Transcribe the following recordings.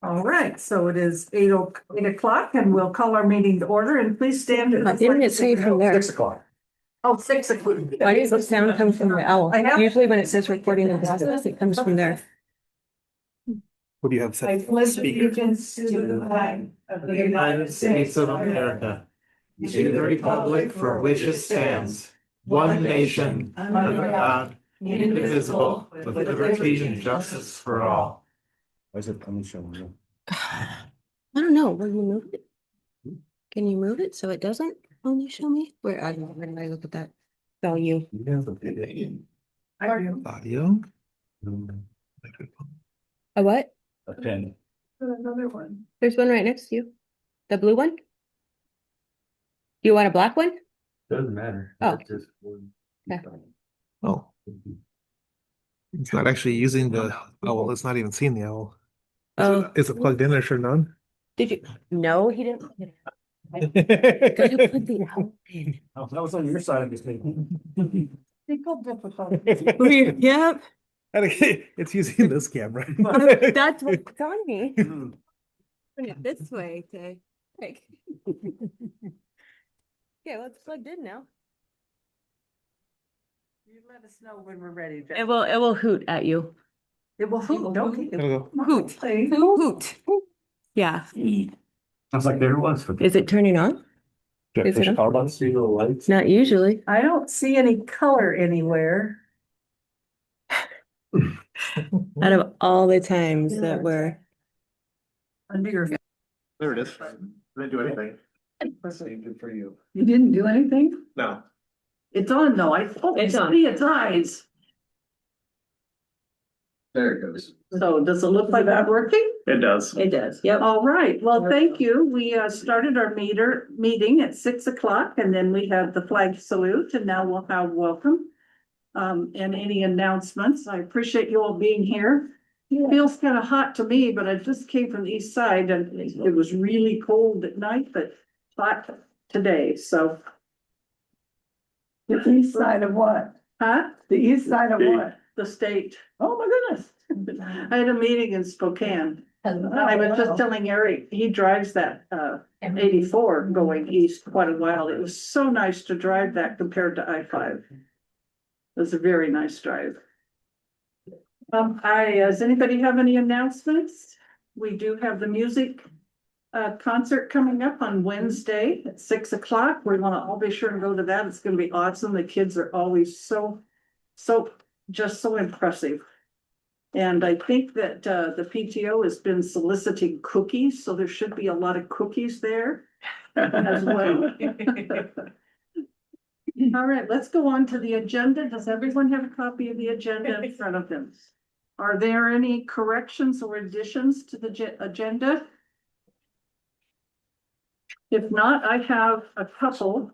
All right, so it is 8 o'clock and we'll call our meeting to order and please stand. Didn't it say from there? 6 o'clock. Oh, 6 o'clock. Why does the sound come from the owl? I know. Usually when it says recording in process, it comes from there. What do you have I set? pledge allegiance to the flag of the United States of America, to the republic for which it stands, one nation, under God, indivisible, with liberty and justice for all. Why is it on the show? I don't know. Will you move it? Can you move it so it doesn't only show me? Where I don't know. Where did I look at that? Oh, you. You have a video. I do. Audio. A what? A pen. Another one. There's one right next to you. The blue one? You want a black one? Doesn't matter. Oh. Just one. Okay. Oh, it's not actually using the owl. It's not even seeing the owl. Oh, Is it plugged in or turned on? did you? No, he didn't. Because you put the owl in. Oh, that was on your side of this thing. Yep. It's using this camera. That's what's on me. Bring it this way to like. Okay, well, it's plugged in now. You let us know when we're ready. It will hoot at you. It will hoot, okay. It'll go. Hoot. Say, Hoot. Yeah. Sounds like there was. Is it turning on? Is it on? See the lights? Not usually. I don't see any color anywhere. Out of all the times that we're. Under your. There it is. Didn't do anything. Saved it for you. You didn't do anything? No. It's on though. It's on. See its eyes. There it goes. So does it look like that's working? It does. It does. Yep. All right, well, thank you. We started our meeting at 6 o'clock and then we had the flag salute and now we'll have welcome. And any announcements. I appreciate you all being here. It feels kind of hot to me, but I just came from the east side and it was really cold at night, but hot today, so. The east side of what? Huh? The east side of what? The state. Oh, my goodness. I had a meeting in Spokane. I was just telling Eric, he drives that 84 going east quite a while. It was so nice to drive that compared to I-5. It was a very nice drive. Does anybody have any announcements? We do have the music concert coming up on Wednesday at 6 o'clock. We're gonna all be sure to go to that. It's gonna be awesome. The kids are always so just so impressive. And I think that the PTO has been soliciting cookies, so there should be a lot of cookies there as well. All right, let's go on to the agenda. Does everyone have a copy of the agenda in front of them? Are there any corrections or additions to the agenda? If not, I have a couple.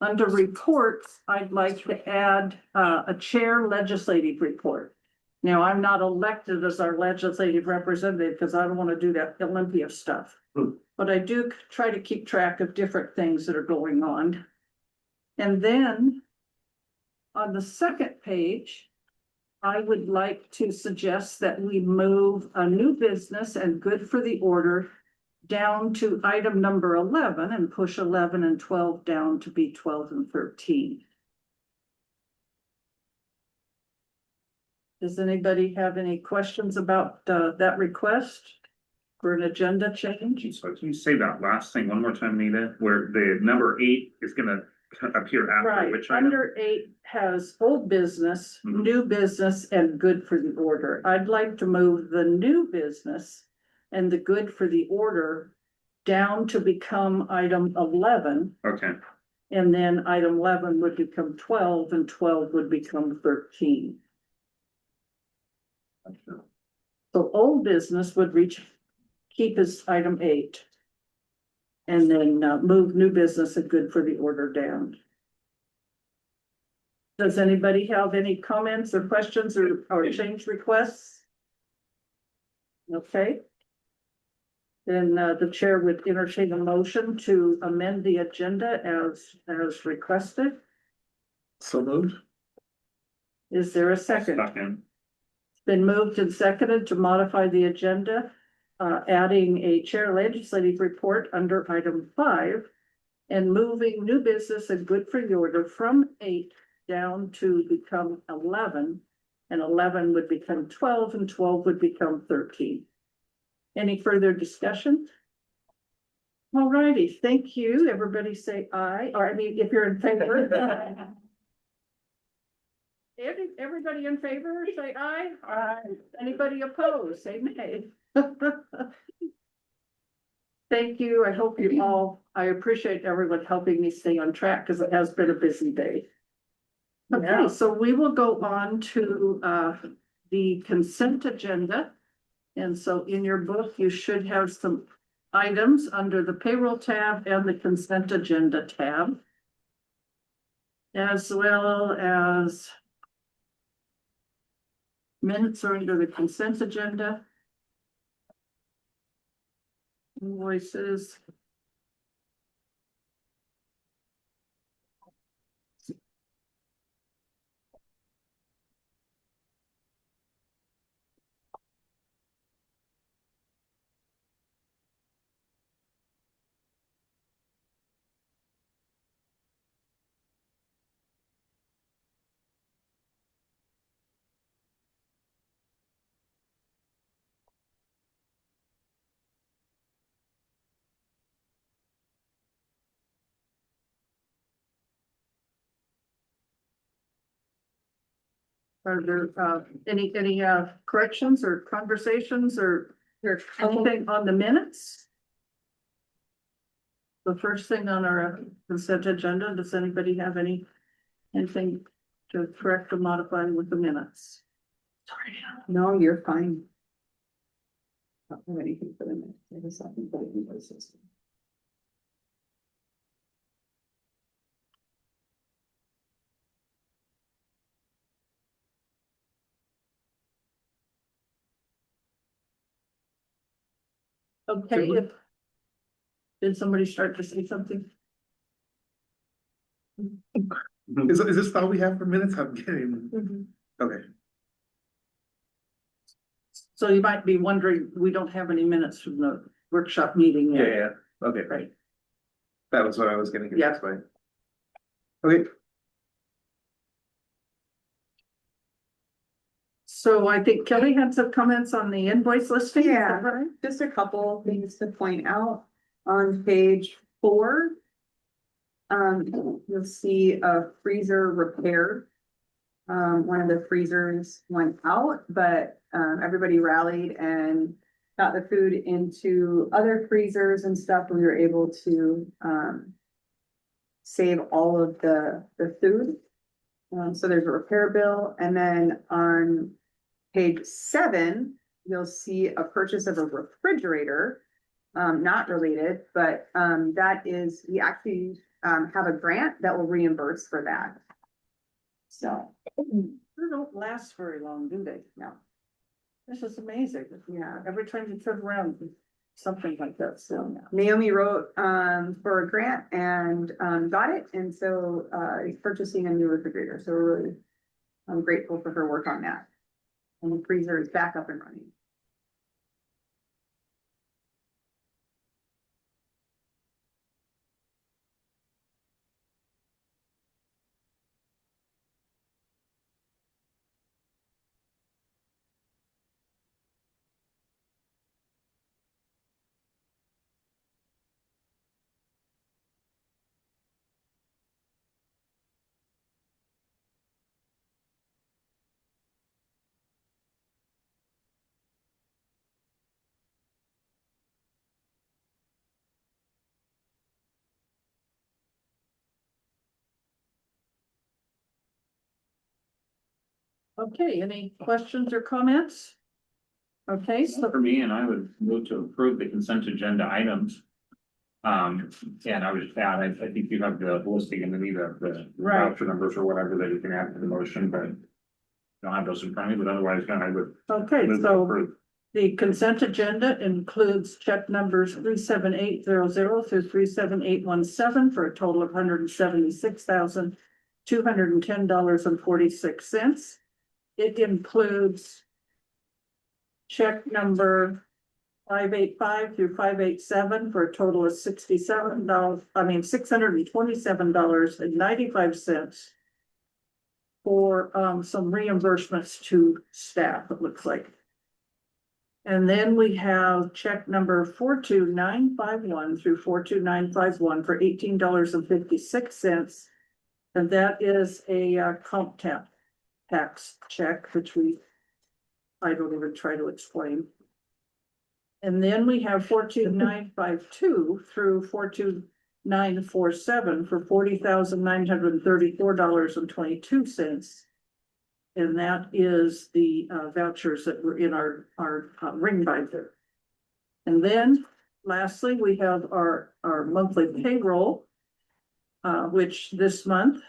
Under reports, I'd like to add a chair legislative report. Now, I'm not elected as our legislative representative because I don't want to do that Olympia stuff. But I do try to keep track of different things that are going on. And then on the second page, I would like to suggest that we move a new business and good for the order down to item number 11 and push 11 and 12 down to be 12 and 13. Does anybody have any questions about that request for an agenda change? So can you say that last thing one more time, Nita, where the number 8 is gonna appear after Right, which item? under 8 has old business, Mhm. new business, and good for the order. I'd like to move the new business and the good for the order down to become item 11. Okay, And then item 11 would become 12 and 12 would become 13. So old business would keep as item 8. And then move new business and good for the order down. Does anybody have any comments or questions or change requests? Okay. Then the chair would entertain a motion to amend the agenda as requested. So moved. Is there a second? second. It's been moved and seconded to modify the agenda adding a chair legislative report under item 5 and moving new business and good for the order from 8 down to become 11. And 11 would become 12 and 12 would become 13. Any further discussion? All righty, thank you. Everybody say aye, or I mean, if you're in favor. Everybody in favor, say aye. Aye. Anybody opposed, say nay. Thank you. I hope you all, I appreciate everyone helping me stay on track because it has been a busy day. Okay, Yeah. so we will go on to the consent agenda. And so in your book, you should have some items under the payroll tab and the consent agenda tab. As well as minutes are under the consent agenda. Invoices. Are there any corrections or conversations or anything on the minutes? The first thing on our consent agenda, does anybody have anything to correct or modify with the minutes? Sorry. No, you're fine. Don't have anything for the minute. I just have to put it in the system. Okay, did somebody start to say something? Is this all we have for minutes? I'm getting, okay. So you might be wondering, we don't have any minutes from the workshop meeting yet. Yeah, okay, Right. that was what I was gonna get. Yeah. That's fine. Okay, So I think Kelly had some comments on the invoice listing. Is that Yeah. right? Just a couple things to point out on page 4. You'll see a freezer repair. One of the freezers went out, but everybody rallied and got the food into other freezers and stuff. We were able to save all of the food. So there's a repair bill, and then on page 7, you'll see a purchase of a refrigerator. Not related, but that is, we actually have a grant that will reimburse for that. So, They don't last very long, do they? no, This is amazing. yeah. Every time you turn around, something like that, so. Naomi wrote for a grant and got it, and so he's purchasing a new refrigerator. So we're really, I'm grateful for her work on that. And the freezer is back up and running. Okay, any questions or comments? Okay, so For me, and I would move to approve the consent agenda items. And I would just add, I think you have the listing and then the Right. voucher numbers or whatever that you can add to the motion, but I don't have those in front of me, but otherwise, I would. okay, move to so approve. the consent agenda includes check numbers 37800 through 37817 for a total of $176,210.46. It includes check number 585 through 587 for a total of $627.95 for some reimbursements to staff, it looks like. And then we have check number 42951 through 42951 for $18.56. And that is a comp tax check, which I don't even try to explain. And then we have 42952 through 42947 for $40,934.22. And that is the vouchers that were in our ring binder. And then lastly, we have our monthly payroll, which this month,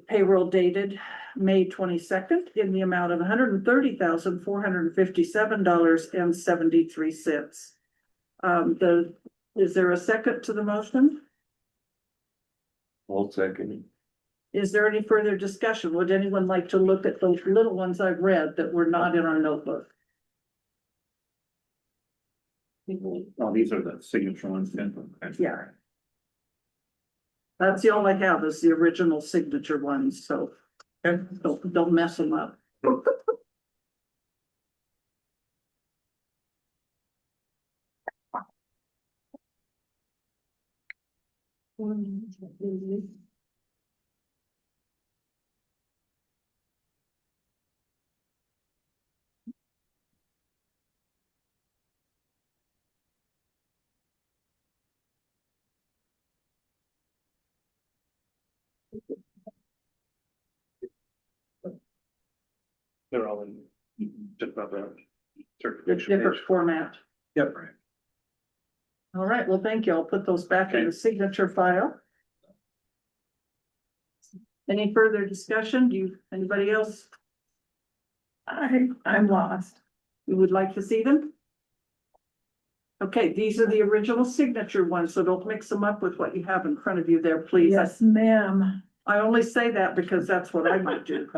payroll dated May 22nd in the amount of $130,457.73. Is there a second to the motion? I'll second. Is there any further discussion? Would anyone like to look at those little ones I've read that were not in our notebook? Oh, these are the signature ones. Yeah. That's the only I have is the original signature ones, so don't mess them up. They're all in just about the Different format. Yep. All right, well, thank you. I'll put those back in the signature file. Any further discussion? Anybody else? I'm lost. You would like to see them? Okay, these are the original signature ones, so don't mix them up with what you have in front of you there, please. Yes, ma'am. I only say that because that's what I might do.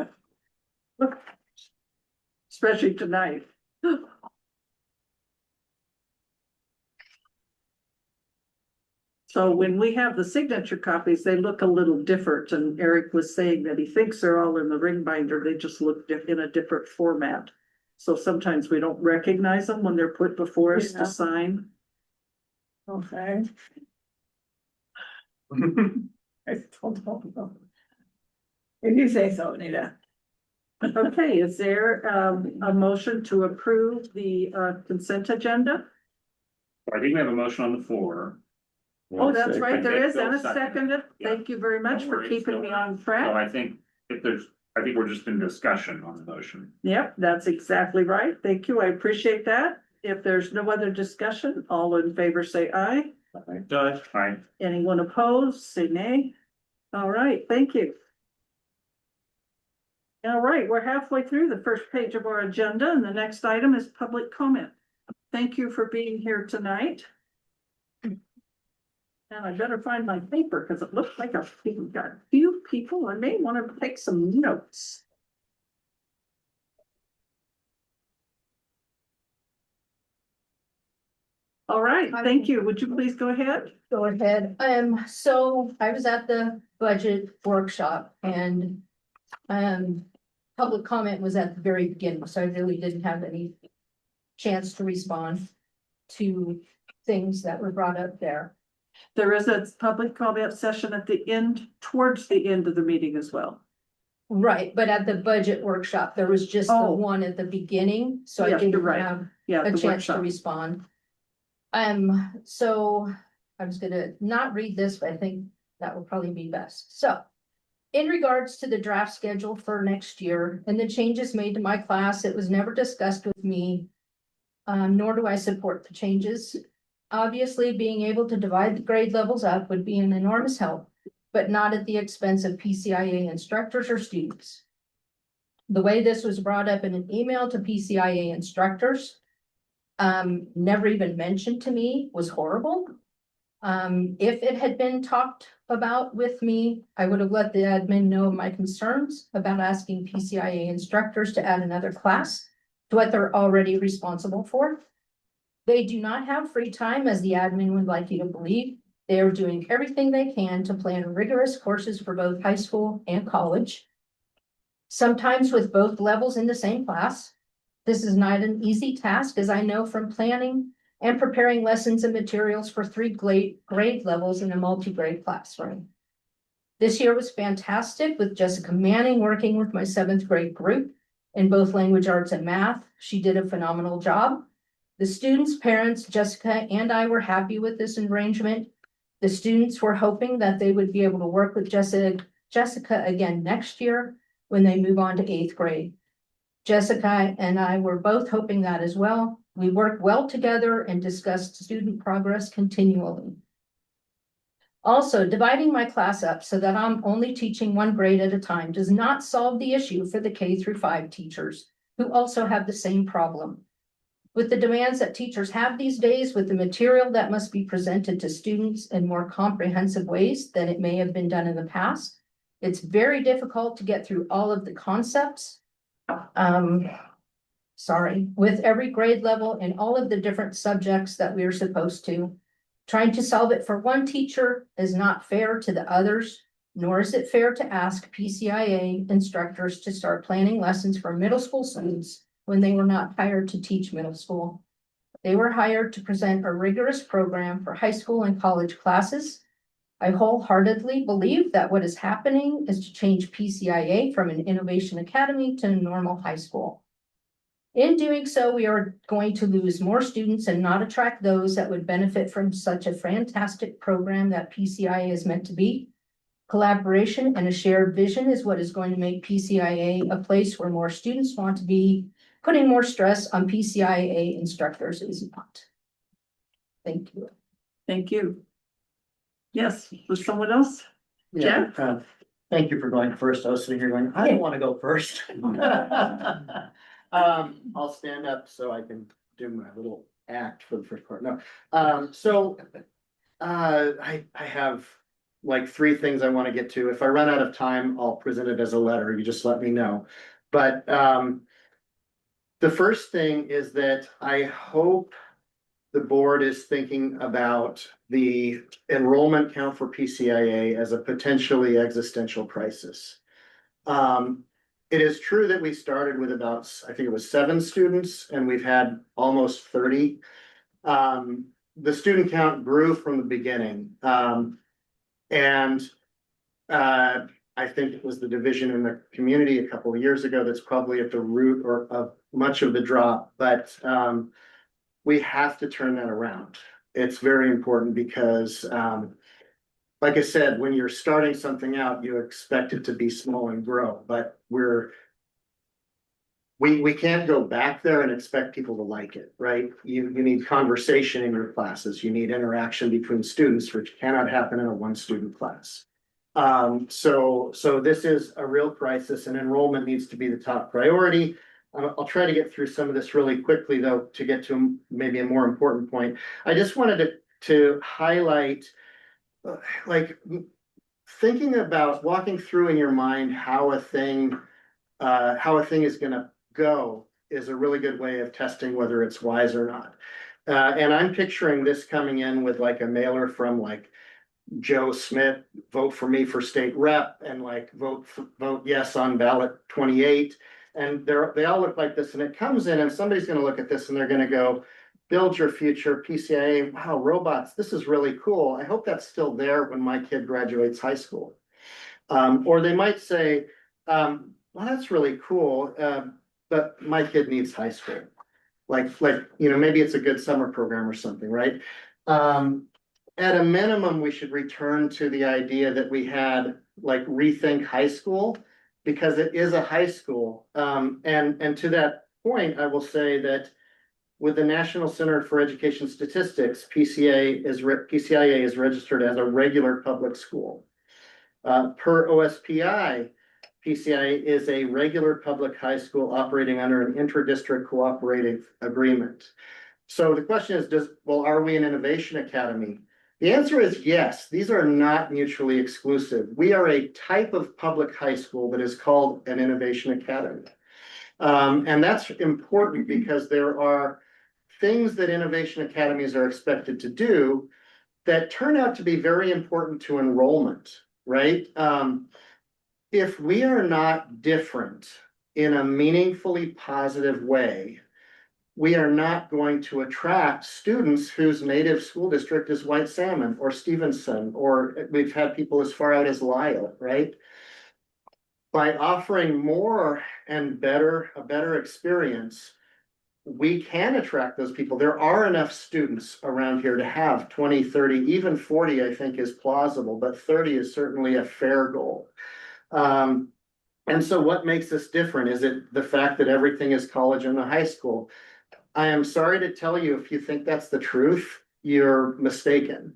Especially tonight. So when we have the signature copies, they look a little different, and Eric was saying that he thinks they're all in the ring binder, they just look in a different format. So sometimes we don't recognize them when they're put before us Yeah. to sign. Okay. I told them. If you say so, Anita. Okay, is there a motion to approve the consent agenda? I think we have a motion on the floor. Oh, that's right, there is, and a Second. second. Thank you very much No for worries, keeping no me worries. on So track. I think we're just in discussion on the motion. Yep, that's exactly right. Thank you. I appreciate that. If there's no other discussion, all in favor say aye. Done. Aye. Anyone opposed, say nay. All right, thank you. All right, we're halfway through the first page of our agenda, and the next item is public comment. Thank you for being here tonight. And I better find my paper because it looks like we've got a few people. I may want to take some notes. All right, thank you. Would you please go ahead? Go ahead. So I was at the budget workshop and public comment was at the very beginning, so I really didn't have any chance to respond to things that were brought up there. There is a public comment session at the end, towards the end of the meeting as well. Right, but at the budget workshop, there was just the Oh. one at the beginning, so I Yes, you're didn't right. have Yeah, a the chance to workshop. respond. So I was gonna not read this, but I think that would probably be best. So in regards to the draft schedule for next year and the changes made to my class, it was never discussed with me. Nor do I support the changes. Obviously, being able to divide the grade levels up would be an enormous help, but not at the expense of PCIA instructors or students. The way this was brought up in an email to PCIA instructors, never even mentioned to me, was horrible. If it had been talked about with me, I would have let the admin know my concerns about asking PCIA instructors to add another class to what they're already responsible for. They do not have free time, as the admin would like you to believe. They are doing everything they can to plan rigorous courses for both high school and college, sometimes with both levels in the same class. This is not an easy task, as I know from planning and preparing lessons and materials for three grade levels in a multi-grade classroom. This year was fantastic, with Jessica Manning working with my 7th grade group in both language arts and math. She did a phenomenal job. The students, parents, Jessica, and I were happy with this arrangement. The students were hoping that they would be able to work with Jessica again next year when they move on to 8th grade. Jessica and I were both hoping that as well. We worked well together and discussed student progress continually. Also, dividing my class up so that I'm only teaching one grade at a time does not solve the issue for the K-5 teachers, who also have the same problem. With the demands that teachers have these days, with the material that must be presented to students in more comprehensive ways than it may have been done in the past, it's very difficult to get through all of the concepts. With every grade level and all of the different subjects that we are supposed to. Trying to solve it for one teacher is not fair to the others, nor is it fair to ask PCIA instructors to start planning lessons for middle school students when they were not hired to teach middle school. They were hired to present a rigorous program for high school and college classes. I wholeheartedly believe that what is happening is to change PCIA from an innovation academy to a normal high school. In doing so, we are going to lose more students and not attract those that would benefit from such a fantastic program that PCIA is meant to be. Collaboration and a shared vision is what is going to make PCIA a place where more students want to be. Putting more stress on PCIA instructors is not. Thank you. Thank you. Yes, was someone else? Yeah, Jeff? thank you for going first. I was sitting here going, I don't want to go first. I'll stand up so I can do my little act for the first part. No, I have like 3 things I want to get to. If I run out of time, I'll present it as a letter. You just let me know. But the first thing is that I hope the board is thinking about the enrollment count for PCIA as a potentially existential crisis. It is true that we started with about, I think it was 7 students, and we've had almost 30. The student count grew from the beginning. I think it was the division in the community a couple of years ago that's probably at the root or of much of the drop, but we have to turn that around. It's very important because, like I said, when you're starting something out, you expect it to be small and grow, but we can't go back there and expect people to like it, right? You need conversation in your classes. You need interaction between students, which cannot happen in a 1-student class. So this is a real crisis, and enrollment needs to be the top priority. I'll try to get through some of this really quickly, though, to get to maybe a more important point. I just wanted to highlight, like, thinking about walking through in your mind how a thing is going to go is a really good way of testing whether it's wise or not. And I'm picturing this coming in with like a mailer from like Joe Smith, vote for me for state rep, and like vote yes on ballot 28. And they all look like this, and it comes in and somebody's going to look at this and they're going to go, build your future PCIA. Wow, robots, this is really cool. I hope that's still there when my kid graduates high school. Or they might say, well, that's really cool, but my kid needs high school. Like, maybe it's a good summer program or something, right? At a minimum, we should return to the idea that we had like rethink high school, because it is a high school. And to that point, I will say that with the National Center for Education Statistics, PCIA is registered as a regular public school. Per OSPI, PCIA is a regular public high school operating under an inter-district cooperative agreement. So the question is, are we an innovation academy? The answer is yes. These are not mutually exclusive. We are a type of public high school that is called an innovation academy. And that's important because there are things that innovation academies are expected to do that turn out to be very important to enrollment, right? If we are not different in a meaningfully positive way, we are not going to attract students whose native school district is White Salmon or Stevenson, or we've had people as far out as Lisle, right? By offering more and a better experience, we can attract those people. There are enough students around here to have 20, 30, even 40, I think is plausible, but 30 is certainly a fair goal. And so what makes this different? Is it the fact that everything is college and the high school? I am sorry to tell you, if you think that's the truth, you're mistaken.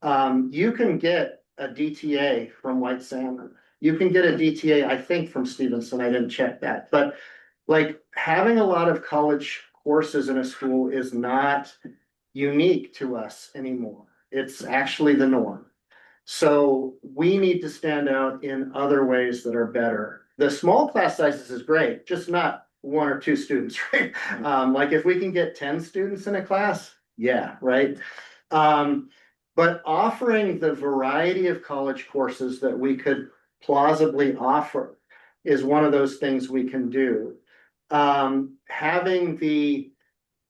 You can get a DTA from White Salmon. You can get a DTA, I think, from Stevenson. I didn't check that, but like having a lot of college courses in a school is not unique to us anymore. It's actually the norm. So we need to stand out in other ways that are better. The small class sizes is great, just not 1 or 2 students, right? Like if we can get 10 students in a class, yeah, right? But offering the variety of college courses that we could plausibly offer is one of those things we can do. Having the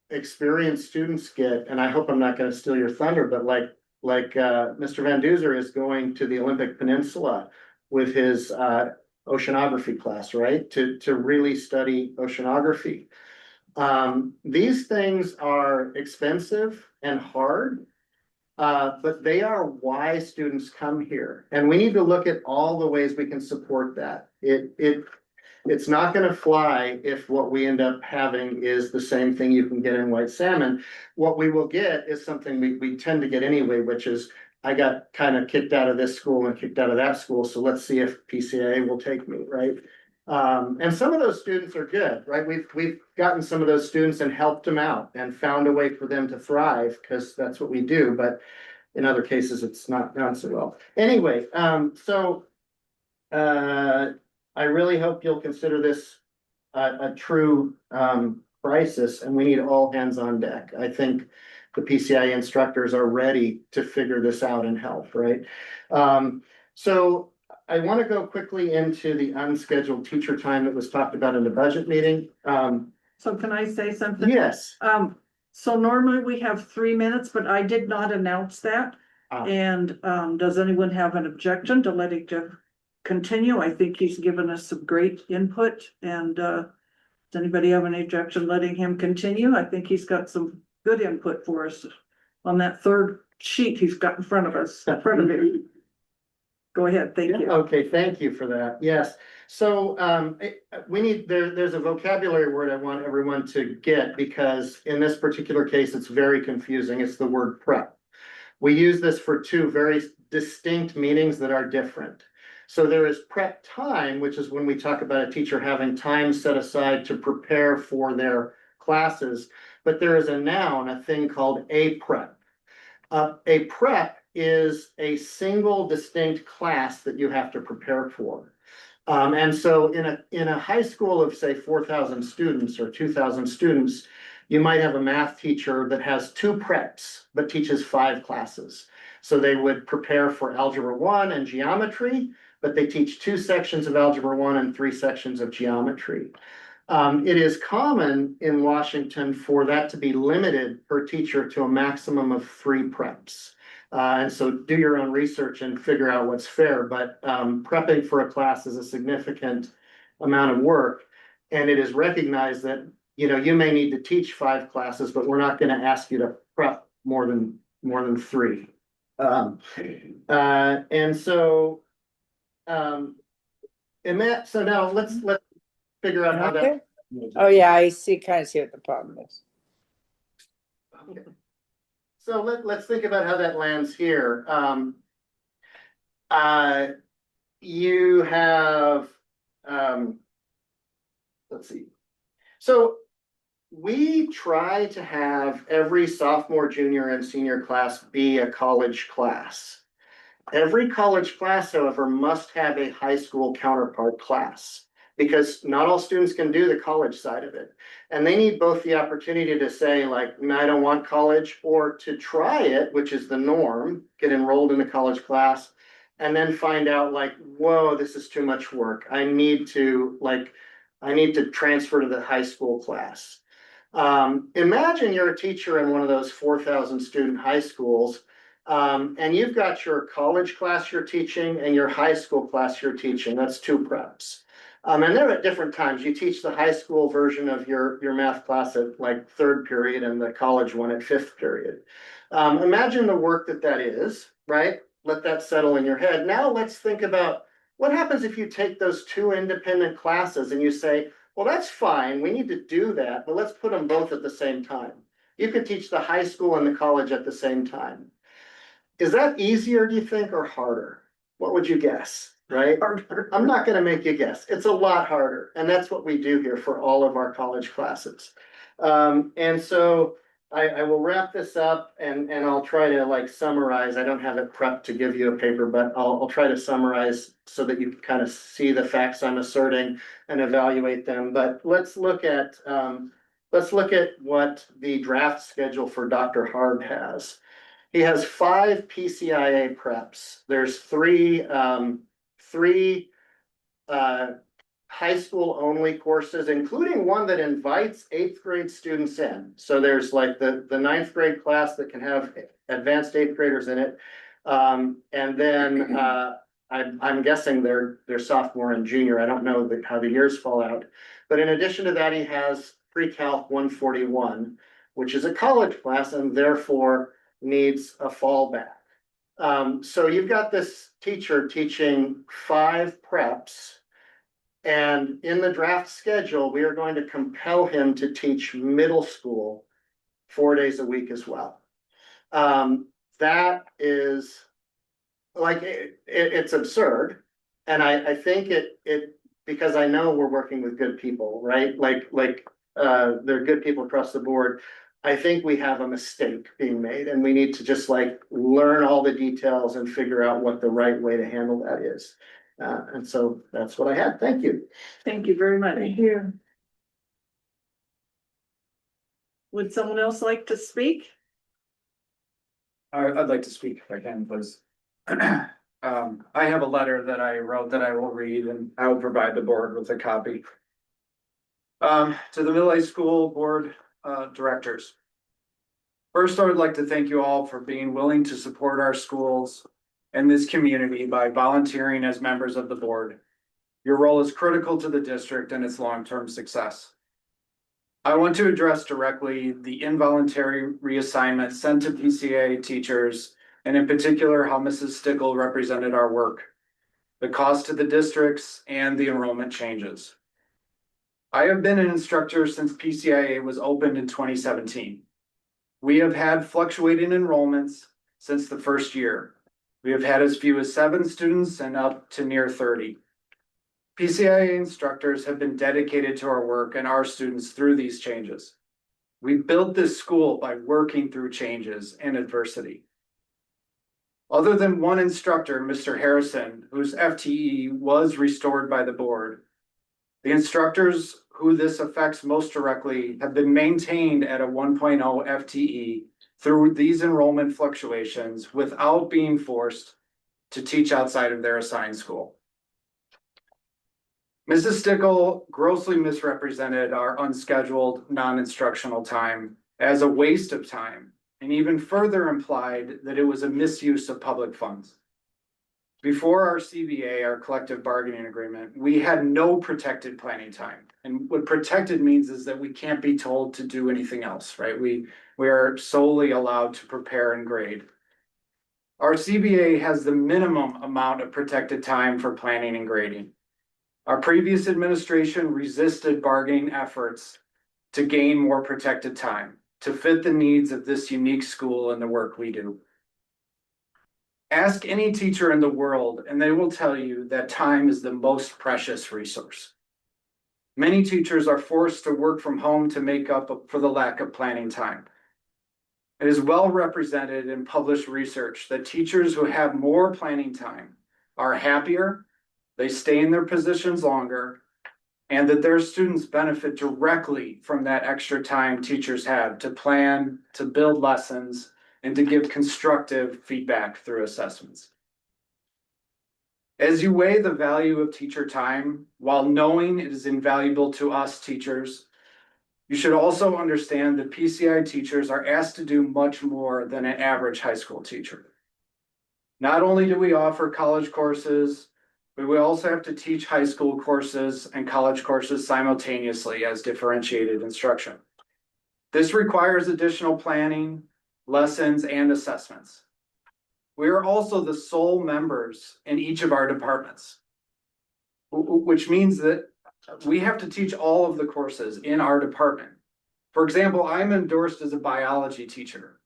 experienced students get, and I hope I'm not going to steal your thunder, but like Mr. Van Duzer is going to the Olympic Peninsula with his oceanography class, right? To really study oceanography. These things are expensive and hard, but they are why students come here. And we need to look at all the ways we can support that. It's not gonna fly if what we end up having is the same thing you can get in White Salmon. What we will get is something we tend to get anyway, which is, I got kind of kicked out of this school and kicked out of that school, so let's see if PCA will take me, right? And some of those students are good, right? We've gotten some of those students and helped them out and found a way for them to thrive, because that's what we do, but in other cases, it's not gone so well. Anyway, I really hope you'll consider this a true crisis, and we need all hands on deck. I think the PCI instructors are ready to figure this out and help, right? So I want to go quickly into the unscheduled teacher time that was talked about in the budget meeting. So can I say something? Yes. So normally we have 3 minutes, but I did not announce that. And does anyone have an objection to letting Jeff continue? I think he's given us some great input, and does anybody have any objection letting him continue? I think he's got some good input for us on that third sheet he's got in front of us, in front of him. Go ahead, thank you. Okay, thank you for that. Yes. So we need, there's a vocabulary word I want everyone to get, because in this particular case, it's very confusing. It's the word prep. We use this for 2 very distinct meanings that are different. So there is prep time, which is when we talk about a teacher having time set aside to prepare for their classes. But there is a noun, a thing called a prep. A prep is a single distinct class that you have to prepare for. And so in a high school of, say, 4,000 students or 2,000 students, you might have a math teacher that has 2 preps, but teaches 5 classes. So they would prepare for Algebra 1 and geometry, but they teach 2 sections of Algebra 1 and 3 sections of geometry. It is common in Washington for that to be limited per teacher to a maximum of 3 preps. And so do your own research and figure out what's fair, but prepping for a class is a significant amount of work. And it is recognized that, you know, you may need to teach 5 classes, but we're not going to ask you to prep more than 3. And so, so now let's figure out how that. Oh, yeah, I kind of see what the problem is. Okay. So let's think about how that lands here. You have, let's see. So we try to have every sophomore, junior, and senior class be a college class. Every college class, however, must have a high school counterpart class, because not all students can do the college side of it. And they need both the opportunity to say like, no, I don't want college, or to try it, which is the norm, get enrolled in a college class, and then find out like, whoa, this is too much work. I need to transfer to the high school class. Imagine you're a teacher in one of those 4,000 student high schools, and you've got your college class you're teaching and your high school class you're teaching. That's 2 preps. And they're at different times. You teach the high school version of your math class at like 3rd period and the college one at 5th period. Imagine the work that is, right? Let that settle in your head. Now let's think about what happens if you take those 2 independent classes and you say, well, that's fine. We need to do that, but let's put them both at the same time. You could teach the high school and the college at the same time. Is that easier, do you think, or harder? What would you guess, right? Harder. I'm not going to make you guess. It's a lot harder. And that's what we do here for all of our college classes. And so I will wrap this up and I'll try to like summarize. I don't have it prepped to give you a paper, but I'll try to summarize so that you can kind of see the facts I'm asserting and evaluate them. But let's look at what the draft schedule for Dr. Hard has. He has 5 PCIA preps. There's 3 high school only courses, including one that invites 8th grade students in. So there's like the 9th grade class that can have advanced 8th graders in it. And then I'm guessing they're sophomore and junior. I don't know how the years fall out. But in addition to that, he has Pre-Calc 141, which is a college class and therefore needs a fallback. So you've got this teacher teaching 5 preps. And in the draft schedule, we are going to compel him to teach middle school 4 days a week as well. That is like, it's absurd. And I think it because I know we're working with good people, right? They're good people across the board. I think we have a mistake being made and we need to just like learn all the details and figure out what the right way to handle that is. And so that's what I had. Thank you. Thank you very much. Thank you. Would someone else like to speak? I'd like to speak if I can, please. I have a letter that I wrote that I will read and I will provide the board with a copy. To the middle high school board directors. First, I would like to thank you all for being willing to support our schools and this community by volunteering as members of the board. Your role is critical to the district and its long-term success. I want to address directly the involuntary reassignment sent to PCA teachers, and in particular, how Mrs. Stickle represented our work, the cost to the districts, and the enrollment changes. I have been an instructor since PCIA was opened in 2017. We have had fluctuating enrollments since the first year. We have had as few as 7 students and up to near 30. PCIA instructors have been dedicated to our work and our students through these changes. We built this school by working through changes and adversity. Other than one instructor, Mr. Harrison, whose FTE was restored by the board, the instructors who this affects most directly have been maintained at a 1.0 FTE through these enrollment fluctuations without being forced to teach outside of their assigned school. Mrs. Stickle grossly misrepresented our unscheduled non-instructional time as a waste of time, and even further implied that it was a misuse of public funds. Before our CBA, our collective bargaining agreement, we had no protected planning time. And what protected means is that we can't be told to do anything else, right? We are solely allowed to prepare and grade. Our CBA has the minimum amount of protected time for planning and grading. Our previous administration resisted bargaining efforts to gain more protected time to fit the needs of this unique school and the work we do. Ask any teacher in the world and they will tell you that time is the most precious resource. Many teachers are forced to work from home to make up for the lack of planning time. It is well represented in published research that teachers who have more planning time are happier, they stay in their positions longer, and that their students benefit directly from that extra time teachers have to plan, to build lessons, and to give constructive feedback through assessments. As you weigh the value of teacher time, while knowing it is invaluable to us teachers, you should also understand that PCI teachers are asked to do much more than an average high school teacher. Not only do we offer college courses, but we also have to teach high school courses and college courses simultaneously as differentiated instruction. This requires additional planning, lessons, and assessments. We are also the sole members in each of our departments, which means that we have to teach all of the courses in our department. For example, I'm endorsed as a biology teacher,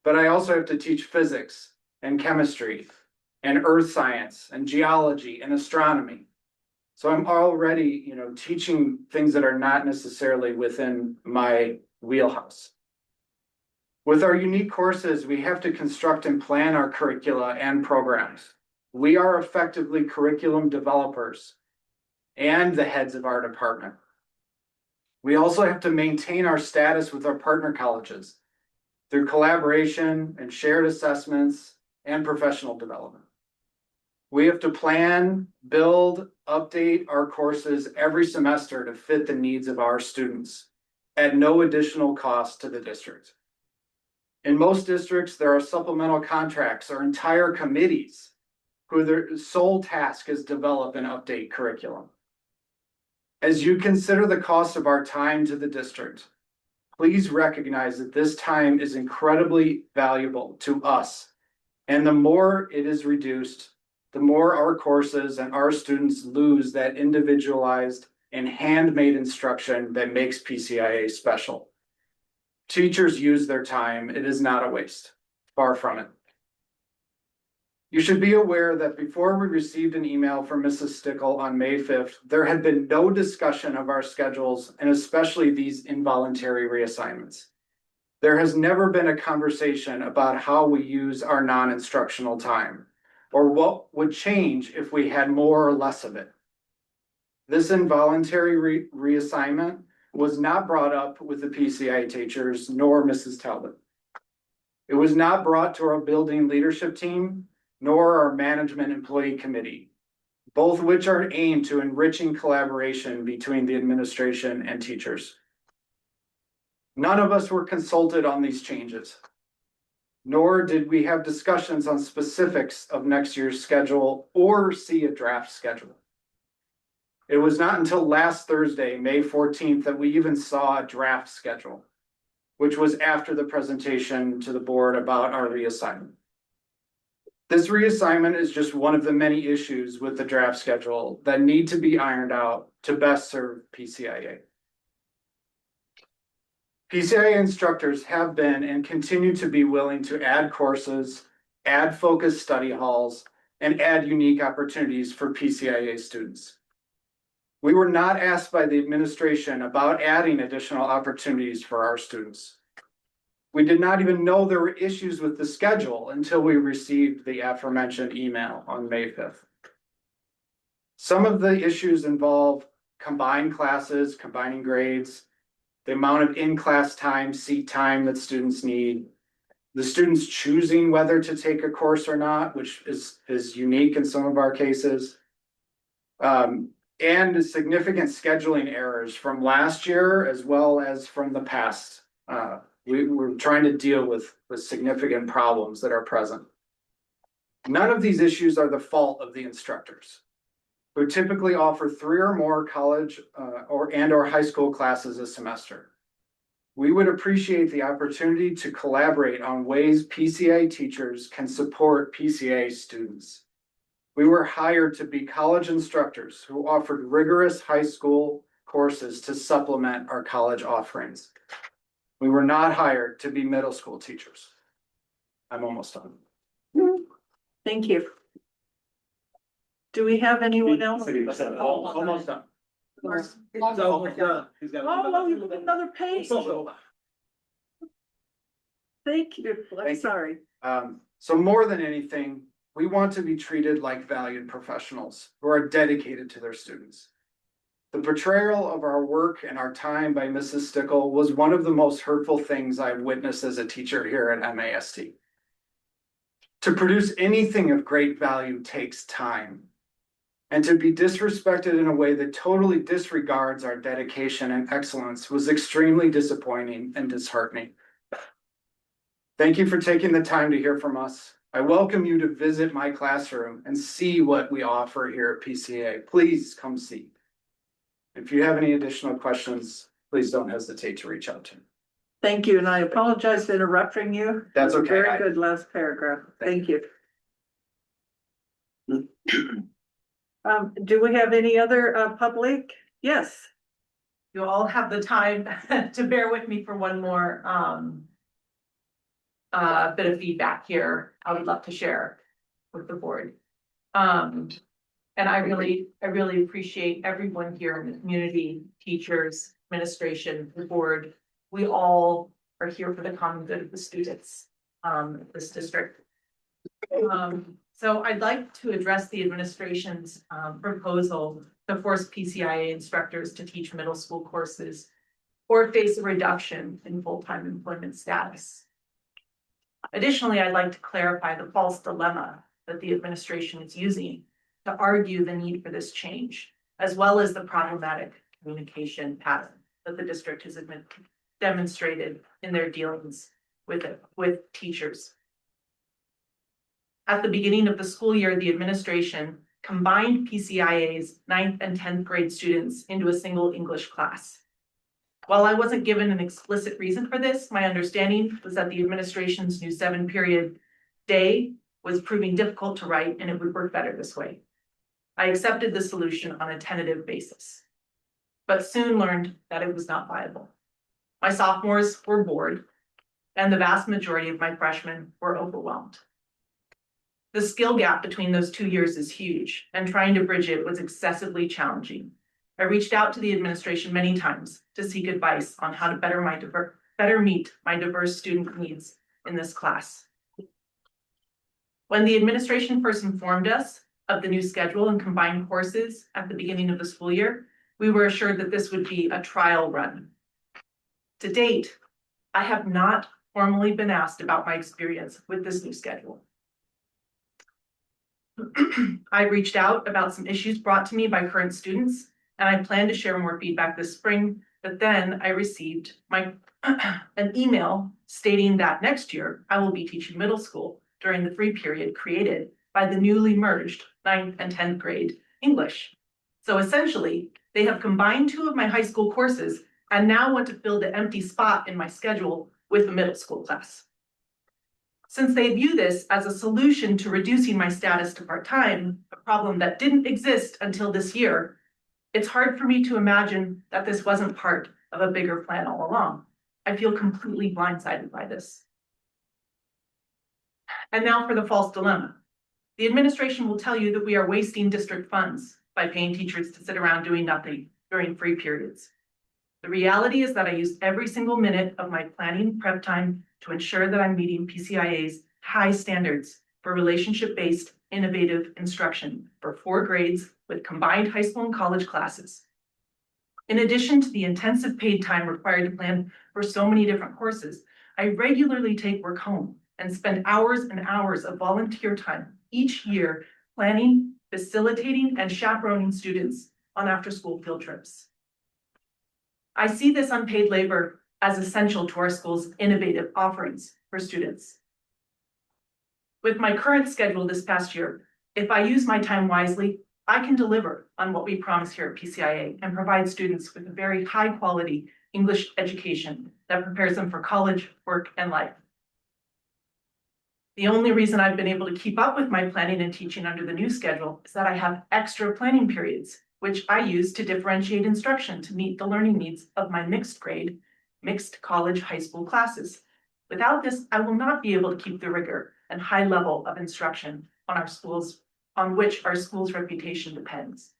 but I also have to teach physics and chemistry and earth science and geology and astronomy. So I'm already, teaching things that are not necessarily within my wheelhouse. With our unique courses, we have to construct and plan our curricula and programs. We are effectively curriculum developers and the heads of our department. We also have to maintain our status with our partner colleges through collaboration and shared assessments and professional development. We have to plan, build, update our courses every semester to fit the needs of our students at no additional cost to the district. In most districts, there are supplemental contracts or entire committees who their sole task is develop and update curriculum. As you consider the cost of our time to the district, please recognize that this time is incredibly valuable to us. And the more it is reduced, the more our courses and our students lose that individualized and handmade instruction that makes PCIA special. Teachers use their time. It is not a waste. Far from it. You should be aware that before we received an email from Mrs. Stickle on May 5th, there had been no discussion of our schedules and especially these involuntary reassignments. There has never been a conversation about how we use our non-instructional time or what would change if we had more or less of it. This involuntary reassignment was not brought up with the PCI teachers nor Mrs. Talbot. It was not brought to our building leadership team nor our management employee committee, both of which are aimed to enriching collaboration between the administration and teachers. None of us were consulted on these changes, nor did we have discussions on specifics of next year's schedule or see a draft schedule. It was not until last Thursday, May 14th, that we even saw a draft schedule, which was after the presentation to the board about our reassignment. This reassignment is just one of the many issues with the draft schedule that need to be ironed out to best serve PCIA. PCIA instructors have been and continue to be willing to add courses, add focused study halls, and add unique opportunities for PCIA students. We were not asked by the administration about adding additional opportunities for our students. We did not even know there were issues with the schedule until we received the aforementioned email on May 5th. Some of the issues involve combined classes, combining grades, the amount of in-class time, seat time that students need, the students choosing whether to take a course or not, which is unique in some of our cases, and the significant scheduling errors from last year as well as from the past. We're trying to deal with significant problems that are present. None of these issues are the fault of the instructors, who typically offer 3 or more college or high school classes a semester. We would appreciate the opportunity to collaborate on ways PCA teachers can support PCA students. We were hired to be college instructors who offered rigorous high school courses to supplement our college offerings. We were not hired to be middle school teachers. I'm almost done. Thank you. Do we have anyone else? Almost done. Oh, you put another page. Thank you. I'm Thank you. sorry. So more than anything, we want to be treated like valued professionals who are dedicated to their students. The portrayal of our work and our time by Mrs. Stickle was one of the most hurtful things I've witnessed as a teacher here at MASD. To produce anything of great value takes time. And to be disrespected in a way that totally disregards our dedication and excellence was extremely disappointing and disheartening. Thank you for taking the time to hear from us. I welcome you to visit my classroom and see what we offer here at PCA. Please come see. If you have any additional questions, please don't hesitate to reach out to me. Thank you, and I apologize for interrupting you. That's okay. Very good last paragraph. Thank you. Do we have any other public? Yes. You all have the time to bear with me for one more bit of feedback here. I would love to share with the board. And I really appreciate everyone here in the community, teachers, administration, the board. We all are here for the common good of the students of this district. So I'd like to address the administration's proposal to force PCIA instructors to teach middle school courses or face a reduction in full-time employment status. Additionally, I'd like to clarify the false dilemma that the administration is using to argue the need for this change, as well as the problematic communication pattern that the district has demonstrated in their dealings with teachers. At the beginning of the school year, the administration combined PCIA's 9th and 10th grade students into a single English class. While I wasn't given an explicit reason for this, my understanding was that the administration's new 7-period day was proving difficult to write and it would work better this way. I accepted the solution on a tentative basis, but soon learned that it was not viable. My sophomores were bored, and the vast majority of my freshmen were overwhelmed. The skill gap between those 2 years is huge, and trying to bridge it was excessively challenging. I reached out to the administration many times to seek advice on how to better meet my diverse student needs in this class. When the administration first informed us of the new schedule and combined courses at the beginning of the school year, we were assured that this would be a trial run. To date, I have not formally been asked about my experience with this new schedule. I reached out about some issues brought to me by current students, and I plan to share more feedback this spring, but then I received an email stating that next year I will be teaching middle school during the free period created by the newly merged 9th and 10th grade English. So essentially, they have combined 2 of my high school courses and now want to fill the empty spot in my schedule with a middle school class. Since they view this as a solution to reducing my status to part-time, a problem that didn't exist until this year, it's hard for me to imagine that this wasn't part of a bigger plan all along. I feel completely blindsided by this. And now for the false dilemma. The administration will tell you that we are wasting district funds by paying teachers to sit around doing nothing during free periods. The reality is that I used every single minute of my planning prep time to ensure that I'm meeting PCIA's high standards for relationship-based innovative instruction for 4 grades with combined high school and college classes. In addition to the intensive paid time required to plan for so many different courses, I regularly take work home and spend hours and hours of volunteer time each year planning, facilitating, and chaperoning students on after-school field trips. I see this unpaid labor as essential to our school's innovative offerings for students. With my current schedule this past year, if I use my time wisely, I can deliver on what we promise here at PCIA and provide students with a very high-quality English education that prepares them for college, work, and life. The only reason I've been able to keep up with my planning and teaching under the new schedule is that I have extra planning periods, which I use to differentiate instruction to meet the learning needs of my mixed grade, mixed college, high school classes. Without this, I will not be able to keep the rigor and high level of instruction on which our school's reputation depends.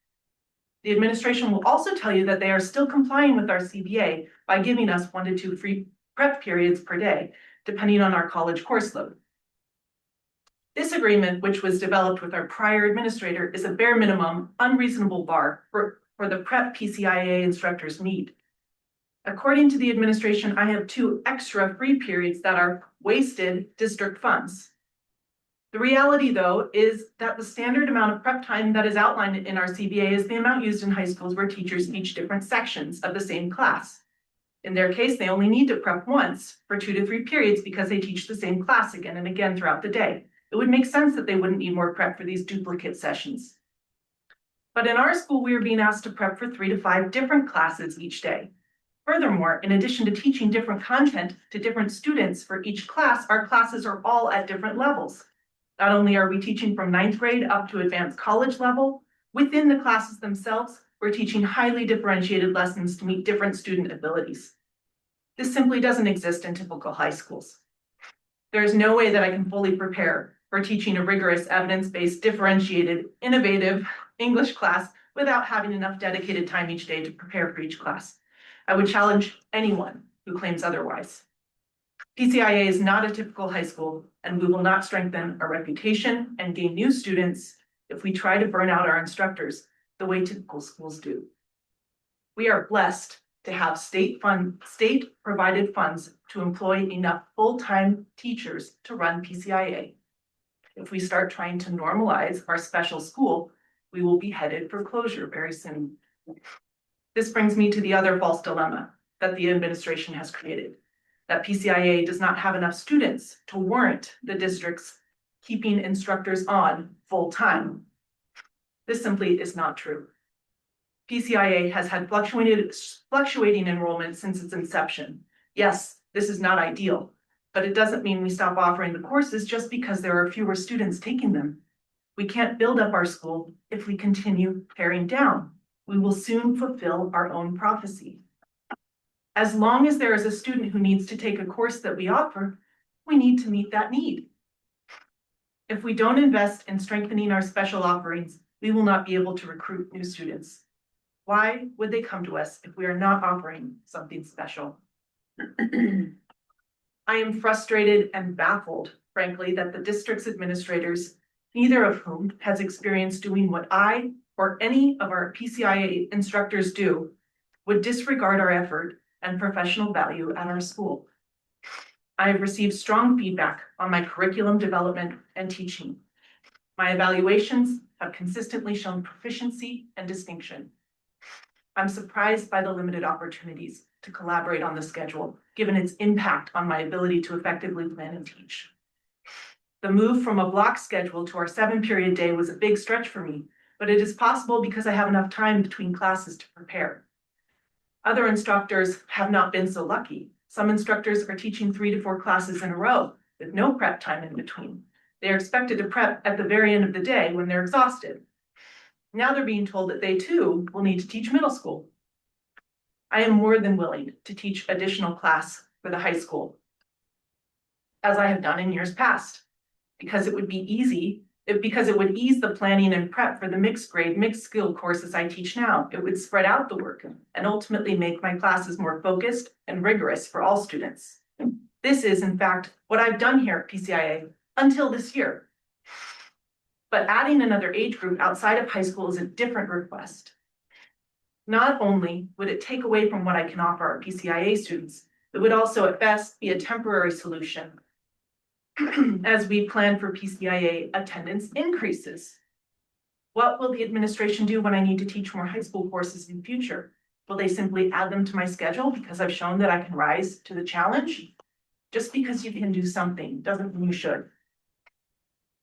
The administration will also tell you that they are still complying with our CBA by giving us 1 to 2 free prep periods per day, depending on our college course load. This agreement, which was developed with our prior administrator, is a bare minimum, unreasonable bar for for the prep PCIA instructors need. According to the administration, I have 2 extra free periods that are wasted district funds. The reality, though, is that the standard amount of prep time that is outlined in our CBA is the amount used in high schools where teachers teach different sections of the same class. In their case, they only need to prep once for 2 to 3 periods because they teach the same class again and again throughout the day. It would make sense that they wouldn't need more prep for these duplicate sessions. But in our school, we are being asked to prep for 3 to 5 different classes each day. Furthermore, in addition to teaching different content to different students for each class, our classes are all at different levels. Not only are we teaching from 9th grade up to advanced college level, within the classes themselves, we're teaching highly differentiated lessons to meet different student abilities. This simply doesn't exist in typical high schools. There is no way that I can fully prepare for teaching a rigorous, evidence-based, differentiated, innovative English class without having enough dedicated time each day to prepare for each class. I would challenge anyone who claims otherwise. PCIA is not a typical high school, and we will not strengthen our reputation and gain new students if we try to burn out our instructors the way typical schools do. We are blessed to have state-provided funds to employ enough full-time teachers to run PCIA. If we start trying to normalize our special school, we will be headed for closure very soon. This brings me to the other false dilemma that the administration has created, that PCIA does not have enough students to warrant the district's keeping instructors on full-time. This simply is not true. PCIA has had fluctuating enrollment since its inception. Yes, this is not ideal, but it doesn't mean we stop offering the courses just because there are fewer students taking them. We can't build up our school if we continue paring down. We will soon fulfill our own prophecy. As long as there is a student who needs to take a course that we offer, we need to meet that need. If we don't invest in strengthening our special offerings, we will not be able to recruit new students. Why would they come to us if we are not offering something special? I am frustrated and baffled, frankly, that the district's administrators, neither of whom has experience doing what I or any of our PCIA instructors do, would disregard our effort and professional value at our school. I have received strong feedback on my curriculum development and teaching. My evaluations have consistently shown proficiency and distinction. I'm surprised by the limited opportunities to collaborate on the schedule, given its impact on my ability to effectively plan and teach. The move from a block schedule to our 7-period day was a big stretch for me, but it is possible because I have enough time between classes to prepare. Other instructors have not been so lucky. Some instructors are teaching 3 to 4 classes in a row with no prep time in between. They are expected to prep at the very end of the day when they're exhausted. Now they're being told that they too will need to teach middle school. I am more than willing to teach additional class for the high school, as I have done in years past, because it would ease the planning and prep for the mixed grade, mixed skill courses I teach now. It would spread out the work and ultimately make my classes more focused and rigorous for all students. This is, in fact, what I've done here at PCIA until this year. But adding another age group outside of high school is a different request. Not only would it take away from what I can offer our PCIA students, it would also at best be a temporary solution as we plan for PCIA attendance increases. What will the administration do when I need to teach more high school courses in the future? Will they simply add them to my schedule because I've shown that I can rise to the challenge? Just because you can do something doesn't mean you should.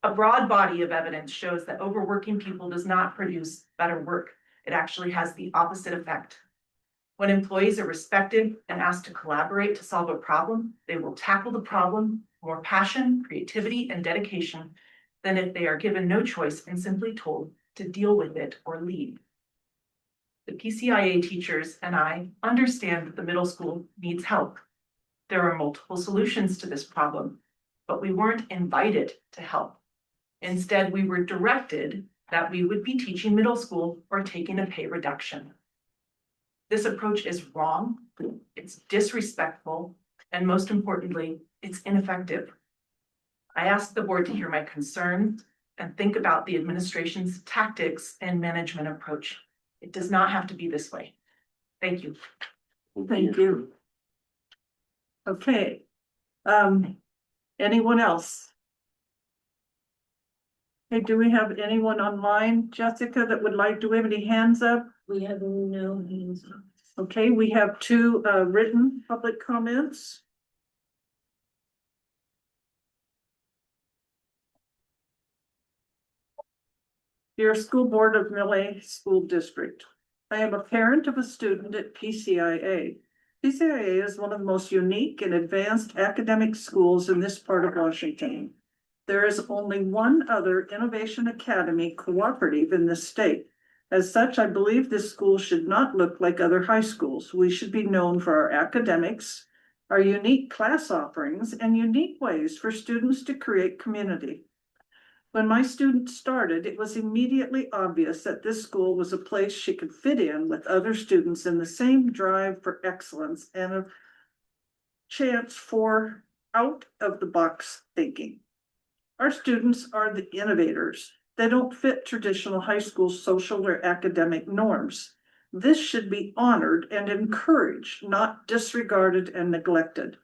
A broad body of evidence shows that overworking people does not produce better work. It actually has the opposite effect. When employees are respected and asked to collaborate to solve a problem, they will tackle the problem with more passion, creativity, and dedication than if they are given no choice and simply told to deal with it or leave. The PCIA teachers and I understand that the middle school needs help. There are multiple solutions to this problem, but we weren't invited to help. Instead, we were directed that we would be teaching middle school or taking a pay reduction. This approach is wrong, it's disrespectful, and most importantly, it's ineffective. I ask the board to hear my concerns and think about the administration's tactics and management approach. It does not have to be this way. Thank you. Thank you. Okay. Anyone else? Hey, do we have anyone online, Jessica, that would like, do we have any hands up? We have no hands up. Okay, we have two written public comments. Dear School Board of Millay School District, I am a parent of a student at PCIA. PCIA is one of the most unique and advanced academic schools in this part of Washington. There is only one other Innovation Academy cooperative in the state. As such, I believe this school should not look like other high schools. We should be known for our academics, our unique class offerings, and unique ways for students to create community. When my student started, it was immediately obvious that this school was a place she could fit in with other students in the same drive for excellence and a chance for out of the box thinking. Our students are the innovators. They don't fit traditional high school social or academic norms. This should be honored and encouraged, not disregarded and neglected.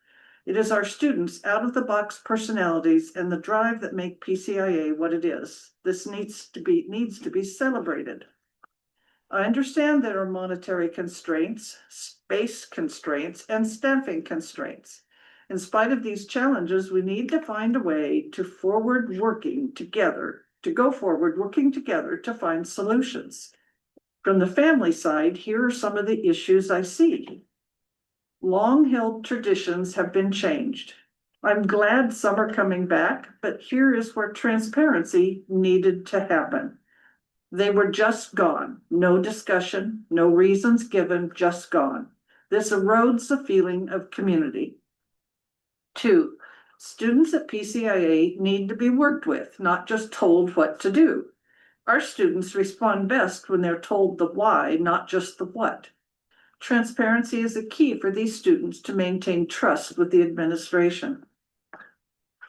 It is our students' out-of-the-box personalities and the drive that make PCIA what it is. This needs to be celebrated. I understand there are monetary constraints, space constraints, and staffing constraints. In spite of these challenges, we need to find a way to go forward working together to find solutions. From the family side, here are some of the issues I see. Long-held traditions have been changed. I'm glad some are coming back, but here is where transparency needed to happen. They were just gone. No discussion, no reasons given, just gone. This erodes the feeling of community. 2, students at PCIA need to be worked with, not just told what to do. Our students respond best when they're told the why, not just the what. Transparency is a key for these students to maintain trust with the administration.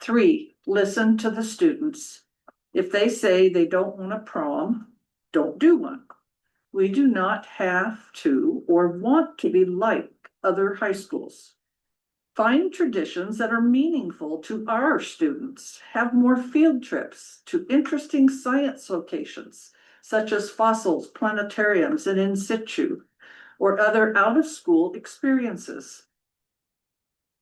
3, listen to the students. If they say they don't want a prom, don't do one. We do not have to or want to be like other high schools. Find traditions that are meaningful to our students. Have more field trips to interesting science locations, such as fossils, planetariums, and in situ, or other out-of-school experiences.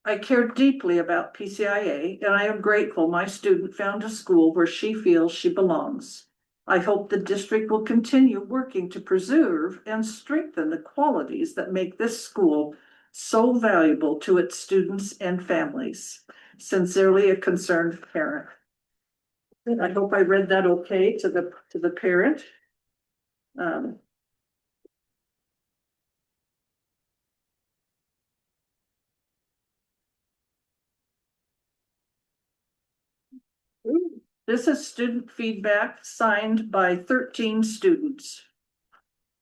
I care deeply about PCIA, and I am grateful my student found a school where she feels she belongs. I hope the district will continue working to preserve and strengthen the qualities that make this school so valuable to its students and families. Sincerely, a concerned parent. I hope I read that okay to the parent. This is student feedback signed by 13 students.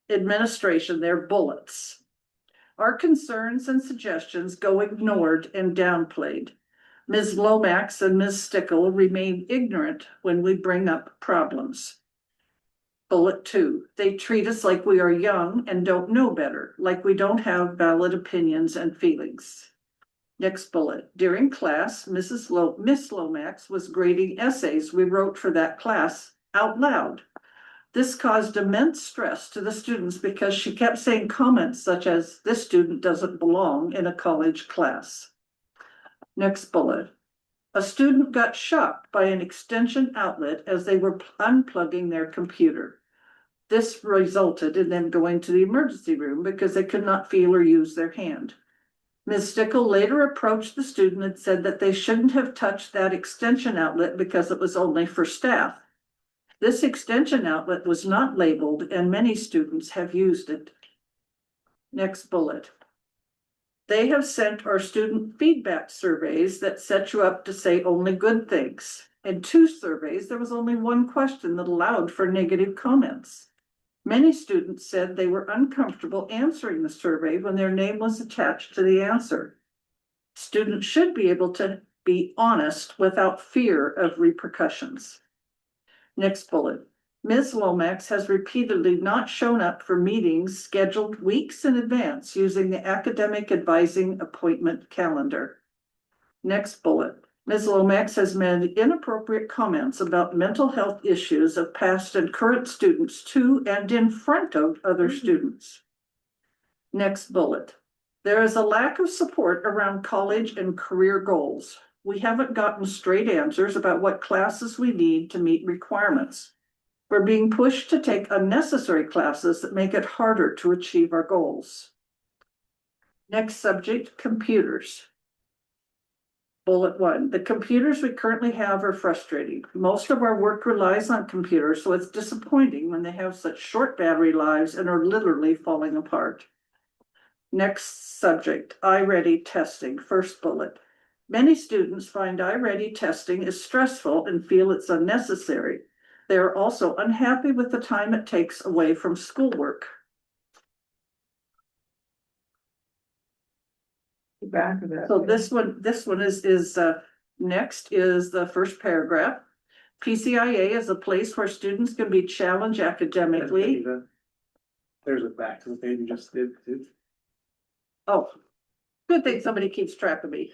Administration, their bullets. Our concerns and suggestions go ignored and downplayed. Ms. Lomax and Ms. Stickle remain ignorant when we bring up problems. Bullet 2, they treat us like we are young and don't know better, like we don't have valid opinions and feelings. Next bullet, during class, Miss Lomax was grading essays we wrote for that class out loud. This caused immense stress to the students because she kept saying comments such as, "This student doesn't belong in a college class." Next bullet, a student got shocked by an extension outlet as they were unplugging their computer. This resulted in them going to the emergency room because they could not feel or use their hand. Ms. Stickle later approached the student and said that they shouldn't have touched that extension outlet because it was only for staff. This extension outlet was not labeled and many students have used it. Next bullet. They have sent our student feedback surveys that set you up to say only good things. In 2 surveys, there was only 1 question that allowed for negative comments. Many students said they were uncomfortable answering the survey when their name was attached to the answer. Students should be able to be honest without fear of repercussions. Next bullet. Ms. Lomax has repeatedly not shown up for meetings scheduled weeks in advance using the academic advising appointment calendar. Next bullet. Ms. Lomax has made inappropriate comments about mental health issues of past and current students to and in front of other students. Next bullet. There is a lack of support around college and career goals. We haven't gotten straight answers about what classes we need to meet requirements. We're being pushed to take unnecessary classes that make it harder to achieve our goals. Next subject, computers. Bullet 1, the computers we currently have are frustrating. Most of our work relies on computers, so it's disappointing when they have such short battery lives and are literally falling apart. Next subject, iReady testing, first bullet. Many students find iReady testing is stressful and feel it's unnecessary. They are also unhappy with the time it takes away from schoolwork. The back of that. So this one is next is the first paragraph. PCIA is a place where students can be challenged academically. There's a back to the page you just did. Oh, good thing somebody keeps track of me.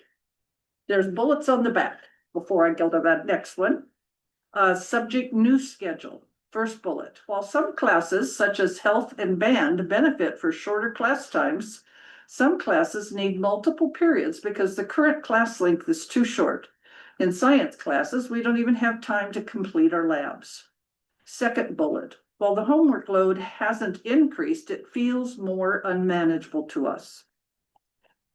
There's bullets on the back before I go to that next one. Subject new schedule, first bullet. While some classes such as health and band benefit for shorter class times, some classes need multiple periods because the current class length is too short. In science classes, we don't even have time to complete our labs. Second bullet. While the homework load hasn't increased, it feels more unmanageable to us.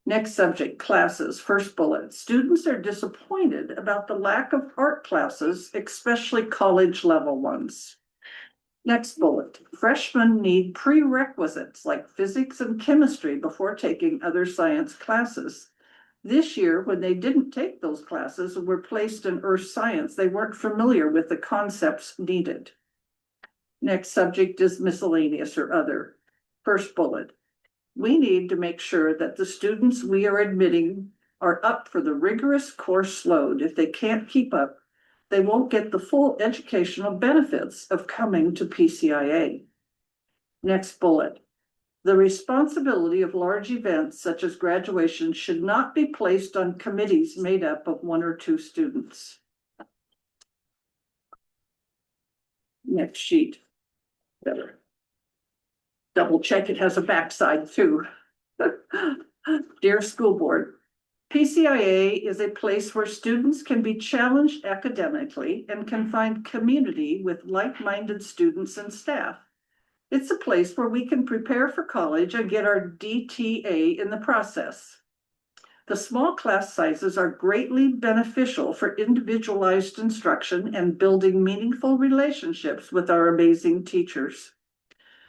Next subject, classes, first bullet. Students are disappointed about the lack of art classes, especially college level ones. Next bullet, freshmen need prerequisites like physics and chemistry before taking other science classes. This year, when they didn't take those classes and were placed in earth science, they weren't familiar with the concepts needed. Next subject is miscellaneous or other. First bullet. We need to make sure that the students we are admitting are up for the rigorous course load. If they can't keep up, they won't get the full educational benefits of coming to PCIA. Next bullet. The responsibility of large events such as graduation should not be placed on committees made up of 1 or 2 students. Next sheet. Better. Double check it has a backside too. Dear School Board, PCIA is a place where students can be challenged academically and can find community with like-minded students and staff. It's a place where we can prepare for college and get our DTA in the process. The small class sizes are greatly beneficial for individualized instruction and building meaningful relationships with our amazing teachers.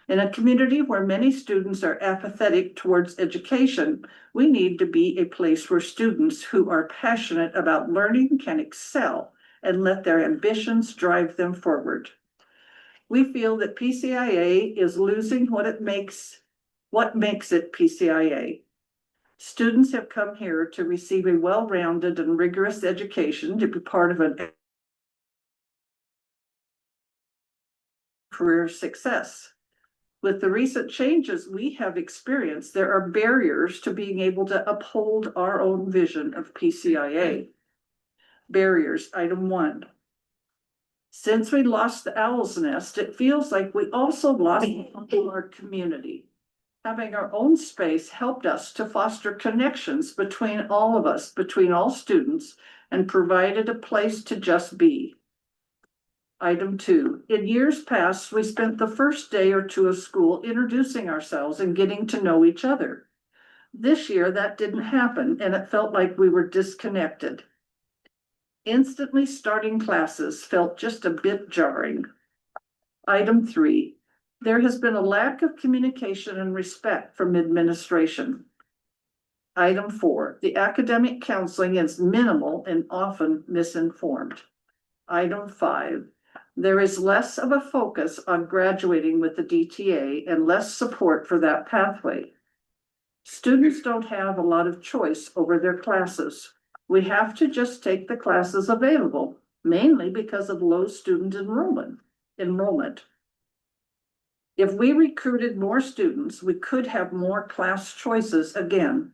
In a community where many students are apathetic towards education, we need to be a place where students who are passionate about learning can excel and let their ambitions drive them forward. We feel that PCIA is losing what makes it PCIA. Students have come here to receive a well-rounded and rigorous education to be part of a career success. With the recent changes we have experienced, there are barriers to being able to uphold our own vision of PCIA. Barriers, item 1. Since we lost the Owl's Nest, it feels like we also lost our community. Having our own space helped us to foster connections between all of us, between all students, and provided a place to just be. Item 2, in years past, we spent the first day or 2 of school introducing ourselves and getting to know each other. This year, that didn't happen, and it felt like we were disconnected. Instantly starting classes felt just a bit jarring. Item 3, there has been a lack of communication and respect from administration. Item 4, the academic counseling is minimal and often misinformed. Item 5, there is less of a focus on graduating with the DTA and less support for that pathway. Students don't have a lot of choice over their classes. We have to just take the classes available, mainly because of low student enrollment. enrollment. If we recruited more students, we could have more class choices again.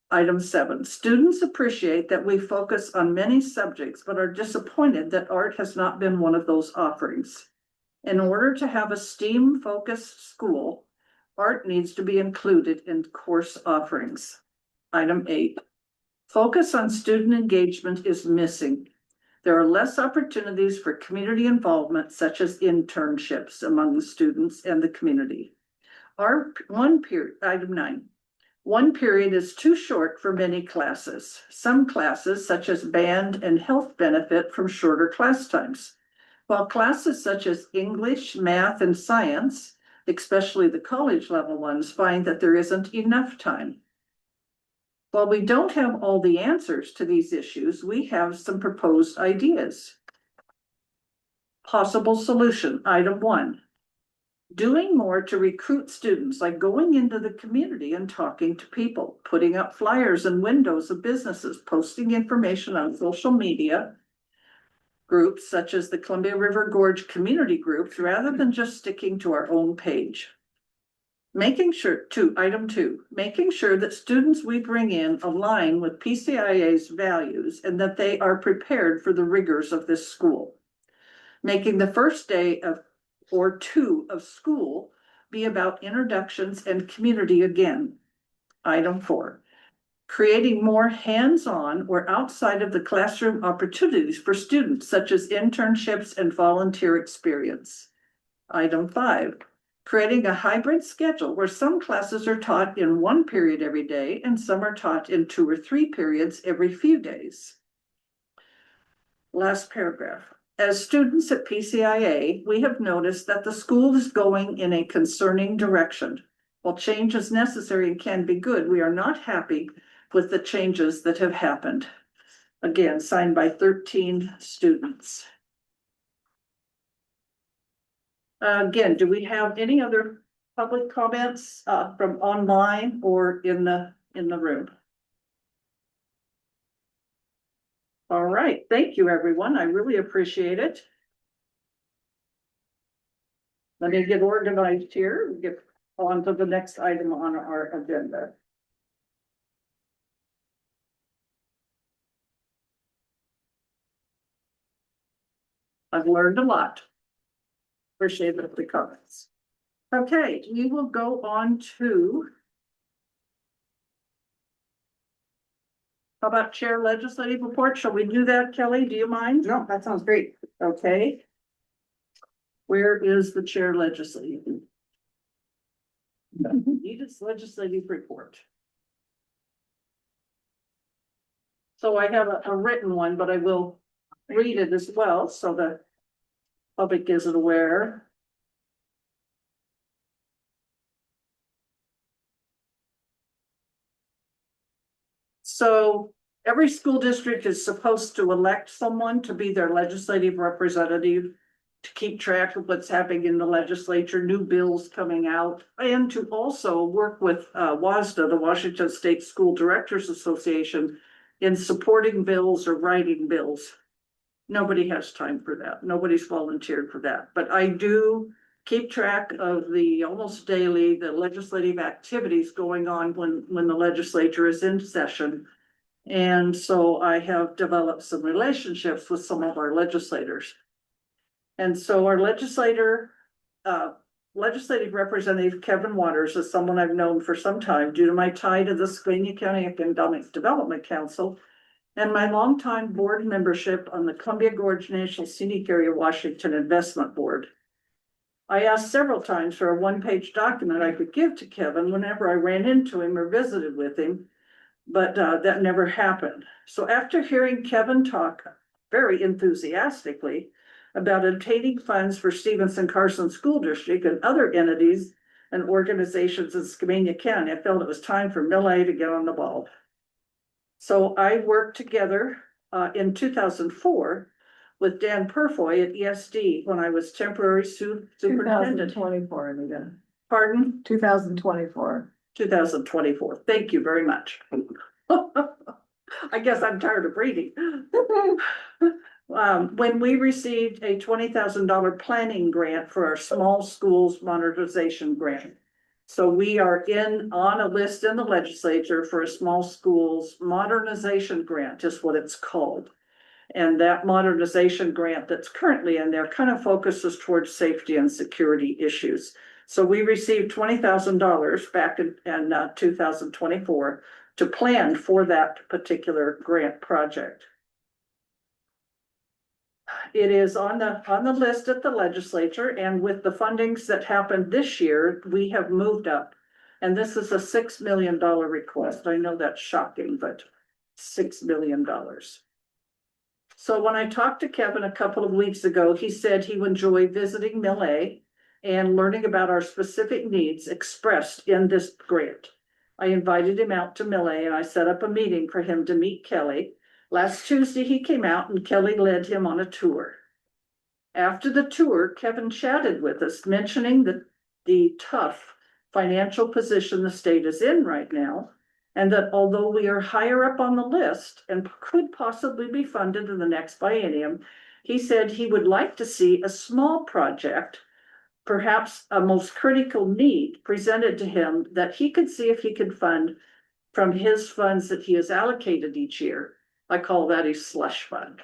Item 7, students appreciate that we focus on many subjects, but are disappointed that art has not been one of those offerings. In order to have a STEAM-focused school, art needs to be included in course offerings. Item 8, focus on student engagement is missing. There are less opportunities for community involvement, such as internships among the students and the community. Item 9, one period is too short for many classes. Some classes, such as band and health, benefit from shorter class times, while classes such as English, math, and science, especially the college level ones, find that there isn't enough time. While we don't have all the answers to these issues, we have some proposed ideas. Possible solution, item 1. Doing more to recruit students, like going into the community and talking to people, putting up flyers in windows of businesses, posting information on social media groups such as the Columbia River Gorge Community Groups, rather than just sticking to our own page. Item 2, making sure that students we bring in align with PCIA's values and that they are prepared for the rigors of this school. Making the first day or two of school be about introductions and community again. Item 4, creating more hands-on or outside of the classroom opportunities for students, such as internships and volunteer experience. Item 5, creating a hybrid schedule where some classes are taught in one period every day and some are taught in 2 or 3 periods every few days. Last paragraph. As students at PCIA, we have noticed that the school is going in a concerning direction. While change is necessary and can be good, we are not happy with the changes that have happened. Again, signed by 13 students. Again, do we have any other public comments from online or in the room? All right, thank you, everyone. I really appreciate it. Let me get organized here, get on to the next item on our agenda. I've learned a lot. Appreciate the comments. Okay, we will go on to. How about chair legislative report? Shall we do that, Kelly? Do you mind? No, that sounds great. Okay. Where is the chair legislative? Edith's legislative report. So I have a written one, but I will read it as well, so the public isn't aware. So every school district is supposed to elect someone to be their legislative representative, to keep track of what's happening in the legislature, new bills coming out, and to also work with WASDA, the Washington State School Directors Association, in supporting bills or writing bills. Nobody has time for that. Nobody's volunteered for that. But I do keep track of the almost daily, the legislative activities going on when the legislature is in session. And so I have developed some relationships with some of our legislators. And so our legislative representative, Kevin Waters, is someone I've known for some time due to my tie to the Squamish County Economic Development Council and my longtime board membership on the Columbia Gorge National Scenic Area Washington Investment Board. I asked several times for a one-page document I could give to Kevin whenever I ran into him or visited with him, but that never happened. So after hearing Kevin talk very enthusiastically about obtaining funds for Stevenson Carson School District and other entities and organizations in Squamish County, I felt it was time for Mill-A to get on the ball. So I worked together in 2004 with Dan Purfoy at ESD when I was temporary superintendent. 2024, Anita. Pardon? 2024. 2024. Thank you very much. I guess I'm tired of reading. When we received a $20,000 planning grant for our small schools modernization grant. So we are on a list in the legislature for a small schools modernization grant is what it's called. And that modernization grant that's currently in there kind of focuses towards safety and security issues. So we received $20,000 back in 2024 to plan for that particular grant project. It is on the list at the legislature, and with the fundings that happened this year, we have moved up. And this is a $6 million request. I know that's shocking, but $6 million. So when I talked to Kevin a couple of weeks ago, he said he would enjoy visiting Mill A and learning about our specific needs expressed in this grant. I invited him out to Mill A and I set up a meeting for him to meet Kelly. Last Tuesday, he came out and Kelly led him on a tour. After the tour, Kevin chatted with us, mentioning the tough financial position the state is in right now, and that although we are higher up on the list and could possibly be funded in the next biennium, he said he would like to see a small project, perhaps a most critical need, presented to him that he could see if he could fund from his funds that he has allocated each year. I call that a slush fund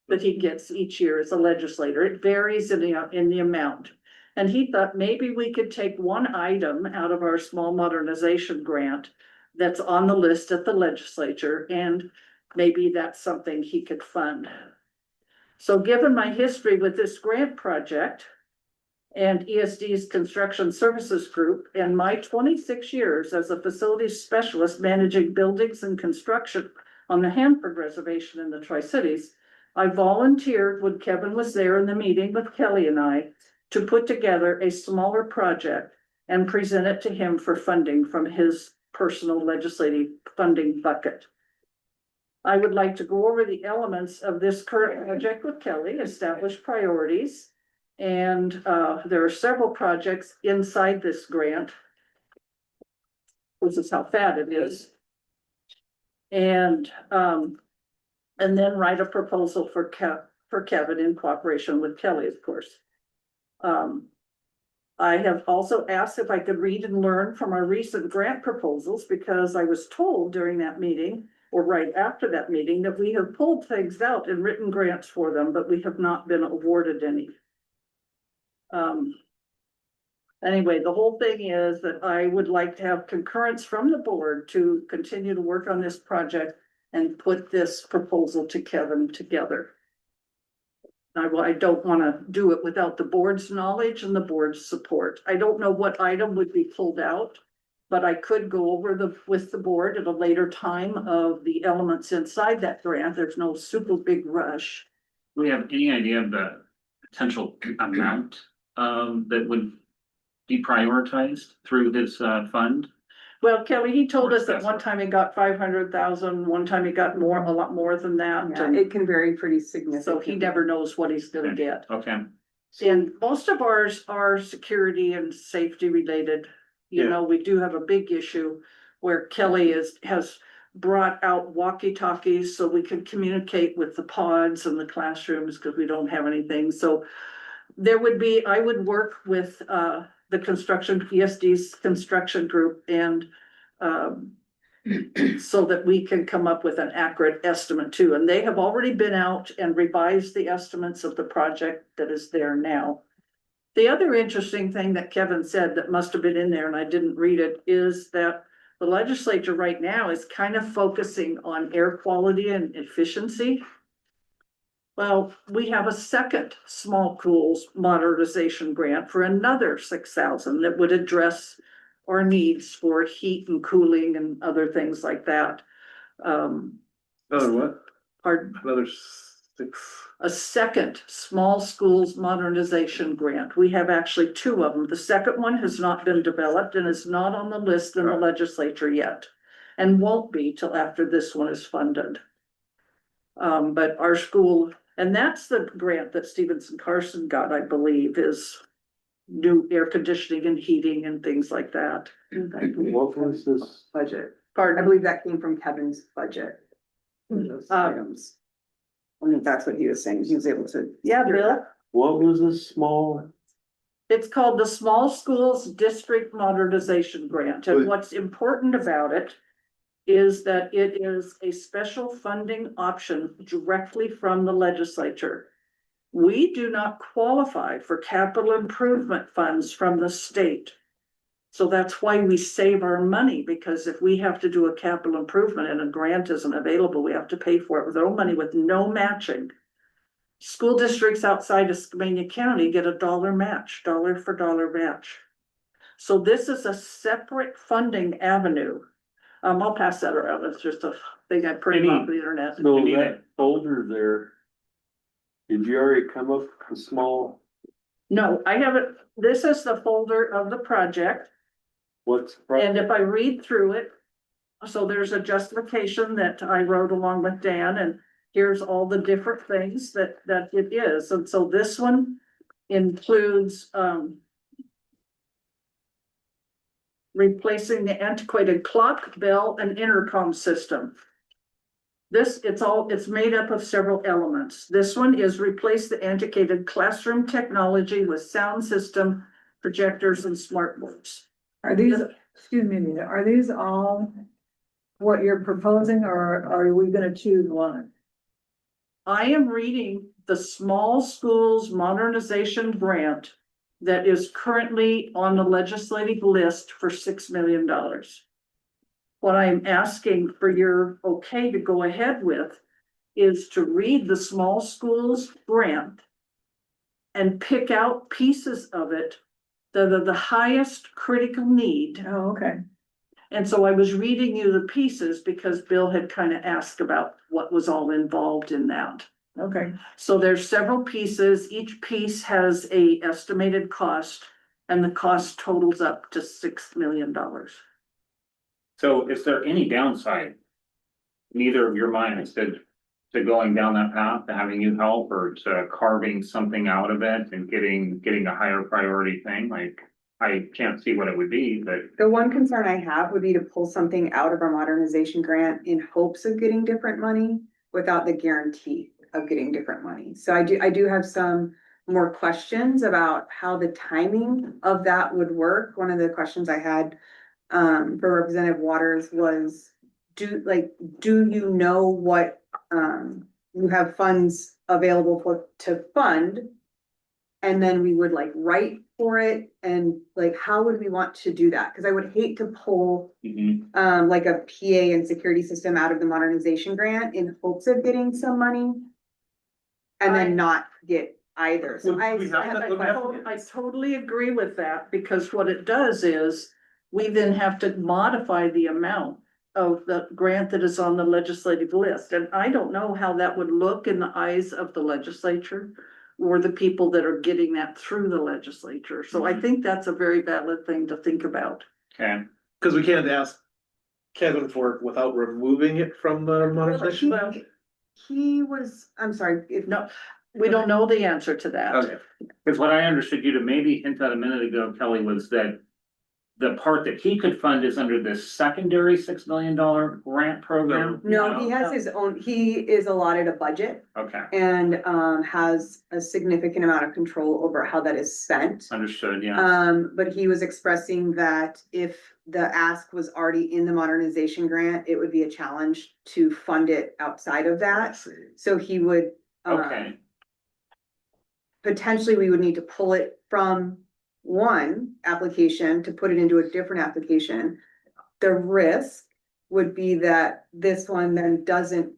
that he gets each year as a legislator. It varies in the amount. And he thought maybe we could take one item out of our small modernization grant that's on the list at the legislature, and maybe that's something he could fund. So given my history with this grant project and ESD's construction services group and my 26 years as a facilities specialist managing buildings and construction on the Hanford Reservation in the Tri-Cities, I volunteered when Kevin was there in the meeting with Kelly and I to put together a smaller project and present it to him for funding from his personal legislative funding bucket. I would like to go over the elements of this current project with Kelly, establish priorities, and there are several projects inside this grant. This is how fat it is. And then write a proposal for Kevin in cooperation with Kelly, of course. I have also asked if I could read and learn from our recent grant proposals, because I was told during that meeting, or right after that meeting, that we have pulled things out and written grants for them, but we have not been awarded any. Anyway, the whole thing is that I would like to have concurrence from the board to continue to work on this project and put this proposal to Kevin together. I don't want to do it without the board's knowledge and the board's support. I don't know what item would be pulled out, but I could go over with the board at a later time of the elements inside that grant. There's no super big rush. Do we have any idea of the potential amount that would be prioritized through this fund? Well, Kelly, he told us that one time he got 500,000, one time he got more, a lot more than that. Yeah, and it can vary pretty significantly. so he never knows what he's gonna get. Okay. And most of ours are security and safety related. You Yeah. know, we do have a big issue where Kelly has brought out walkie-talkies so we can communicate with the pods and the classrooms because we don't have anything. So there would be, I would work with the construction, ESD's construction group, and so that we can come up with an accurate estimate too. And they have already been out and revised the estimates of the project that is there now. The other interesting thing that Kevin said that must have been in there, and I didn't read it, is that the legislature right now is kind of focusing on air quality and efficiency. Well, we have a second small schools modernization grant for another 6,000 that would address our needs for heat and cooling and other things like that. Another what? Pardon? Another 6. A second small schools modernization grant. We have actually 2 of them. The second one has not been developed and is not on the list in the legislature yet, and won't be till after this one is funded. But our school, and that's the grant that Stevenson Carson got, I believe, is new air conditioning and heating and things like that. What was this? Budget. I Pardon? believe that came from Kevin's budget. Those items. I think that's what he was saying, he was able to. Yeah, Bill, What was this small? it's called the Small Schools District Modernization Grant, and what's important about it is that it is a special funding option directly from the legislature. We do not qualify for capital improvement funds from the state. So that's why we save our money, because if we have to do a capital improvement and a grant isn't available, we have to pay for it with our own money with no matching. School districts outside of Skamania County get a dollar match, dollar for dollar match. So this is a separate funding avenue. I'll pass that around. It's just a thing I printed off the internet. So that folder there. Did you already come up with a small, No, I haven't. This is the folder of the project. what's? And if I read through it, so there's a justification that I wrote along with Dan, and here's all the different things that it is. And so this one includes replacing the antiquated clock, bell, and intercom system. It's made up of several elements. This one is replace the antiquated classroom technology with sound system, projectors, and smart boards. Are these, excuse me, Nita, are these all what you're proposing, or are we gonna choose one? I am reading the Small Schools Modernization Grant that is currently on the legislative list for $6 million. What I'm asking for your okay to go ahead with is to read the Small Schools Grant and pick out pieces of it that are the highest critical need. Oh, okay. And so I was reading you the pieces because Bill had kind of asked about what was all involved in that. Okay. So there's several pieces. Each piece has a estimated cost, and the cost totals up to $6 million. So is there any downside? Neither of your minds to going down that path, to having you help, or to carving something out of it and getting a higher priority thing? Like, I can't see what it would be, but The one concern I have would be to pull something out of our modernization grant in hopes of getting different money without the guarantee of getting different money. So I do have some more questions about how the timing of that would work. One of the questions I had for Representative Waters was, do you know what you have funds available to fund? And then we would write for it, and how would we want to do that? Cause I would hate to pull like a PA and security system out of the modernization grant in hopes of getting some money. And then not get either. So I totally agree with that, because what it does is we then have to modify the amount of the grant that is on the legislative list. And I don't know how that would look in the eyes of the legislature or the people that are getting that through the legislature. So I think that's a very valid thing to think about. okay. Cause we can't ask Kevin for it without removing it from the modernization. Well, He was, I'm sorry, if no, we don't know the answer to that. Okay, because what I understood you to maybe hint at a minute ago, Kelly, was that the part that he could fund is under this secondary $6 million grant program? no, he has his own, he is allotted a budget Okay, and has a significant amount of control over how that is spent. understood, yeah. But he was expressing that if the ask was already in the modernization grant, it would be a challenge to fund it outside of that. So he would, Okay, potentially we would need to pull it from one application to put it into a different application. The risk would be that this one then doesn't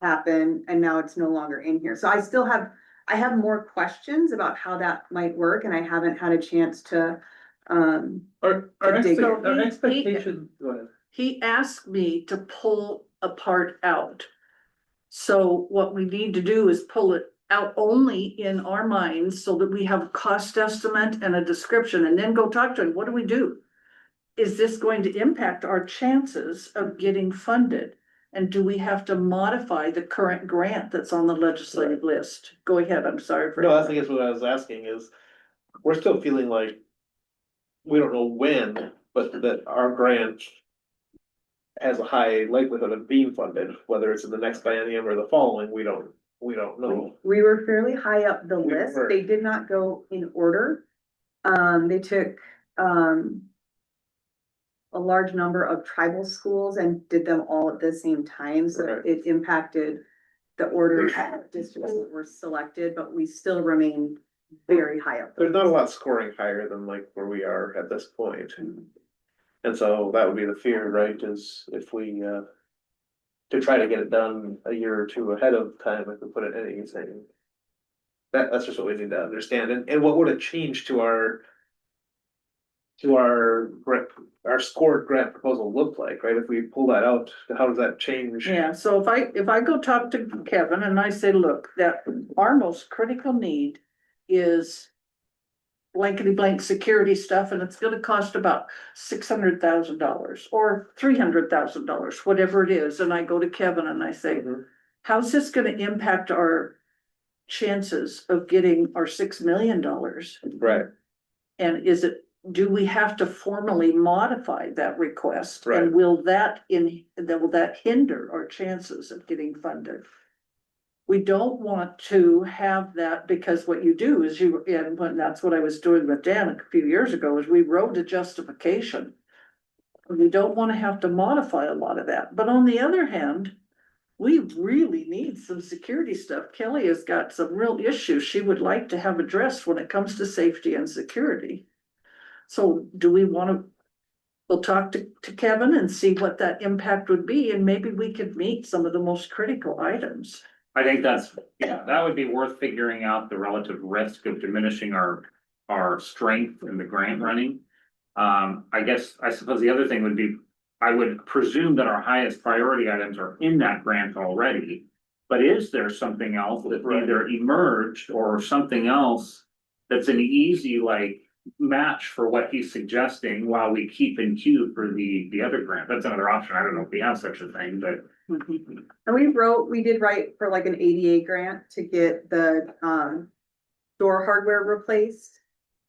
happen and now it's no longer in here. So I have more questions about how that might work, and I haven't had a chance to Our dig expectation, go ahead. He asked me to pull a part out. So what we need to do is pull it out only in our minds so that we have a cost estimate and a description, and then go talk to him. What do we do? Is this going to impact our chances of getting funded? And do we have to modify the current grant that's on the legislative list? Go ahead, I'm sorry for. No, I think that's what I was asking is, we're still feeling like we don't know when, but that our grant has a high likelihood of being funded, whether it's in the next biennium or the following, we don't know. We were fairly high up the We list. were. They did not go in order. They took, a large number of tribal schools and did them all at the same time, so Right. it impacted the order of districts that were selected, but we still remain very high up. There's not a lot scoring higher than like where we are at this point. And so that would be the fear, right, is if we, to try to get it done a year or two ahead of time, if we put it in anything. That's just what we need to understand, and what would a change to our scored grant proposal look like, right? If we pull that out, how does that change? Yeah, so if I go talk to Kevin and I say, look, that our most critical need is blankety blank security stuff, and it's gonna cost about $600,000 or $300,000, whatever it is, and I go to Kevin and I say, Mhm. how's this gonna impact our chances of getting our $6 million? Right, And do we have to formally modify that request? Right. And will that hinder our chances of getting funded? We don't want to have that, because what you do is that's what I was doing with Dan a few years ago, is we wrote a justification. We don't want to have to modify a lot of that, but on the other hand, we really need some security stuff. Kelly has got some real issues she would like to have addressed when it comes to safety and security. So do we wanna, we'll talk to Kevin and see what that impact would be, and maybe we could meet some of the most critical items. I think that would be worth figuring out the relative risk of diminishing our strength in the grant running. I suppose the other thing would be, I would presume that our highest priority items are in that grant already. But is there something else that either emerged or something else that's an easy match for what he's suggesting while we keep in queue for the other grant? That's another option. I don't know if we have such a thing, but. And we did write for like an ADA grant to get the, door hardware replaced.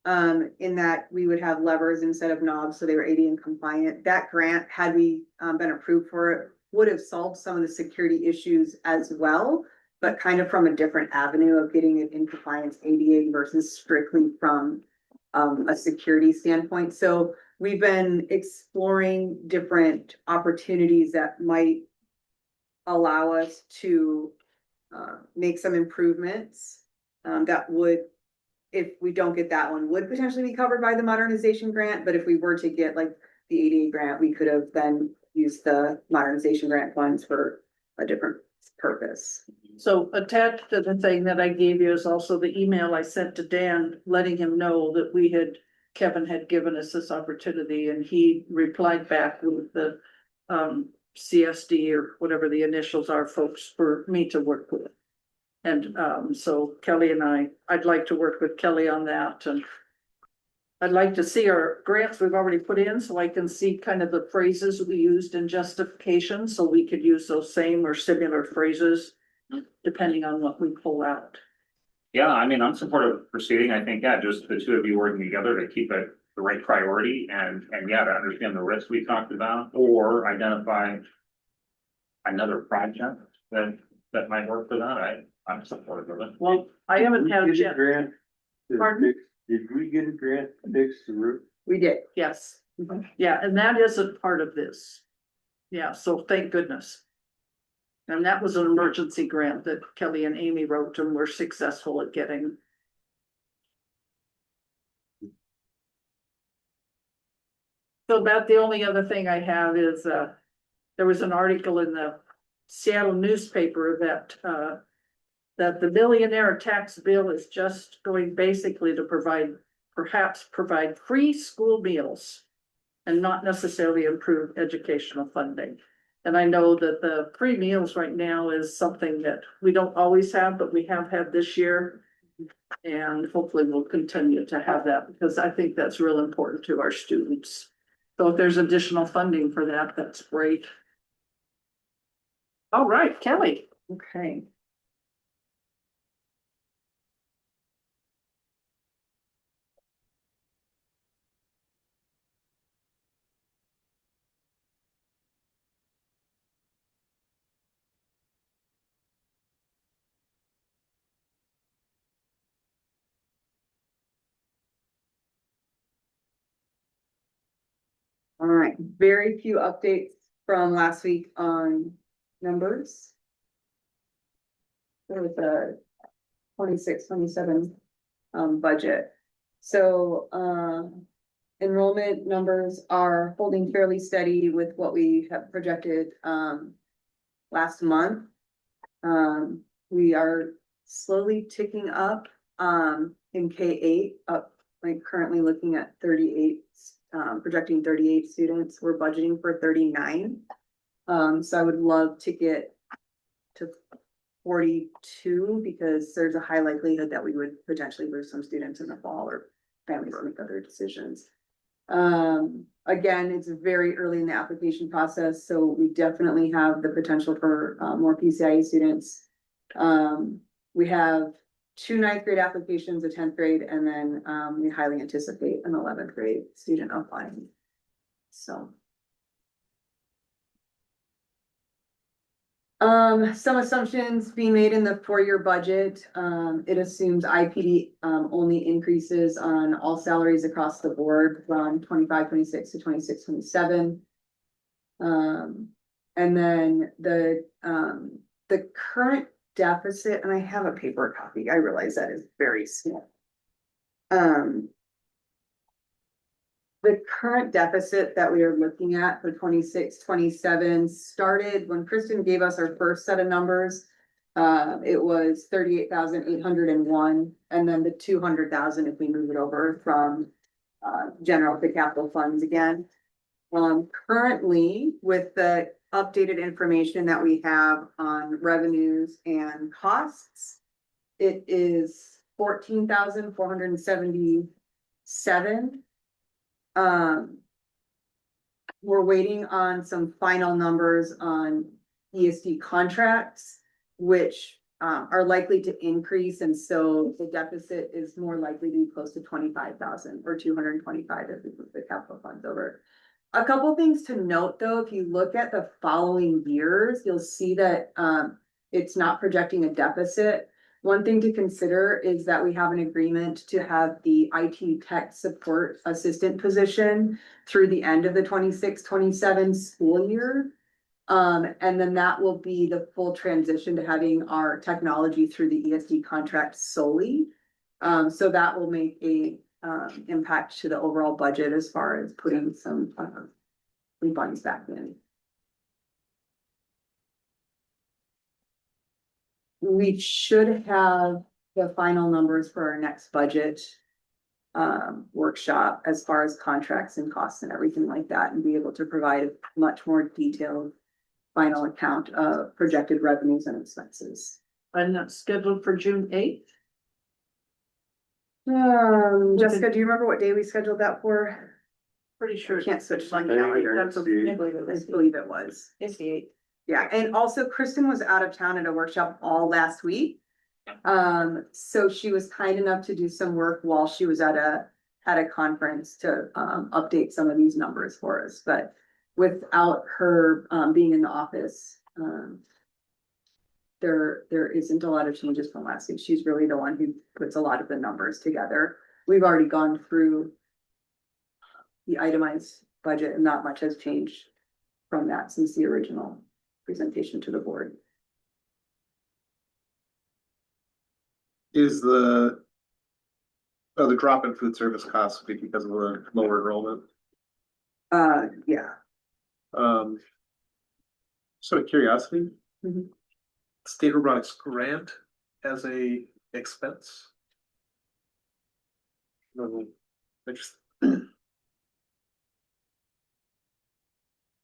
In that we would have levers instead of knobs, so they were ADA compliant. That grant, had we, been approved for it, would have solved some of the security issues as well, but kind of from a different avenue of getting it in compliance ADA versus strictly from a security standpoint. So we've been exploring different opportunities that might allow us to make some improvements that would, if we don't get that one, would potentially be covered by the modernization grant. But if we were to get like the ADA grant, we could have then used the modernization grant funds for a different purpose. So attached to the thing that I gave you is also the email I sent to Dan, letting him know that Kevin had given us this opportunity, and he replied back with the CSD or whatever the initials are, folks, for me to work with. And so Kelly and I'd like to work with Kelly on that, and I'd like to see our grants we've already put in, so I can see kind of the phrases we used in justification, so we could use those same or similar phrases depending on what we pull out. Yeah, I mean, I'm supportive of proceeding. I think, just the two of you working together to keep it the right priority and to understand the risks we talked about, or identify another project that might work for that. I'm supportive of it. Well, I haven't had Did yet. a grant to Pardon? Did we get a grant to fix the roof? We did. Yes, yeah, and that isn't part of this. Yeah, so thank goodness. And that was an emergency grant that Kelly and Amy wrote and were successful at getting. So about the only other thing I have is, there was an article in the Seattle newspaper that the millionaire tax bill is just going basically to perhaps provide free school meals and not necessarily improve educational funding. And I know that the free meals right now is something that we don't always have, but we have had this year. And hopefully we'll continue to have that, because I think that's real important to our students. So if there's additional funding for that, that's great. All right, Kelly. Okay. All right, very few updates from last week on numbers. There was a 26, 27 budget. So, enrollment numbers are holding fairly steady with what we have projected, last month. We are slowly ticking up, in K-8, up, like currently looking at 38, projecting 38 students. We're budgeting for 39. So I would love to get to 42 because there's a high likelihood that we would potentially lose some students in the fall or families make other decisions. Again, it's very early in the application process, so we definitely have the potential for more PCIe students. We have 2 9th grade applications, a 10th grade, and then we highly anticipate an 11th grade student applying. So. Some assumptions being made in the 4-year budget. It assumes IPD only increases on all salaries across the board from 25, 26 to 26, 27. And then the current deficit, and I have a paper copy, I realize that is very small. The current deficit that we are looking at for 26, 27 started when Kristen gave us our first set of numbers. It was 38,801, and then the 200,000 if we move it over from general to capital funds again. Currently, with the updated information that we have on revenues and costs, it is 14,477. We're waiting on some final numbers on ESD contracts, which are likely to increase, and so the deficit is more likely to be close to 25,000 or 225 if we put the capital funds over. A couple things to note, though, if you look at the following years, you'll see that it's not projecting a deficit. One thing to consider is that we have an agreement to have the IT tech support assistant position through the end of the 26-27 school year. And then that will be the full transition to having our technology through the ESD contract solely. So that will make a impact to the overall budget as far as putting some funds back in. We should have the final numbers for our next budget workshop as far as contracts and costs and everything like that, and be able to provide a much more detailed final account of projected revenues and expenses. And that's scheduled for June 8th. Jessica, do you remember what day we scheduled that for? Pretty sure. I can't switch my I think calendar. it's That's the- I believe it was. It's the 8th. Yeah, and also Kristen was out of town at a workshop all last week. So she was kind enough to do some work while she was at a conference to update some of these numbers for us, but without her being in the office, there isn't a lot of changes from last week. She's really the one who puts a lot of the numbers together. We've already gone through the itemized budget and not much has changed from that since the original presentation to the board. Is the drop in food service costs because of the lower enrollment? Yeah. Sort of curiosity. Mhm. State robotics grant as a expense.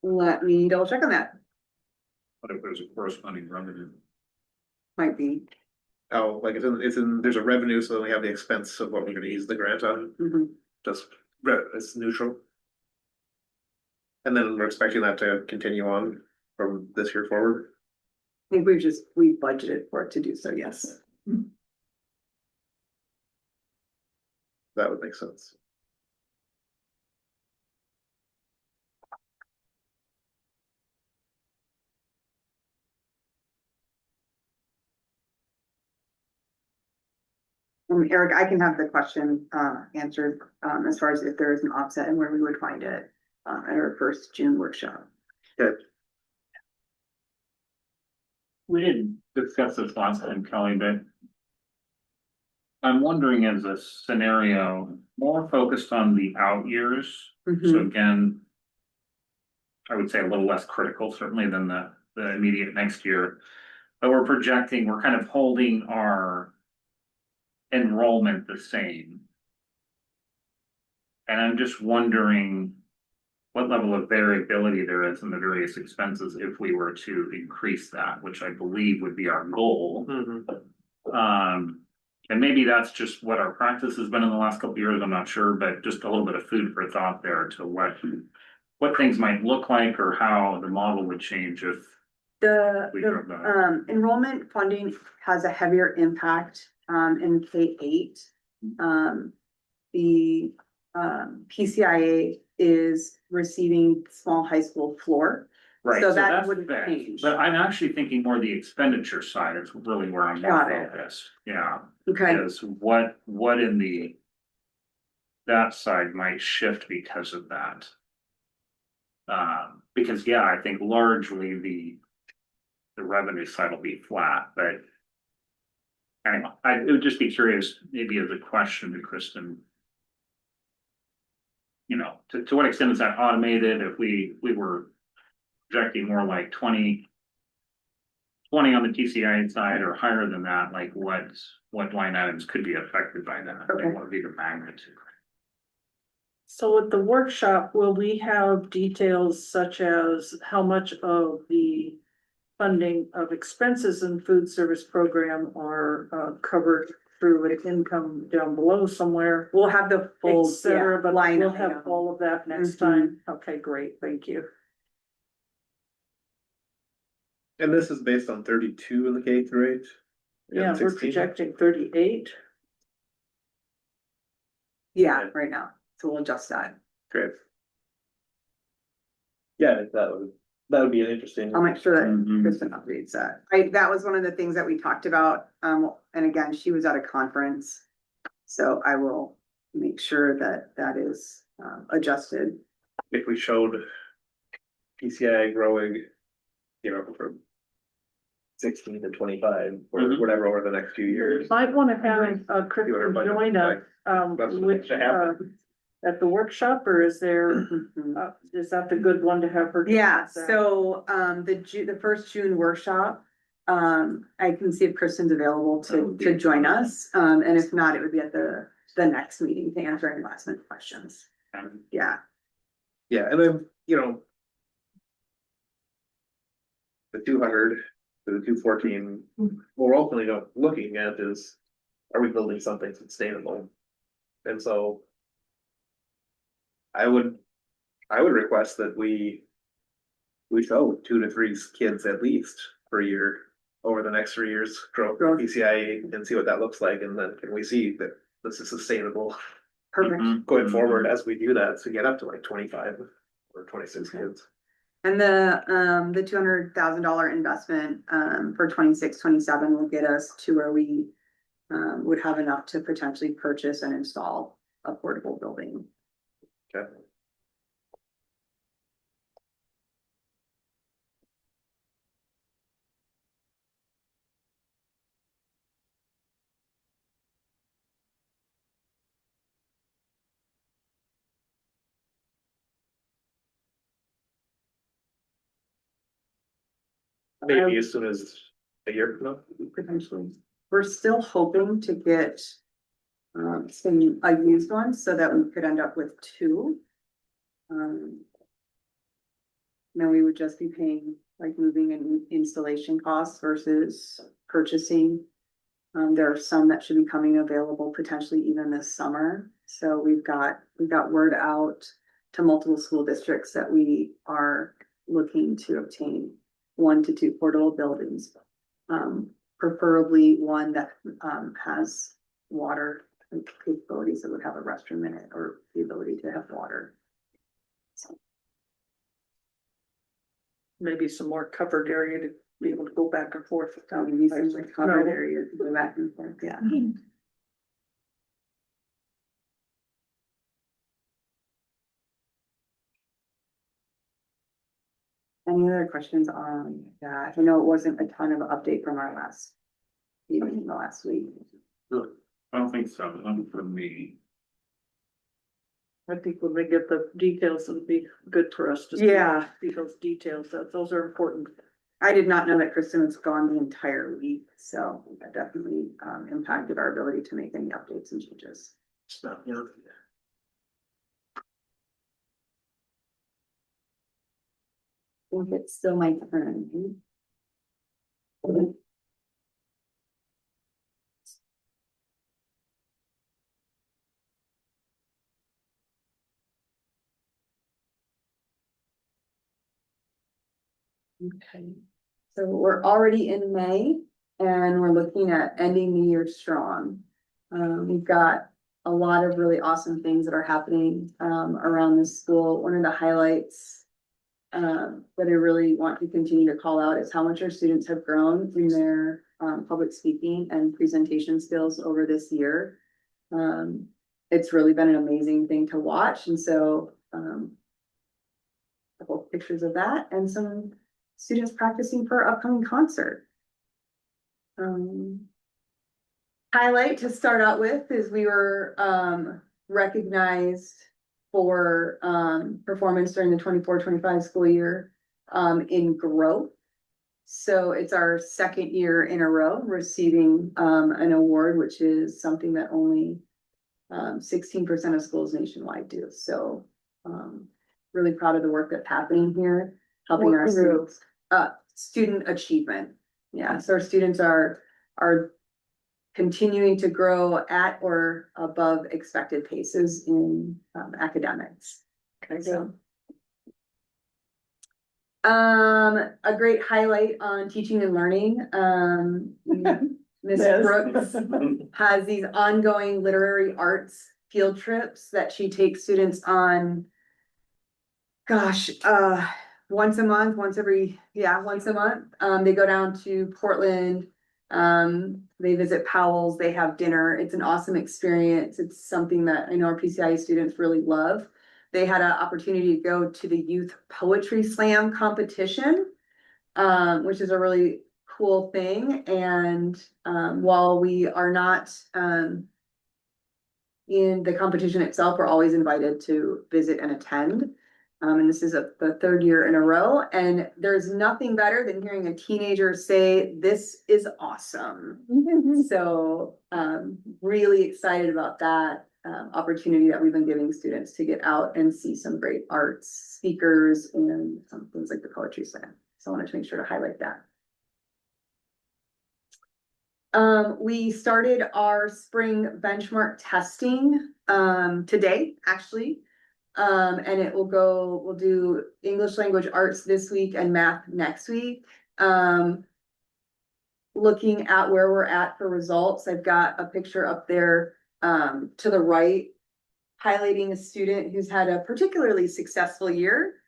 Let me double check on that. But if there's a corresponding revenue. Might be. Oh, like there's a revenue, so then we have the expense of what we're gonna use the grant on, Mhm. just, it's neutral. And then we're expecting that to continue on from this year forward. I think we budgeted for it to do so, yes. That would make sense. Eric, I can have the question answered as far as if there is an offset and where we would find it. at our first June workshop. We didn't discuss this last time, Kelly, but I'm wondering as a scenario more focused on the out years. So again, I would say a little less critical certainly than the immediate next year. But we're projecting, we're kind of holding our enrollment the same. And I'm just wondering what level of variability there is in the various expenses if we were to increase that, which I believe would be our goal. And maybe that's just what our practice has been in the last couple of years, I'm not sure, but just a little bit of food for thought there to what things might look like or how the model would change if we drove that. Enrollment funding has a heavier impact, in K-8. The PCIA is receiving small high school floor. Right, So so that that's wouldn't fair. change. But I'm actually thinking more the expenditure side is really where I'm Got more it. focused, yeah. Okay, Is what in that side might shift because of that. Because yeah, I think largely the revenue side will be flat, but anyway, it would just be curious, maybe as a question to Kristen. You know, to what extent is that automated? If we were projecting more like 20 on the TCI side or higher than that, like what line items could be affected by that? Okay. What would be the magnitude? So at the workshop, will we have details such as how much of the funding of expenses in food service program are covered through an income down below somewhere, we'll have the full, et cetera, but line we'll item. have all of that next time. Okay, great, thank you. And this is based on 32 in the K through 8? Yeah, And we're 16? projecting 38. Yeah, right now, so we'll adjust that. Great. Yeah, that would be an interesting. I'll make sure that Mhm. Kristen updates that. That was one of the things that we talked about, and again, she was at a conference. So I will make sure that that is, adjusted. If we showed PCI growing, from 16 to 25 or Mhm. whatever over the next few years. Might want to have Kristen budget, join us, that's what with, should happen. at the workshop, or is there, is that the good one to have her? Yeah, so, the first June workshop, I can see if Kristen's available to join us. And if not, it would be at the next meeting to answer any last minute questions. Yeah. Yeah, and then, the 200 to the 214, what we're ultimately looking at is, are we building something sustainable? And so I would request that we show 2 to 3 kids at least per year over the next 3 years, grow PCIA and see what that looks like. And then can we see that this is sustainable Perfect. going forward as we do that to get up to like 25 or 26 kids. And the $200,000 investment, for 26, 27 will get us to where we, would have enough to potentially purchase and install a portable building. Okay. Maybe as soon as a year from now. Potentially. We're still hoping to get, a used one so that we could end up with 2. Then we would just be paying like moving and installation costs versus purchasing. There are some that should be coming available potentially even this summer. So we've got word out to multiple school districts that we are looking to obtain 1 to 2 portable buildings. Preferably one that has water capabilities that would have a restroom in it or the ability to have water. So. Maybe some more covered area to be able to go back and forth. Maybe some like covered No. areas to go back and forth, yeah. Any other questions on that? I know it wasn't a ton of update from our last meeting the last week. I don't think so, not for me. I think when we get the details, it'll be good for us to. Yeah. See those details, those are important. I did not know that Kristen was gone the entire week, so that definitely impacted our ability to make any updates and changes. Stuff, you know. I think it's still my turn. Okay, so we're already in May and we're looking at ending the year strong. We've got a lot of really awesome things that are happening around the school. One of the highlights that I really want to continue to call out is how much our students have grown in their public speaking and presentation skills over this year. It's really been an amazing thing to watch, and so a couple of pictures of that and some students practicing for our upcoming concert. Highlight to start out with is we were recognized for performance during the 24-25 school year in growth. So it's our second year in a row receiving an award, which is something that only 16% of schools nationwide do. So really proud of the work that's happening here, helping our students. Student achievement. Yeah, so our students are continuing to grow at or above expected paces in academics. Okay, so a great highlight on teaching and learning. Ms. Brooks has these ongoing literary arts field trips that she takes students on. Gosh, once a month, once a month. They go down to Portland. They visit Powell's, they have dinner. It's an awesome experience. It's something that I know our PCIe students really love. They had an opportunity to go to the youth poetry slam competition, which is a really cool thing. And while we are not in the competition itself, we're always invited to visit and attend. And this is the third year in a row. And there's nothing better than hearing a teenager say, "This is awesome." So really excited about that opportunity that we've been giving students to get out and see some great arts speakers and some things like the poetry slam. So I wanted to make sure to highlight that. We started our spring benchmark testing today, actually. And we'll do English language arts this week and math next week. Looking at where we're at for results, I've got a picture up there to the right, highlighting a student who's had a particularly successful year.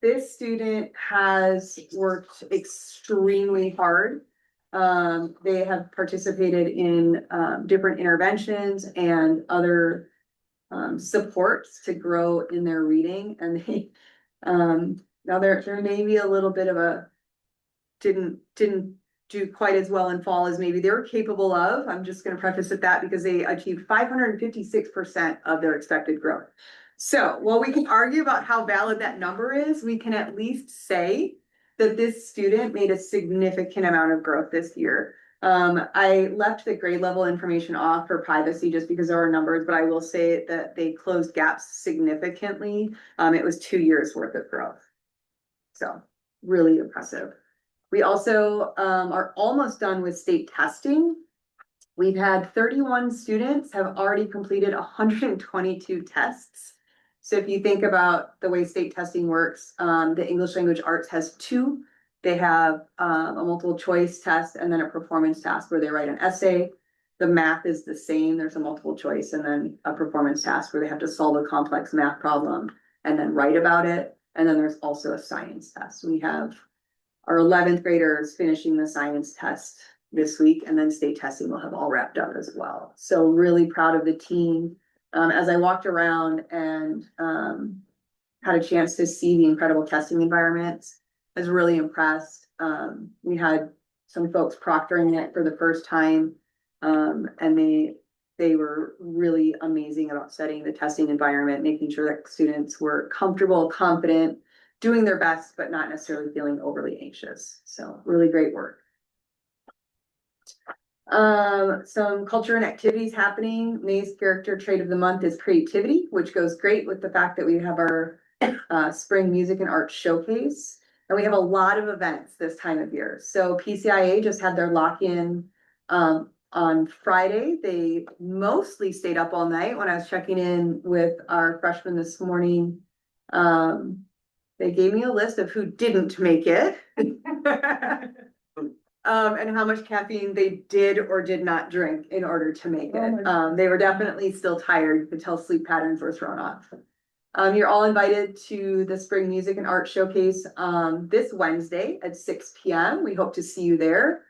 This student has worked extremely hard. They have participated in different interventions and other supports to grow in their reading, and they now there may be a little bit of a didn't do quite as well in fall as maybe they were capable of. I'm just going to preface with that because they achieved 556% of their expected growth. So while we can argue about how valid that number is, we can at least say that this student made a significant amount of growth this year. I left the grade level information off for privacy just because there are numbers, but I will say that they closed gaps significantly. It was 2 years worth of growth. So really impressive. We also are almost done with state testing. We've had 31 students have already completed 122 tests. So if you think about the way state testing works, the English language arts has 2. They have a multiple choice test and then a performance task where they write an essay. The math is the same. There's a multiple choice and then a performance task where they have to solve a complex math problem and then write about it. And then there's also a science test. We have our 11th graders finishing the science test this week, and then state testing will have all wrapped up as well. So really proud of the team. As I walked around and had a chance to see the incredible testing environments. I was really impressed. We had some folks proctoring it for the first time. And they were really amazing about setting the testing environment, making sure that students were comfortable, confident, doing their best, but not necessarily feeling overly anxious. So really great work. Some culture and activities happening. May's character trait of the month is creativity, which goes great with the fact that we have our spring music and art showcase. And we have a lot of events this time of year. So PCIA just had their lock-in on Friday. They mostly stayed up all night. When I was checking in with our freshmen this morning, they gave me a list of who didn't make it. And how much caffeine they did or did not drink in order to make it. They were definitely still tired. You could tell sleep patterns were thrown off. You're all invited to the Spring Music and Art Showcase this Wednesday at 6 p.m. We hope to see you there.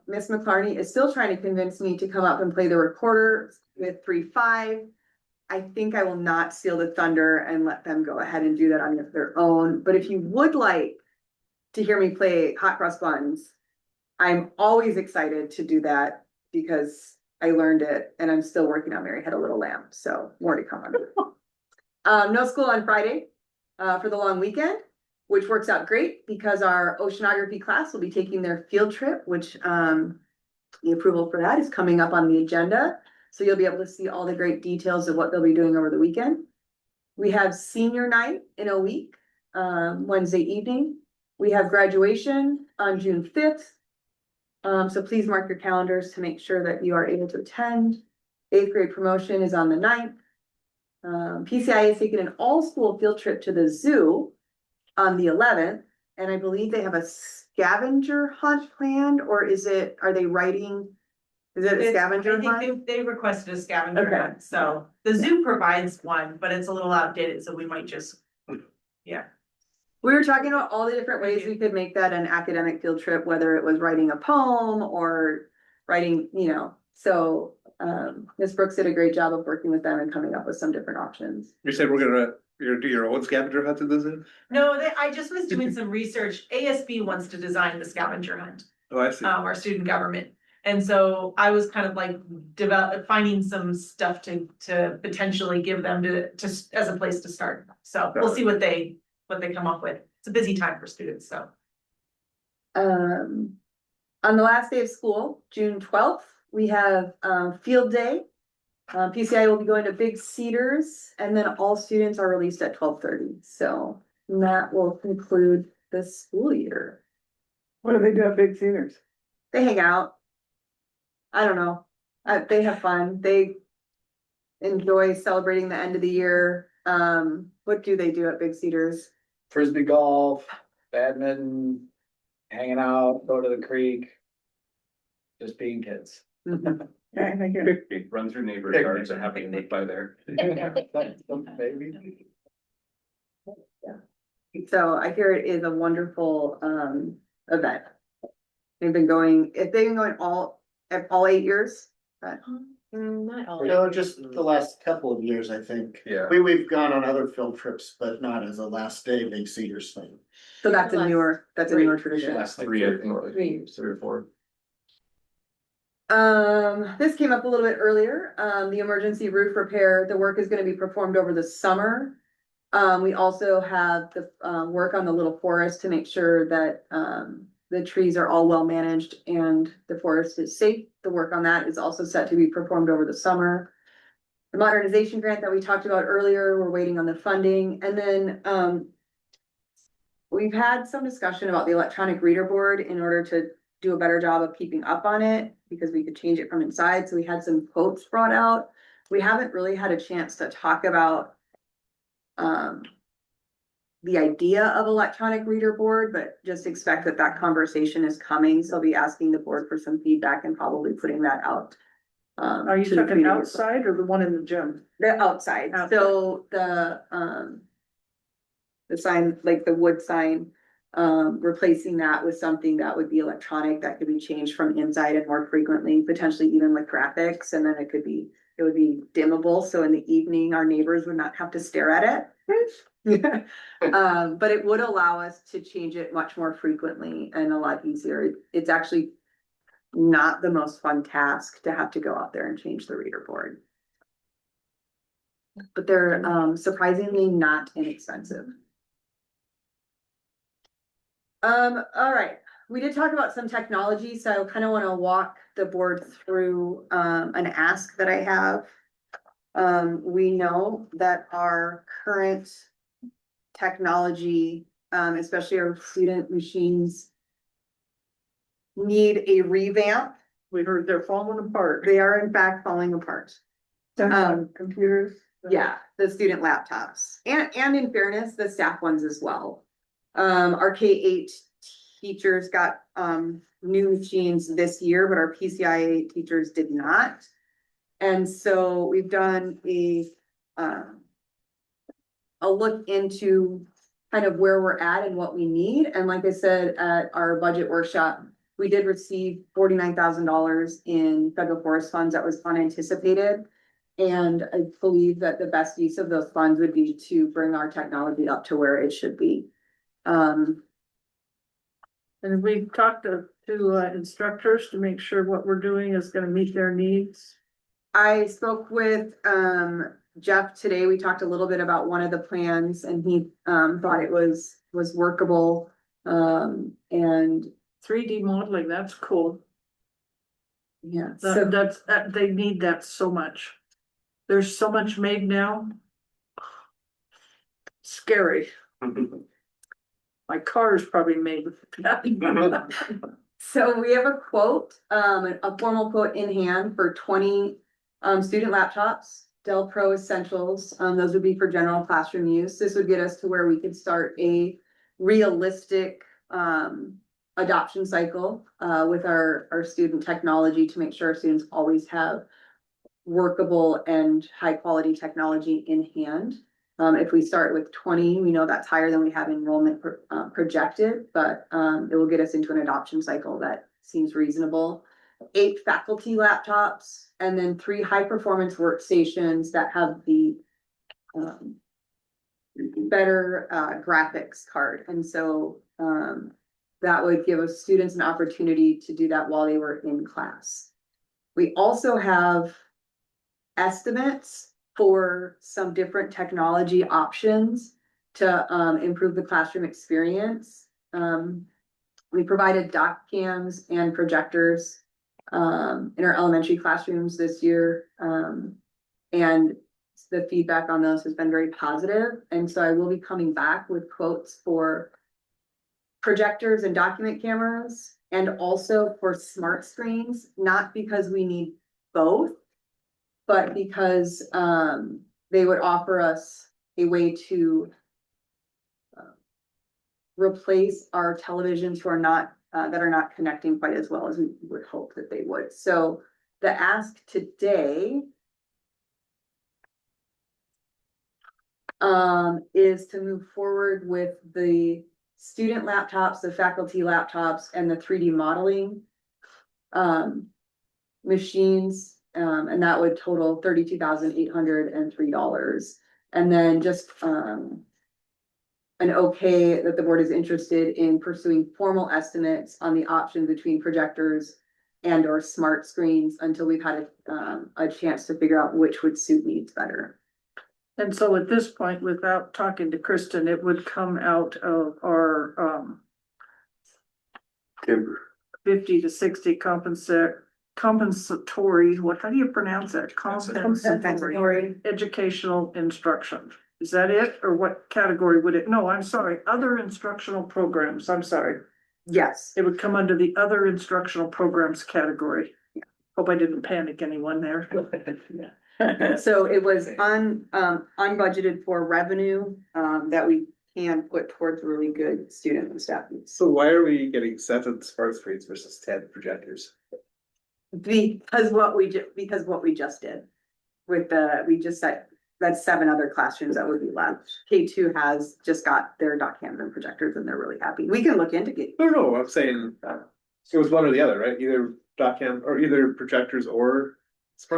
Miss McClarney is still trying to convince me to come up and play the recorder with 3-5. I think I will not steal the thunder and let them go ahead and do that on their own. But if you would like to hear me play Hot Cross Buns, I'm always excited to do that because I learned it and I'm still working on Mary Had a Little Lamb. So more to come on it. No school on Friday for the long weekend, which works out great because our oceanography class will be taking their field trip, which the approval for that is coming up on the agenda. So you'll be able to see all the great details of what they'll be doing over the weekend. We have senior night in a week, Wednesday evening. We have graduation on June 5th. So please mark your calendars to make sure that you are able to attend. 8th grade promotion is on the 9th. PCIA is taking an all-school field trip to the zoo on the 11th. And I believe they have a scavenger hunt planned, or are they writing? Is it a scavenger hunt? They requested a scavenger Okay. hunt, so the zoo provides one, but it's a little outdated, so we might just, yeah. We were talking about all the different ways we could make that an academic field trip, whether it was writing a poem or writing, so Ms. Brooks did a great job of working with them and coming up with some different options. You said you're gonna do your own scavenger hunt at the zoo? No, I just was doing some research. ASB wants to design the scavenger hunt, Oh, I see. our student government. And so I was kind of like finding some stuff to potentially give them to as a place to start. So we'll see what they come up with. It's a busy time for students, so. On the last day of school, June 12th, we have field day. PCI will be going to Big Cedars, and then all students are released at 12:30. So that will conclude the school year. What do they do at Big Cedars? They hang out. I don't know. They have fun. They enjoy celebrating the end of the year. What do they do at Big Cedars? Frisbee golf, badminton, hanging out, go to the creek. Just being kids. Okay, thank you. Run through neighborhood yards and have a picnic by there. Maybe. So I hear it is a wonderful event. They've been going all 8 years. But Not all. No, just the last couple of years, I think. Yeah. We've gone on other field trips, but not as a last day Big Cedars thing. so that's a newer tradition. Last 3, I think, 3 years. 3 or 4. This came up a little bit earlier. The emergency roof repair, the work is gonna be performed over the summer. We also have the work on the little forest to make sure that the trees are all well managed and the forest is safe. The work on that is also set to be performed over the summer. The modernization grant that we talked about earlier, we're waiting on the funding. And then we've had some discussion about the electronic reader board in order to do a better job of keeping up on it because we could change it from inside. So we had some quotes brought out. We haven't really had a chance to talk about the idea of electronic reader board, but just expect that conversation is coming. So I'll be asking the board for some feedback and probably putting that out. Are you to the talking community. outside or the one in the gym? The outside, so the sign, like the wood sign, replacing that with something that would be electronic, that could be changed from inside and more frequently, potentially even with graphics, and then it would be dimmable, so in the evening, our neighbors would not have to stare at it. But it would allow us to change it much more frequently and a lot easier. It's actually not the most fun task to have to go out there and change the reader board. But they're surprisingly not inexpensive. All right, we did talk about some technology, so I kind of want to walk the board through an ask that I have. We know that our current technology, especially our student machines, need a revamp. We heard they're falling apart. They are in fact falling apart. Computers. Yeah, the student laptops and in fairness, the staff ones as well. Our K-8 teachers got new machines this year, but our PCIA teachers did not. And so we've done a look into kind of where we're at and what we need. And like I said, at our budget workshop, we did receive $49,000 in federal forest funds that was unanticipated. And I believe that the best use of those funds would be to bring our technology up to where it should be. And we've talked to instructors to make sure what we're doing is gonna meet their needs. I spoke with Jeff today. We talked a little bit about one of the plans and he thought it was workable. And 3D modeling, that's cool. yeah, so They need that so much. There's so much made now. Scary. My car is probably made with that. So we have a quote, a formal quote in hand for 20 student laptops, Dell Pro Essentials. Those would be for general classroom use. This would get us to where we could start a realistic adoption cycle with our student technology to make sure our students always have workable and high quality technology in hand. If we start with 20, we know that's higher than we have enrollment projected, but it will get us into an adoption cycle that seems reasonable. 8 faculty laptops, and then 3 high performance workstations that have the better graphics card. And so that would give us students an opportunity to do that while they were in class. We also have estimates for some different technology options to improve the classroom experience. We provided doc cams and projectors in our elementary classrooms this year. And the feedback on those has been very positive. And so I will be coming back with quotes for projectors and document cameras, and also for smart screens, not because we need both, but because they would offer us a way to replace our televisions who are not that are not connecting quite as well as we would hope that they would. So the ask today is to move forward with the student laptops, the faculty laptops, and the 3D modeling machines. And that would total $32,803. And then just an okay that the board is interested in pursuing formal estimates on the option between projectors and or smart screens until we've had a chance to figure out which would suit needs better. And so at this point, without talking to Kristen, it would come out of our Timber. 50 to 60 compensatory, how do you pronounce that? Compensatory educational instruction. Is that it? Or what category would it? No, I'm sorry, other instructional programs. I'm sorry. Yes. It would come under the other instructional programs category. Yeah. Hope I didn't panic anyone there. So it was unbudgeted for revenue that we can put towards really good student and staff needs. So why are we getting 7 smart screens versus 10 projectors? Because what we just did with we just said that's 7 other classrooms that would be left. K2 has just got their doc cams and projectors and they're really happy. We can look into it. No, I'm saying it was one or the other, right? Either doc cam or either projectors or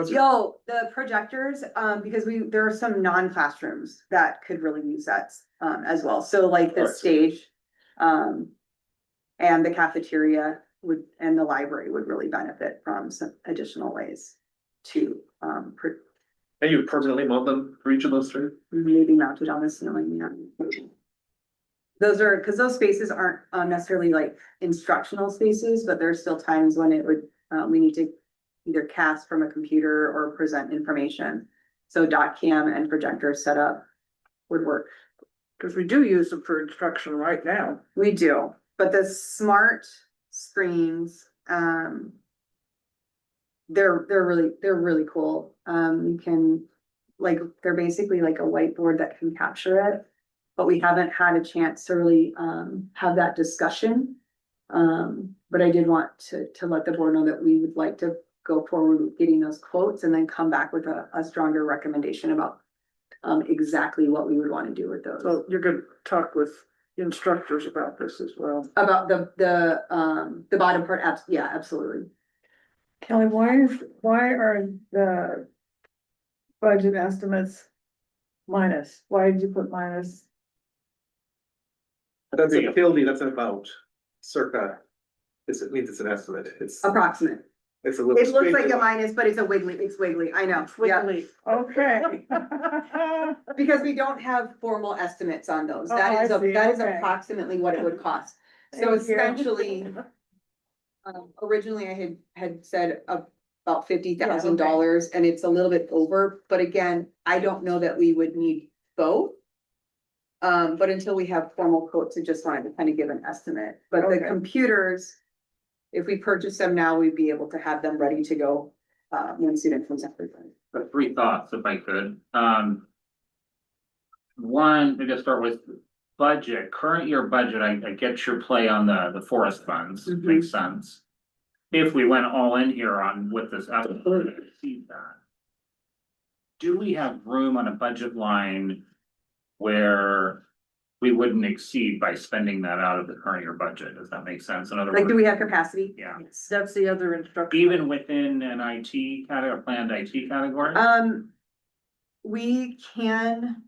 Yo, the projectors, because there are some non-classrooms that could really use that, as well. So like the Alright. stage, and the cafeteria and the library would really benefit from some additional ways to, And you permanently mount them for each of those three? maybe mounted on the ceiling, yeah. Those are, because those spaces aren't necessarily like instructional spaces, but there's still times when it would, we need to either cast from a computer or present information. So dot cam and projector setup would work. Because we do use them for instruction right now. We do, but the smart screens, they're really cool. You can, like, they're basically like a whiteboard that can capture it. But we haven't had a chance to really have that discussion. But I did want to let the board know that we would like to go forward with getting those quotes and then come back with a stronger recommendation about exactly what we would want to do with those. So you're gonna talk with instructors about this as well. About the bottom part, yeah, absolutely. Kelly, why are the budget estimates minus? Why did you put minus? That's a building, that's an amount, circa, it means it's an estimate, it's Approximate. a little. It looks like a minus, but it's wiggly, I know, yeah. Wiggly. Okay. Because we don't have formal estimates on those. Oh, That is, I see, that is okay. approximately what it would cost. So Thank you. essentially, originally I had said about $50,000 and it's a little bit over, but again, I don't know that we would need both. But until we have formal quotes, I just wanted to kind of give an estimate, but the Okay. computers, if we purchase them now, we'd be able to have them ready to go, when student comes up. But 3 thoughts, if I could. One, to just start with budget, current year budget, I get your play on the forest funds, Mhm. makes sense. If we went all in here on with this, I would see that. Do we have room on a budget line where we wouldn't exceed by spending that out of the current year budget? Does that make sense? In other Like, do words, we have capacity? Yeah. Yes. That's the other instruction. even within an IT category, planned IT category? We can,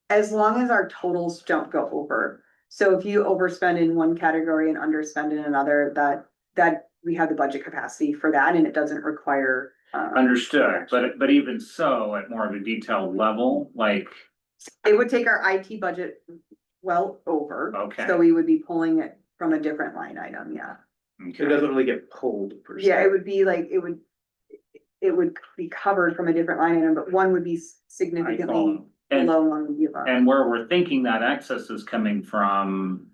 as long as our totals don't go over. So if you overspend in one category and underspend in another, that we have the budget capacity for that and it doesn't require. Understood, but even so, at more of a detailed level, like, It would take our IT budget well over. Okay. So we would be pulling it from a different line item, yeah. It okay, doesn't really get pulled per se. Yeah, it would be like, it would be covered from a different line item, but one would be I significantly follow. And, below, one would be above. and where we're thinking that excess is coming from,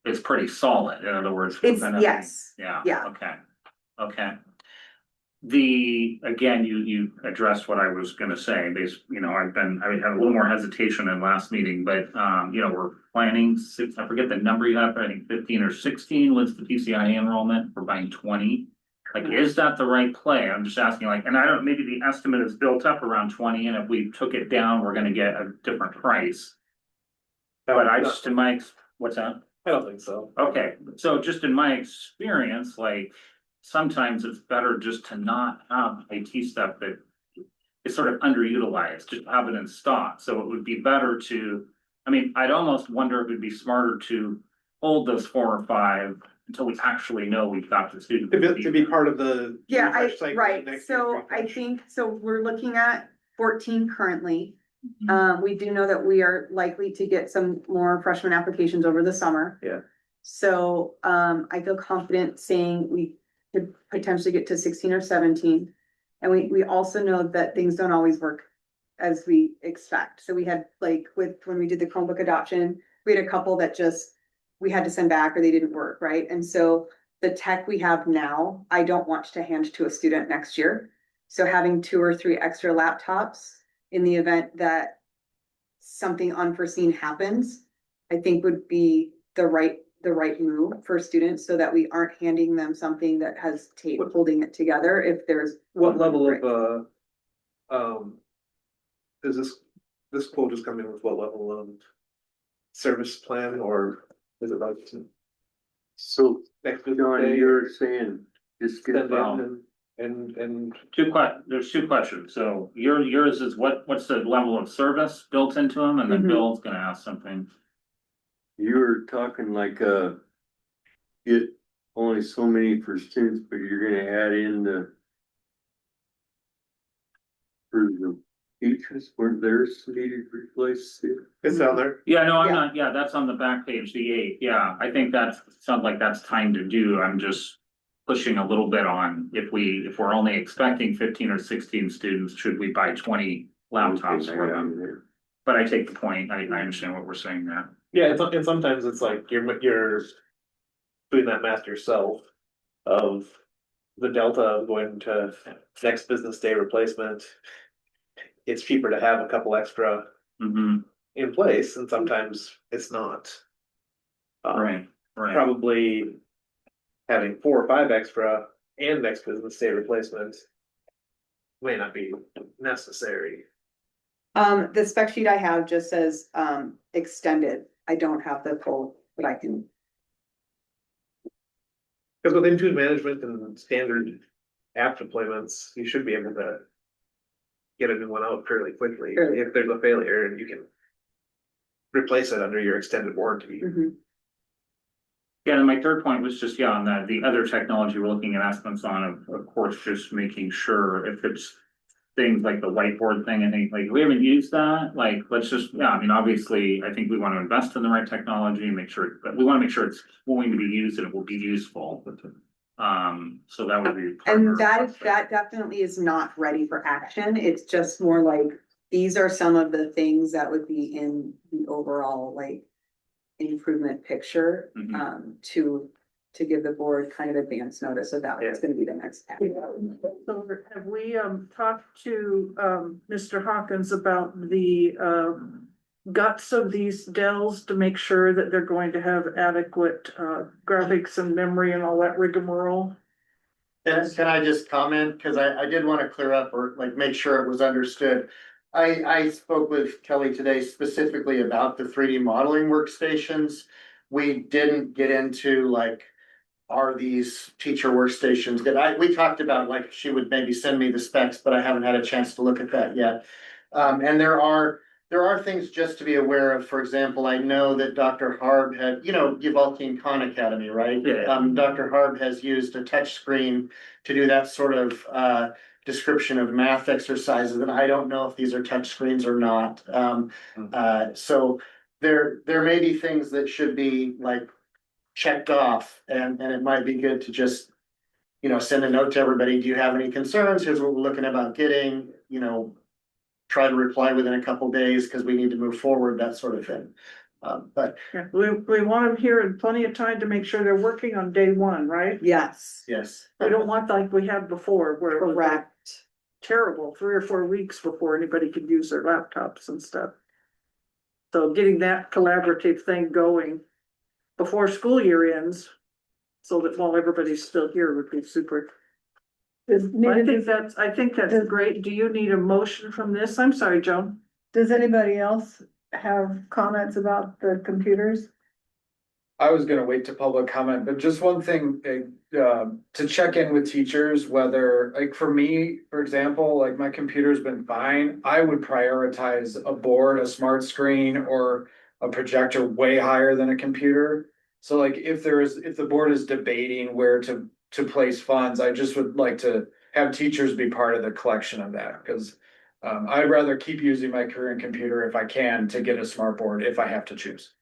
it's pretty solid, in other words. we're It's, gonna- yes, Yeah. yeah. Okay. Again, you addressed what I was gonna say, I had a little more hesitation in last meeting, but, we're planning I forget the number you have, I think 15 or 16 was the PCI enrollment, we're buying 20. Like, is that the right play? I'm just asking, like, and I don't, maybe the estimate is built up around 20, and if we took it down, we're gonna get a different price. But I just, what's that? I don't think so. Okay, so just in my experience, like, sometimes it's better just to not have IT stuff that is sort of underutilized, just have it in stock. So it would be better to, I'd almost wonder if it'd be smarter to hold those 4 or 5 until we actually know we've got the student. To be part of the. Yeah, refresh cycle right, next so year, I refresh. think, so we're looking at 14 currently. Mhm. We do know that we are likely to get some more freshman applications over the summer. Yeah. So, I feel confident saying we could potentially get to 16 or 17. And we also know that things don't always work as we expect. So we had, like, when we did the Chromebook adoption, we had a couple that we had to send back or they didn't work, right? And so the tech we have now, I don't want to hand to a student next year. So having 2 or 3 extra laptops in the event that something unforeseen happens, I think would be the right move for students so that we aren't handing them something that has tape holding it together if there's. What level of, is this quote is coming with what level of service plan, or is it like? So, Next John, day? you're saying, just get Send in about and- and There's two questions, so yours is what's the level of service built into them, and then Mhm. Bill's gonna ask something. You were talking like, get only so many for students, but you're gonna add in for the teachers, weren't theirs needed replaced too? it's down there. Yeah, no, I'm Yeah. not, yeah, that's on the back page, the 8, yeah, I think sounds like that's time to do, I'm just pushing a little bit on, if we're only expecting 15 or 16 students, should we buy 20 laptops for them? But I take the point, I understand what we're saying there. Yeah, and sometimes it's like you're doing that math yourself of the delta of going to next business day replacement. It's cheaper to have a couple extra Mm-hmm, in place, and sometimes it's not. right. Probably having 4 or 5 extra and next business day replacement may not be necessary. The spec sheet I have just says, extended. I don't have the full, but I can, Because within food management and standard app deployments, you should be able to get a new one out fairly quickly Sure. if there's a failure, and you can replace it under your extended warranty. Mhm. Yeah, and my third point was just, yeah, on the other technology we're looking at estimates on, of course, just making sure if it's things like the whiteboard thing, I think, like, we haven't used that, like, let's just, yeah, I mean, obviously, I think we want to invest in the right technology and make sure, but we want to make sure it's going to be used and it will be useful. So that would be. part of And our that request. definitely is not ready for action. It's just more like, these are some of the things that would be in the overall like improvement picture, Mhm. to give the board kind of advance notice of that. It's gonna be the next step. So have we, talked to, Mr. Hawkins about the, guts of these Dells to make sure that they're going to have adequate, graphics and memory and all that rigmarole? Can I just comment? Cause I did want to clear up or like make sure it was understood. I spoke with Kelly today specifically about the 3D modeling workstations. We didn't get into like, are these teacher workstations good? We talked about like, she would maybe send me the specs, but I haven't had a chance to look at that yet. And there are things just to be aware of. For example, I know that Dr. Harb had, Uvalde Khan Academy, right? Yeah. Dr. Harb has used a touch screen to do that sort of description of math exercises, and I don't know if these are touch screens or not. So there may be things that should be like checked off, and it might be good to just, send a note to everybody. Do you have any concerns? Here's what we're looking about getting, try to reply within a couple days because we need to move forward, that sort of thing. But Yeah, we want them here in plenty of time to make sure they're working on day one, right? Yes, yes. We don't want like we had before where it was like correct. terrible, 3 or 4 weeks before anybody could use their laptops and stuff. So getting that collaborative thing going before school year ends, so that while everybody's still here would be super. I think that's great. Do you need a motion from this? I'm sorry, Joan. Does anybody else have comments about the computers? I was gonna wait to public comment, but just one thing, to check in with teachers, whether, like, for me, for example, like, my computer's been fine. I would prioritize a board, a smart screen, or a projector way higher than a computer. So like, if the board is debating where to place funds, I just would like to have teachers be part of the collection of that, because I'd rather keep using my current computer if I can to get a smart board if I have to choose.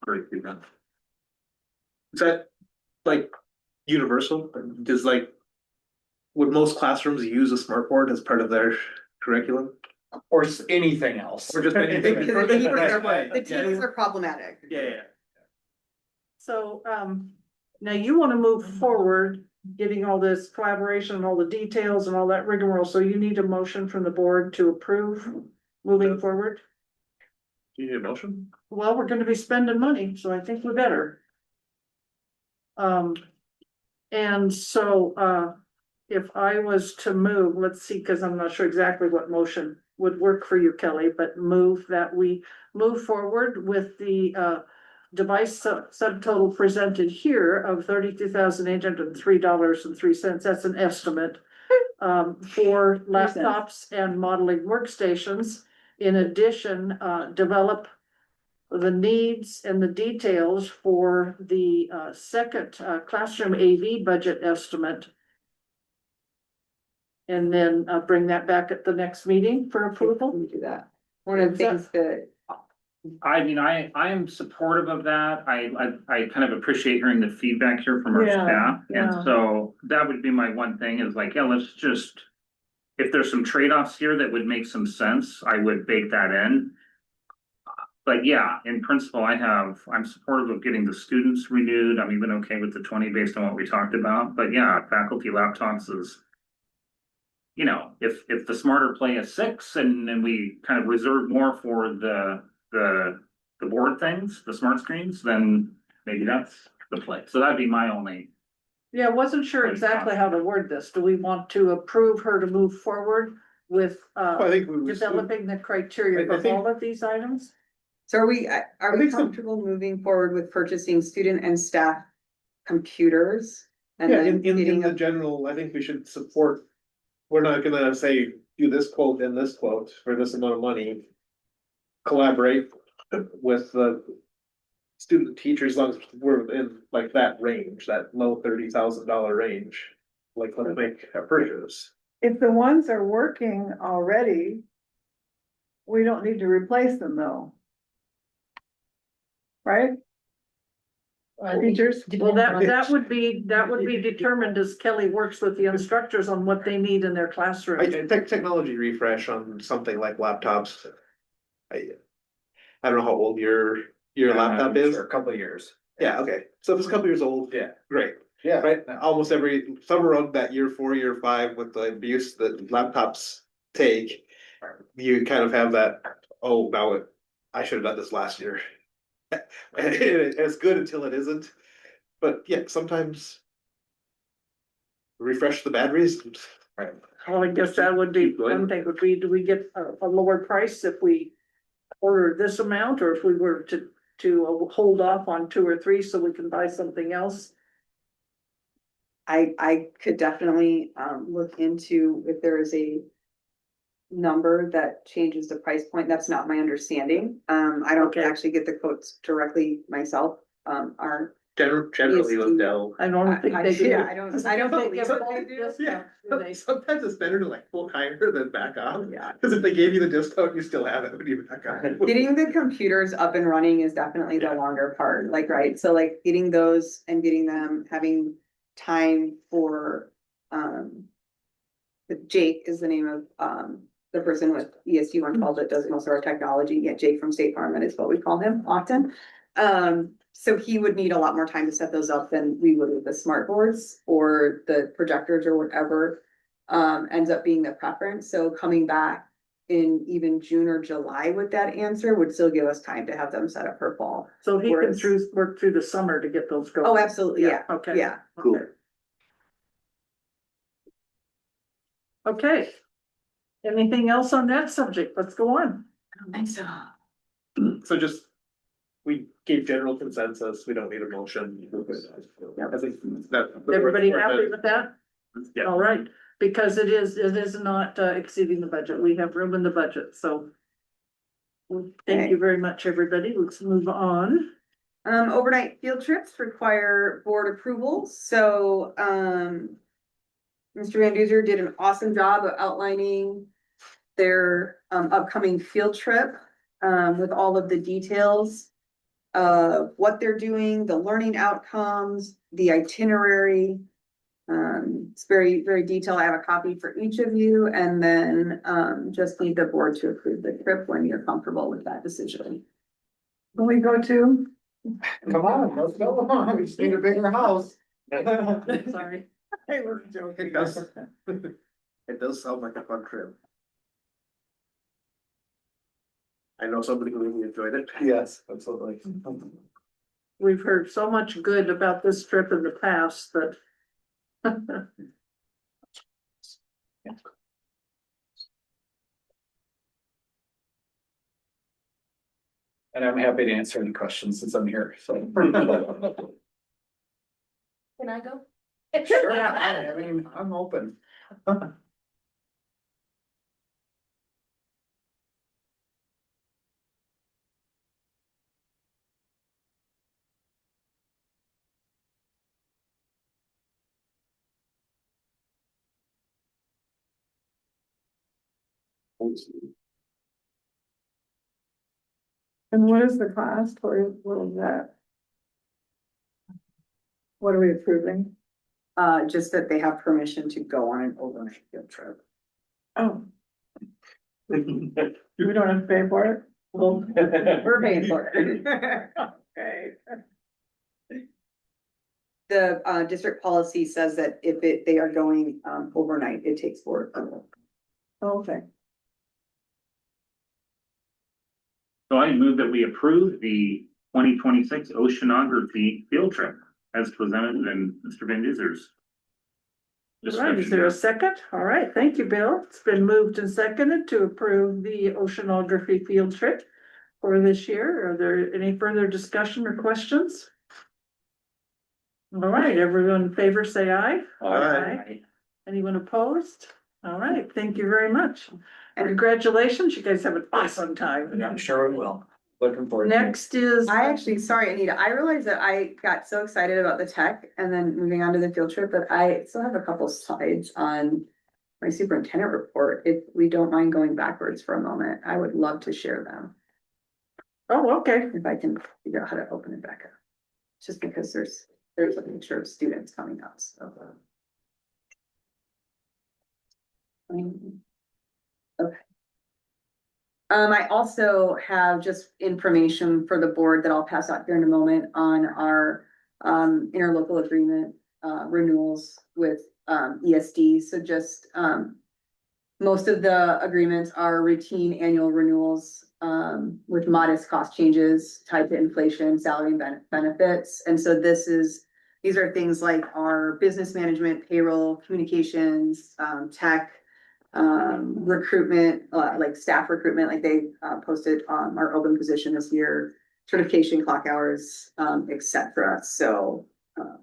Great feedback. Is that like universal? Would most classrooms use a smart board as part of their curriculum? Or anything else. Or just anything? The teams are problematic. Yeah. So, now you wanna move forward, getting all this collaboration and all the details and all that rigmarole, so you need a motion from the board to approve moving forward? Do you need a motion? Well, we're gonna be spending money, so I think we better. And so, if I was to move, let's see, cause I'm not sure exactly what motion would work for you, Kelly, but move that we move forward with the, device subtotal presented here of $32,803.03. That's an estimate for laptops and modeling workstations. In addition, develop the needs and the details for the second classroom AV budget estimate. And then bring that back at the next meeting for approval. We do that. One of the things that, I mean, I am supportive of that. I kind of appreciate hearing the feedback here from our Yeah, staff. yeah. And so that would be my one thing is like, yeah, let's just, if there's some trade-offs here that would make some sense, I would bake that in. But yeah, in principle, I'm supportive of getting the students renewed. I'm even okay with the 20 based on what we talked about. But yeah, faculty laptops is, you know, if the smarter play is 6 and then we kind of reserve more for the board things, the smart screens, then maybe that's the play. So that'd be my only. Yeah, I wasn't sure exactly how to word this. Do we want to approve her to move forward with I think we was. developing the criteria I for think- all of these items? so are we think so. comfortable moving forward with purchasing student and staff computers? And Yeah, then in getting the a, general, I think we should support. We're not gonna say, do this quote and this quote for this amount of money. Collaborate with the student teachers, as long as we're in like that range, that low $30,000 range. Like, let's make a purchase. If the ones are working already, we don't need to replace them though. Right? Teachers? Well, that would be determined as Kelly works with the instructors on what they need in their classroom. I think technology refresh on something like laptops. I don't know how old your laptop is. For a couple of years. Yeah, okay, so if it's a couple years old, Yeah. great. Yeah. Right, almost somewhere around that year 4, year 5 with the abuse that laptops take. You kind of have that, oh, I should have done this last year. And it's good until it isn't, but yeah, sometimes. Refresh the bad reasons. Right. Well, I guess that would be, one thing would be, do we get a lower price if we order this amount, or if we were to hold off on 2 or 3 so we can buy something else? I could definitely look into if there is a number that changes the price point. That's not my understanding. I don't Okay. actually get the quotes directly myself. Our Generally with Dell. I don't think they do. yeah, I don't They believe give so. both They do. discounts, Yeah, do they? sometimes it's better to like quote higher than back off, Yeah. cause if they gave you the discount, you still have it when you back off. Getting the computers up and running is definitely the Yeah. longer part, like, right, so like getting those and getting them, having time for, Jake is the name of, the person with ESU 112 that does most of our technology, yeah, Jake from State Farm, that is what we call him often. So he would need a lot more time to set those up than we would with the smart boards or the projectors or whatever, ends up being the preference, so coming back in even June or July with that answer would still give us time to have them set up for fall. So he can Whereas- work through the summer to get those going. Oh, absolutely, yeah, Okay. yeah. Cool. Okay. Anything else on that subject? Let's go on. So just, we gave general consensus, we don't need a motion. I think that. Everybody happy with that? Yeah. All right, because it is not exceeding the budget. We have room in the budget, so. Thank you very much, everybody. Let's move on. Overnight field trips require board approval, so, Mr. Van Duzer did an awesome job of outlining their, upcoming field trip, with all of the details of what they're doing, the learning outcomes, the itinerary. It's very, very detailed. I have a copy for each of you, and then, just need the board to approve the trip when you're comfortable with that decision. Can we go to? Come on, let's go. We just need a bigger house. Sorry. Hey, we're joking. It does. It does sound like a fun trip. I know somebody who really enjoyed it. Yes, absolutely. We've heard so much good about this trip in the past that. And I'm happy to answer any questions since I'm here, so. Can I go? Sure, I mean, I'm open. And what is the cost for, what is that? What are we approving? Just that they have permission to go on an overnight field trip. Oh. We don't have to pay for it? Well, we're paying for it. Okay. The district policy says that if they are going overnight, it takes for. Okay. So I move that we approve the 2026 oceanography field trip as presented in Mr. Van Duzer's. All right, is there a second? All right, thank you, Bill. It's been moved and seconded to approve the oceanography field trip for this year. Are there any further discussion or questions? All right, everyone in favor, say aye. Aye. Anyone opposed? All right, thank you very much. And congratulations, you guys have an awesome time. I'm sure we will. Looking forward. to it. Next is. I actually, sorry, Anita, I realized that I got so excited about the tech and then moving on to the field trip that I still have a couple slides on my superintendent report. If we don't mind going backwards for a moment, I would love to share them. Oh, okay. If I can figure out how to open it back up. Just because there's a picture of students coming up, so. Okay. I also have just information for the board that I'll pass out here in a moment on our interlocal agreement renewals with ESD. So just most of the agreements are routine annual renewals with modest cost changes tied to inflation, salary and benefits. And so these are things like our business management, payroll, communications, tech, recruitment, like staff recruitment, like they posted our open position this year, certification, clock hours, etc. So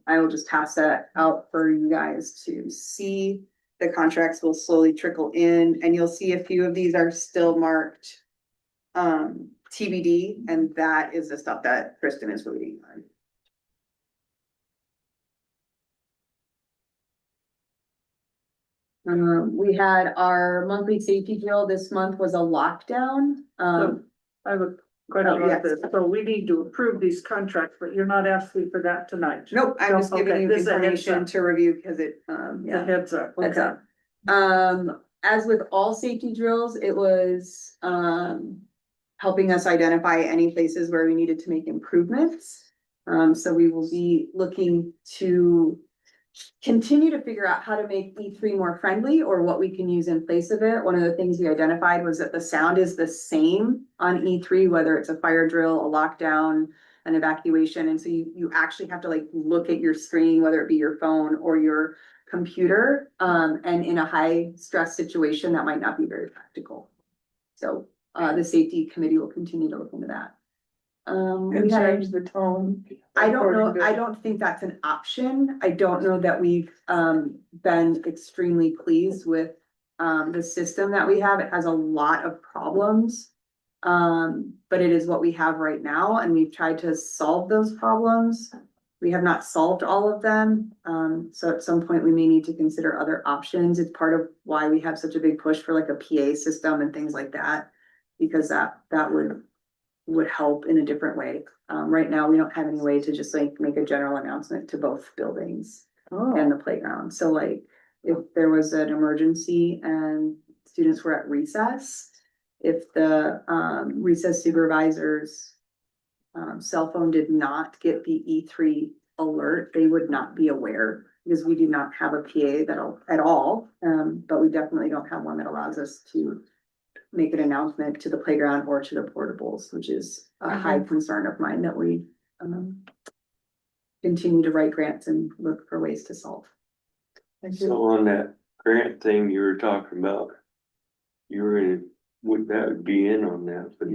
I will just pass that out for you guys to see. The contracts will slowly trickle in, and you'll see a few of these are still marked TBD, and that is the stuff that Kristen is waiting on. We had our monthly safety drill. This month was a lockdown. So I have a question Oh, about yes. this. So we need to approve these contracts, but you're not asking for that tonight. Nope, I'm just giving Okay, you this is a heads information up. to review because it, The yeah. heads up. Heads Okay. up. As with all safety drills, it was, helping us identify any places where we needed to make improvements. So we will be looking to continue to figure out how to make E3 more friendly or what we can use in place of it. One of the things we identified was that the sound is the same on E3, whether it's a fire drill, a lockdown, an evacuation. And so you actually have to like look at your screen, whether it be your phone or your computer. And in a high stress situation, that might not be very practical. So the safety committee will continue to look into that. And We had change the tone. I don't know, according to- I don't think that's an option. I don't know that we've been extremely pleased with the system that we have. It has a lot of problems. But it is what we have right now, and we've tried to solve those problems. We have not solved all of them. So at some point we may need to consider other options. It's part of why we have such a big push for like a PA system and things like that, because that would help in a different way. Right now, we don't have any way to just like make a general announcement to both buildings and the playground. So like, if there was an emergency and students were at recess, if the recess supervisor's cell phone did not get the E3 alert, they would not be aware, because we do not have a PA at all. But we definitely don't have one that allows us to make an announcement to the playground or to the portables, which is a high concern of mine that we continue to write grants and look for ways to solve. So on that grant thing you were talking about, would that be in on that, but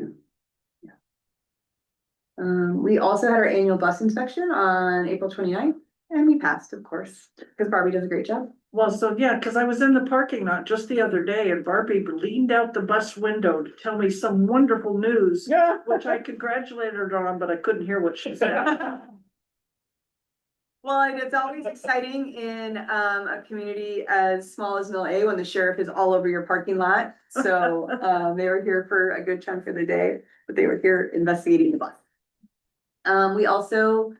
We also had our annual bus inspection on April 29th, and we passed, of course, because Barbie does a great job. Well, so yeah, because I was in the parking lot just the other day and Barbie leaned out the bus window to tell me some wonderful news, which I congratulated her on, but I couldn't hear what she said. Well, Well, and it's always exciting in a community as small as Mill A when the sheriff is all over your parking lot. So they were here for a good chunk of the day, but they were here investigating the bus. We also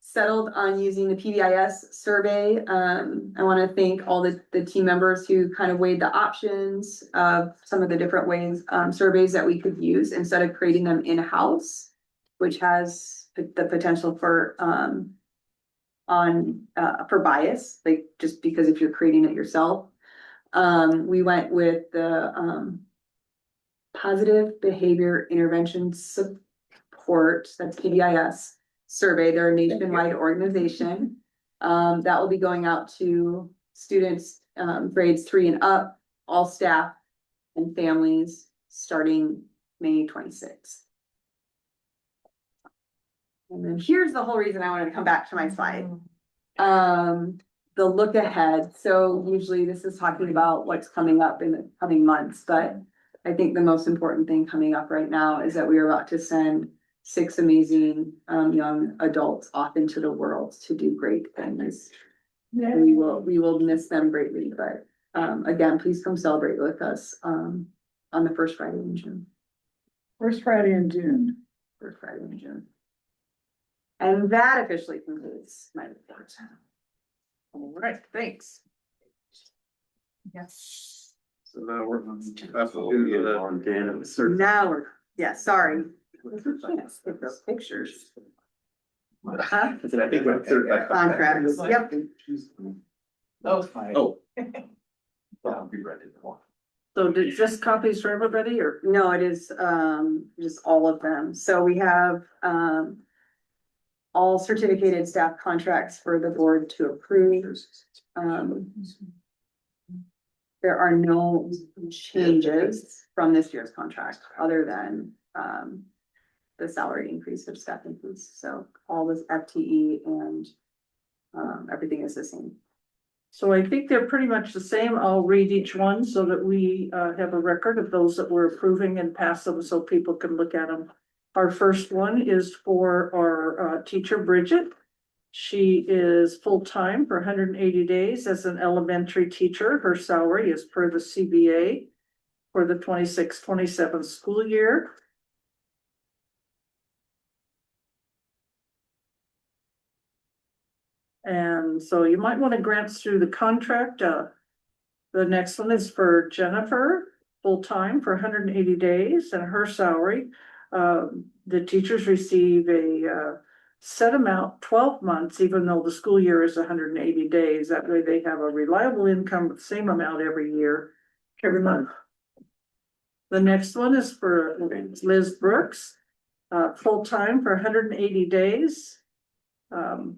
settled on using the PBIS survey. I want to thank all the team members who kind of weighed the options of some of the different ways surveys that we could use instead of creating them in-house, which has the potential for bias, like just because if you're creating it yourself. We went with the positive behavior intervention support, that's PBIS survey. They're a nationwide organization. That will be going out to students grades 3 and up, all staff and families starting May 26th. And then here's the whole reason I wanted to come back to my slide. The look ahead. So usually this is talking about what's coming up in the coming months, but I think the most important thing coming up right now is that we are about to send 6 amazing young adults off into the world to do great things. And we will miss them greatly, but again, please come celebrate with us on the first Friday in June. First Friday in June. First Friday in June. And that officially concludes my report. All right, thanks. Yes. So now we're on to the Montana. Now we're, yeah, sorry. Yes, get those pictures. Huh? I think we're third. Contracts, yep. That was fine. Oh. That'll be ready to one. So did just copies for everybody or? No, it is just all of them. So we have all certificated staff contracts for the board to approve. There are no changes from this year's contract other than the salary increase of staff increase. So all this FTE and everything is the same. So I think they're pretty much the same. I'll read each one so that we have a record of those that we're approving and pass them so people can look at them. Our first one is for our teacher, Bridget. She is full-time for 180 days as an elementary teacher. Her salary is per the CBA for the 26-27 school year. And so you might want to glance through the contract. The next one is for Jennifer, full-time for 180 days, and her salary. The teachers receive a set amount 12 months, even though the school year is 180 days. That way they have a reliable income, the same amount every year, every month. The next one is for Liz Brooks, full-time for 180 days. So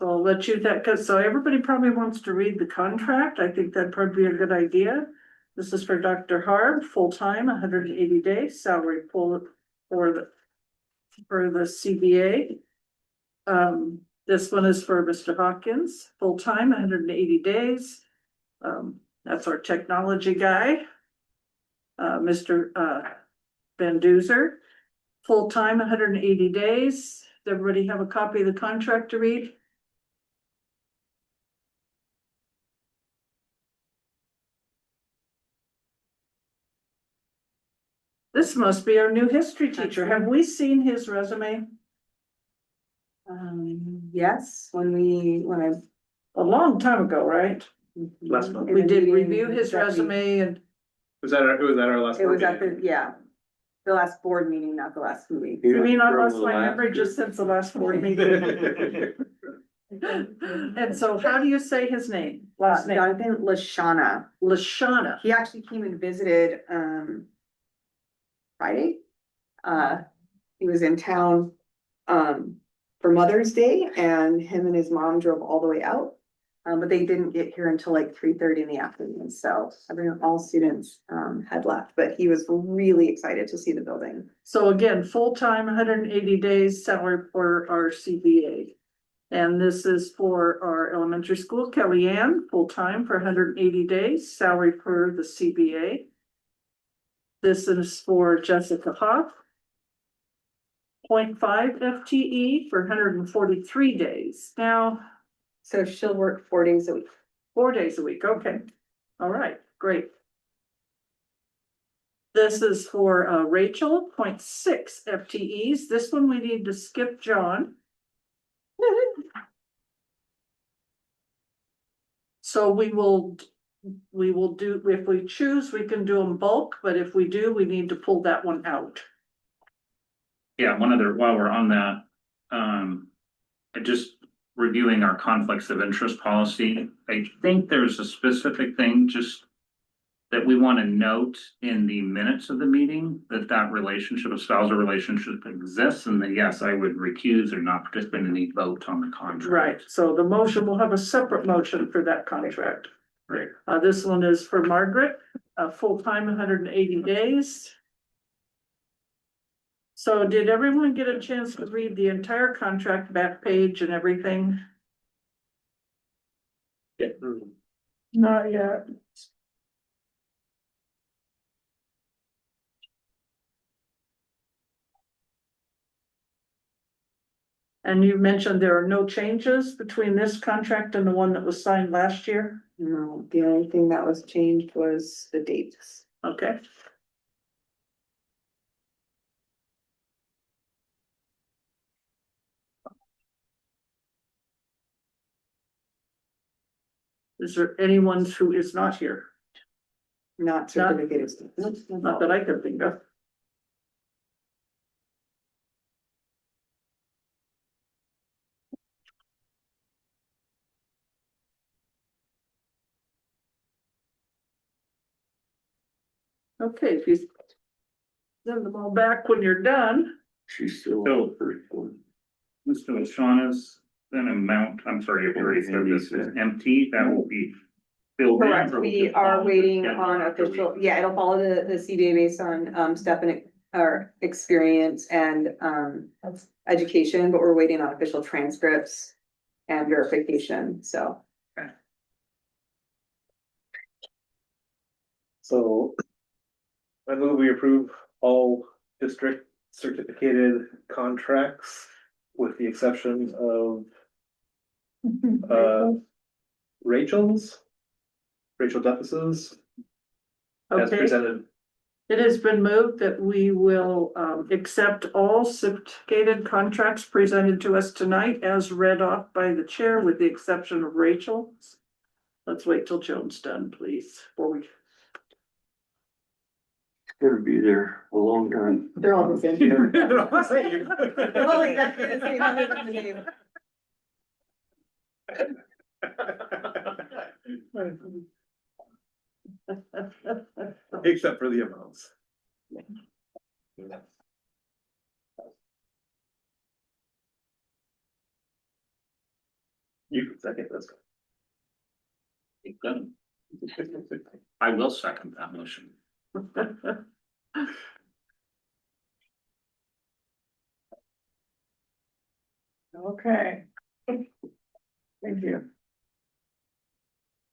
I'll let you so everybody probably wants to read the contract. I think that'd probably be a good idea. This is for Dr. Harb, full-time, 180 days, salary full for the CBA. This one is for Mr. Hawkins, full-time, 180 days. That's our technology guy. Mr. Van Duzer, full-time, 180 days. Does everybody have a copy of the contract to read? This must be our new history teacher. Have we seen his resume? Yes, when A long time ago, right? Last month. We did review his resume and Was that our last? It was board at the, meeting? yeah, the last board meeting, not the last meeting. I mean, I lost my memory just since the last board meeting. And so how do you say his name? Last name? Jonathan Lashana. Lashana. He actually came and visited Friday. He was in town for Mother's Day, and him and his mom drove all the way out. But they didn't get here until like 3:30 in the afternoon, so all students had left, but he was really excited to see the building. So again, full-time, 180 days salary for our CBA. And this is for our elementary school, Kellyanne, full-time for 180 days, salary for the CBA. This is for Jessica Hoff. 0.5 FTE for 143 days. Now, So she'll work 4 days a week. 4 days a week, okay. All right, great. This is for Rachel, 0.6 FTEs. This one we need to skip John. So we will do, if we choose, we can do them bulk, but if we do, we need to pull that one out. Yeah, one other, while we're on that, just reviewing our conflicts of interest policy, I think there's a specific thing just that we want to note in the minutes of the meeting, that relationship, a spousal relationship exists, and that yes, I would recuse or not participate in any vote on the contract. Right, so the motion, will have a separate motion for that contract. Right. This one is for Margaret, full-time, 180 days. So did everyone get a chance to read the entire contract back page and everything? Yeah. Not yet. And you mentioned there are no changes between this contract and the one that was signed last year? No, the only thing that was changed was the dates. Okay. Is there anyone who is not here? Not certificated. Not that I could think of. Okay, if you send them all back when you're done. She's still So- on the first one. Mr. Lashawna's then amount, I'm sorry, you've already said this is empty, that will be filled in. Correct, or we just are follow waiting the on schedule after we- official, yeah, it'll follow the CBA based on step and or experience and education, but we're waiting on official transcripts and verification, so. So I move we approve all district certificated contracts with the exception of Rachel Duffus's as Okay, presented. it has been moved that we will accept all certificated contracts presented to us tonight as read off by the chair with the exception of Rachel's. Let's wait till Joan's done, please, before we. Gonna be there a long time. They're all the same. Except for the amounts. You can second this. Done. I will second that motion. Okay. Thank you.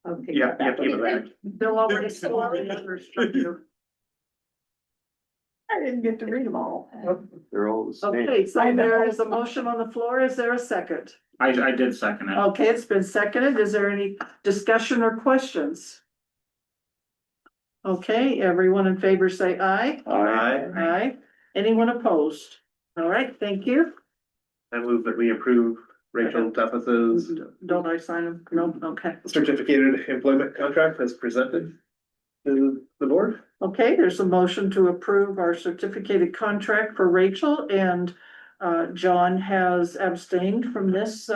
Okay. Yeah, give it back. They'll already score the numbers for you. I didn't get to read them all. They're all the same. Okay, so there is a motion on the floor. Is there a second? I did second it. Okay, it's been seconded. Is there any discussion or questions? Okay, everyone in favor say aye. Aye. Aye. Anyone opposed? All right, thank you. I move that we approve Rachel Duffus's Don't I sign them? No, okay. certificated employment contract as presented to the board. Okay, there's a motion to approve our certificated contract for Rachel and John has abstained from this,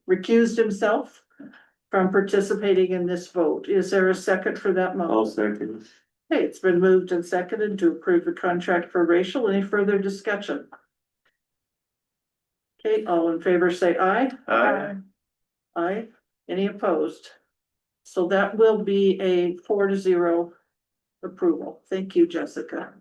recused himself from participating in this vote. Is there a second for that I'll motion? second. Okay, it's been moved and seconded to approve the contract for Rachel. Any further discussion? Okay, all in favor say aye. Aye. Aye. Any opposed? So that will be a 4-0 approval. Thank you, Jessica.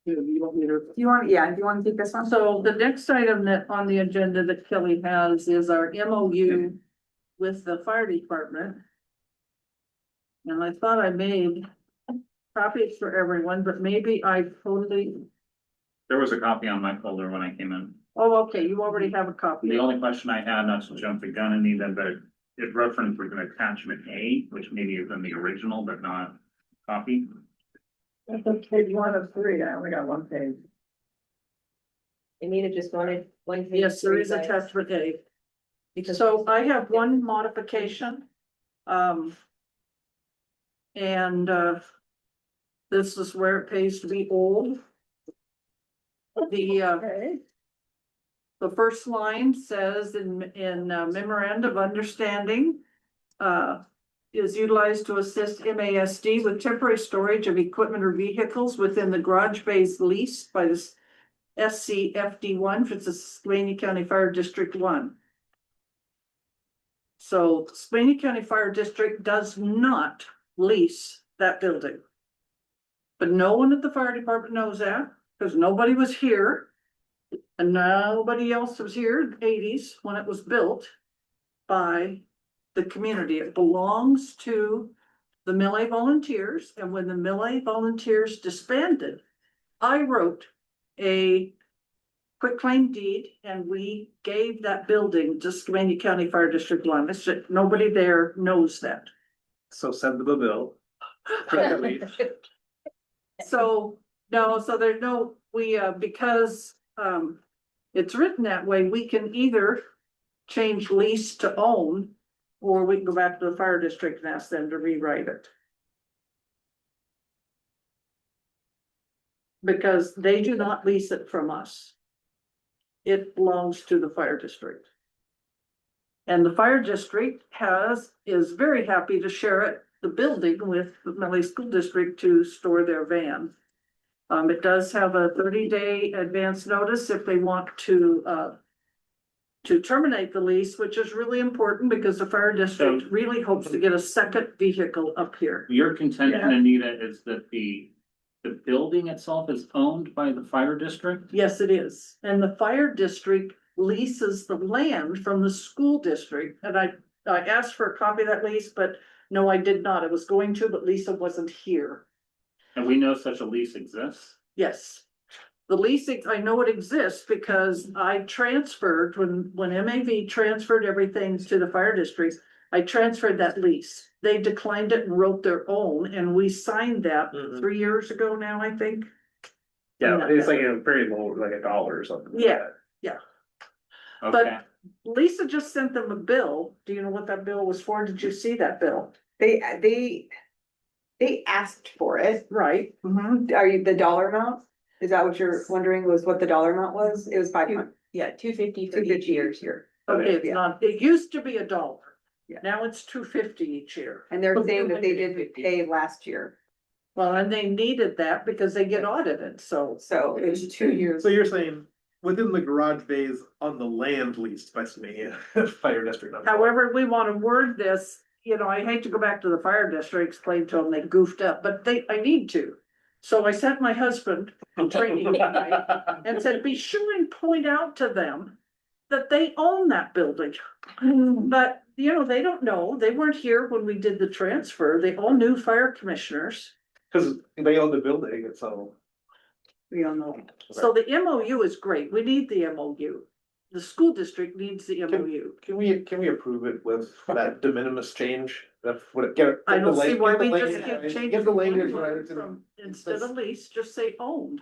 You want me to? You want, yeah, do you want to take this one? So the next item that on the agenda that Kelly has is our MOU with the fire department. And I thought I made copies for everyone, but maybe I totally, There was a copy on my folder when I came in. oh, okay, you already have a copy. The only question I had, not to jump the gun, Anita, but it referenced with an attachment A, which maybe is in the original, but not copy. That's on page 1 of 3, I only got 1 page. Anita just wanted one. Yes, there is attachment A. So I have one modification. And this is where it pays to be old. Okay. The first line says in memorandum of understanding. Is utilized to assist MASD with temporary storage of equipment or vehicles within the garage bays leased by the SCFD1, for the Swaney County Fire District 1. So Swaney County Fire District does not lease that building. But no one at the fire department knows that, because nobody was here. And nobody else was here in the 80s when it was built by the community. It belongs to the Millay Volunteers, and when the Millay Volunteers disbanded, I wrote a quitclaim deed and we gave that building to Swaney County Fire District 1. It's just, nobody there knows that. So send them a bill. So, no, so there's no, because it's written that way, we can either change lease to own, or we can go back to the fire district and ask them to rewrite it. Because they do not lease it from us. It belongs to the fire district. And the fire district is very happy to share it, the building, with the Millay School District to store their van. It does have a 30-day advance notice if they want to terminate the lease, which is really important because the fire district really hopes to get a second vehicle up here. Your contention, Anita, is that the building itself is owned by the fire district? Yes, it is. And the fire district leases the land from the school district. And I asked for a copy of that lease, but no, I did not. I was going to, but Lisa wasn't here. And we know such a lease exists? Yes. The lease, I know it exists because I transferred, when MAV transferred everything to the fire district, I transferred that lease. They declined it and wrote their own, and we signed that 3 years ago now, I think. Yeah, it's like a very low, like $1 or something. Yeah, yeah. Okay. But Lisa just sent them a bill. Do you know what that bill was for? Did you see that bill? They asked for it. Right. Are you the dollar amount? Is that what you're wondering, was what the dollar amount was? It was 500. Yeah, 250 for 250 each year. each year. Okay, it's Yeah. not, it used to be $1. Yeah. Now it's $2.50 each year. And they're saying that they didn't pay last year. Well, and they needed that because they get audited, so. So it was 2 years. So you're saying within the garage bays on the land leased by Swaney Fire District. However, we want to word this, I hate to go back to the fire district, explain to them they goofed up, but I need to. So I sent my husband on training tonight and said, be sure and point out to them that they own that building. But, they don't know. They weren't here when we did the transfer. They all knew fire commissioners. Cause they own the building, and so. We don't know. So the MOU is great. We need the MOU. The school district needs the MOU. Can we approve it with that de minimis change? That would it get? I don't see why get the we just language- can't change. Get the one language word right. from- Instead of lease, just say owned.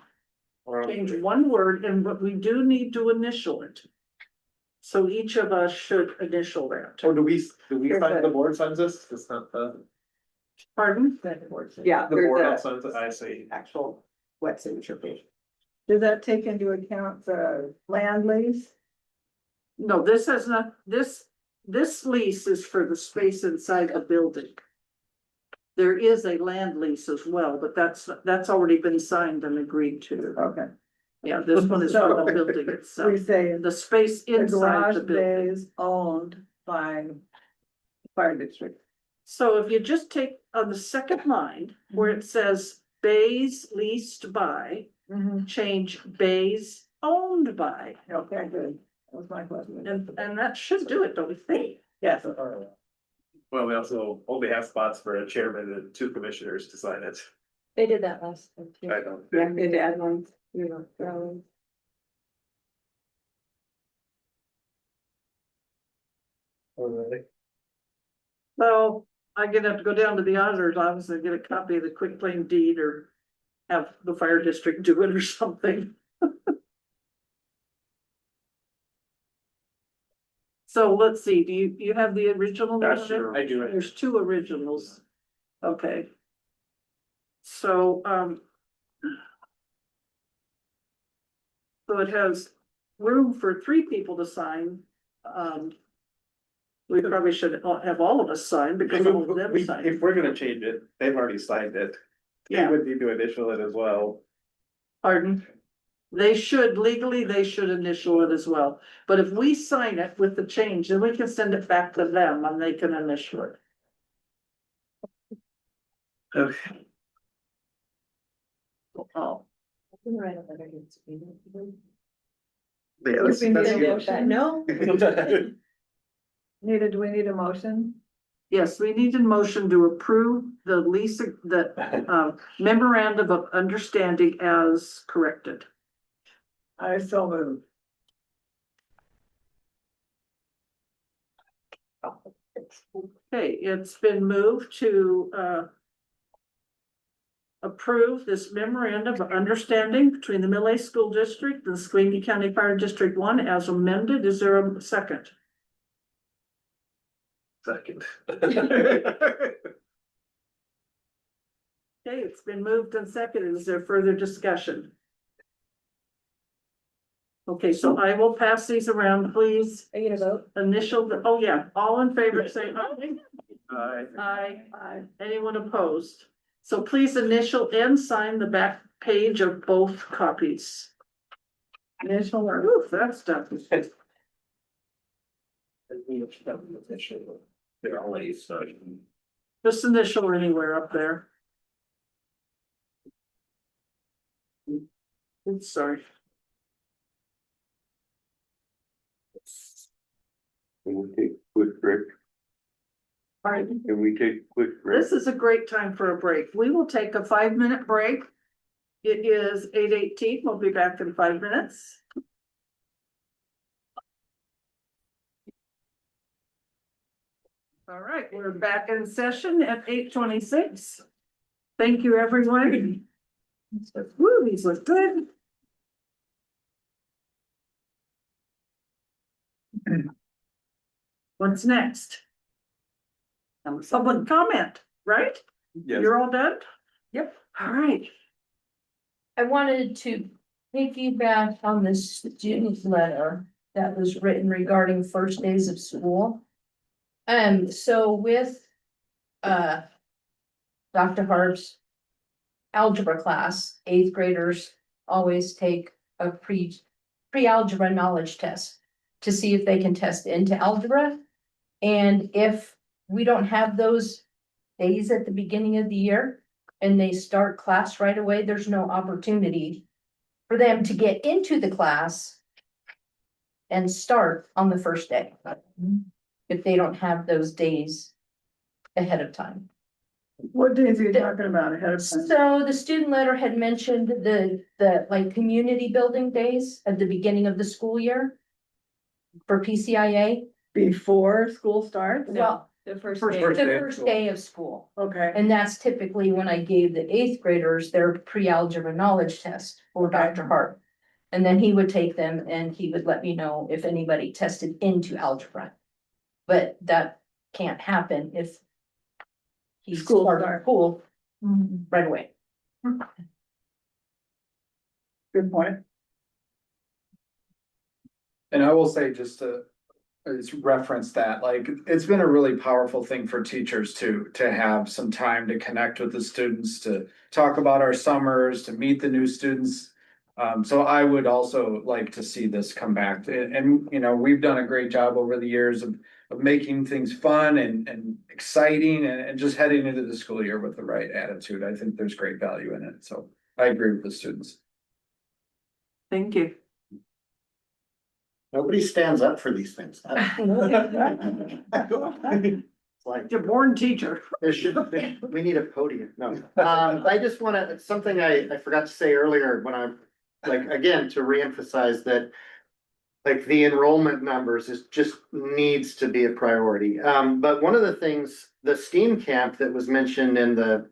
Or- Change one word, and but we do need to initial it. So each of us should initial that. Or do we sign, the board signs this? It's not Pardon? Yeah, the there's board a signs it, I see. actual wet signature page. Does that take into account the land lease? No, this has not, this lease is for the space inside the building. There is a land lease as well, but that's already been signed and agreed to. Okay. Yeah, this one is for the building We itself, say the space the inside garage the building. bays owned by fire district. So if you just take on the second line where it says bays leased by, change bays owned by. Okay, good. That was my question. And that should do it, don't we think? Yes. Well, we also only have spots for a chairman and 2 commissioners to sign it. They did that last time too. I don't. Yeah, good add ones, So I'm gonna have to go down to the auditor's office and get a copy of the quitclaim deed or have the fire district do it or something. So let's see, do you have the original? That's there? your- I do. There's 2 originals. Okay. So, so it has room for 3 people to sign. We probably should have all of us sign because all of them signed. If we're gonna change it, they've already signed it. They Yeah. would need to initial it as well. Pardon? They should, legally, they should initial it as well. But if we sign it with the change, then we can send it back to them and they can initial it. Okay. Oh, Yeah, If we need a that's- motion? No, Do we need a motion? yes, we need a motion to approve the lease, the memorandum of understanding as corrected. I so move. Okay, it's been moved to approve this memorandum of understanding between the Millay School District and the Scalini County Fire District 1 as amended. Is there a second? Second. Okay, it's been moved and seconded. Is there further discussion? Okay, so I will pass these around, please. are you gonna vote? Initial, oh yeah, all in favor, say aye. Aye. Aye. Anyone opposed? So please initial and sign the back page of both copies. Initial or? Ooh, that's done. They're always, Just initial or anywhere up there. Oops, sorry. Can we take a quick break? Pardon? Can we take a quick break? This is a great time for a break. We will take a 5-minute break. It is 8:18. We'll be back in 5 minutes. All right, we're back in session at 8:26. Thank you, everyone. Woo, these look good. What's next? Public comment, right? Yes. You're all done? Yep. All right. I wanted to piggyback on the student letter that was written regarding first days of school. So with, Dr. Hart's algebra class, 8th graders always take a pre-algebra knowledge test to see if they can test into algebra. And if we don't have those days at the beginning of the year and they start class right away, there's no opportunity for them to get into the class and start on the first day if they don't have those days ahead of time. What days are you talking about ahead of time? So the student letter had mentioned the like community building days at the beginning of the school year for PCIA. Before school starts? Well, The first First day. the first day of school. Okay. And that's typically when I gave the 8th graders their pre-algebra knowledge test for Okay. Dr. Hart. And then he would take them and he would let me know if anybody tested into algebra. But that can't happen if he School starts start. school Mm-hmm. right away. Good point. And I will say just to reference that, like, it's been a really powerful thing for teachers to have some time to connect with the students, to talk about our summers, to meet the new students. So I would also like to see this come back and, you know, we've done a great job over the years of making things fun and exciting and just heading into the school year with the right attitude. I think there's great value in it. So I agree with the students. Thank you. Nobody stands up for these things. It's like, You're born teacher. there should, we need a podium. No, I just wanna, it's something I forgot to say earlier when I'm, like, again, to reemphasize that. Like the enrollment numbers is just needs to be a priority. But one of the things, the STEAM camp that was mentioned in the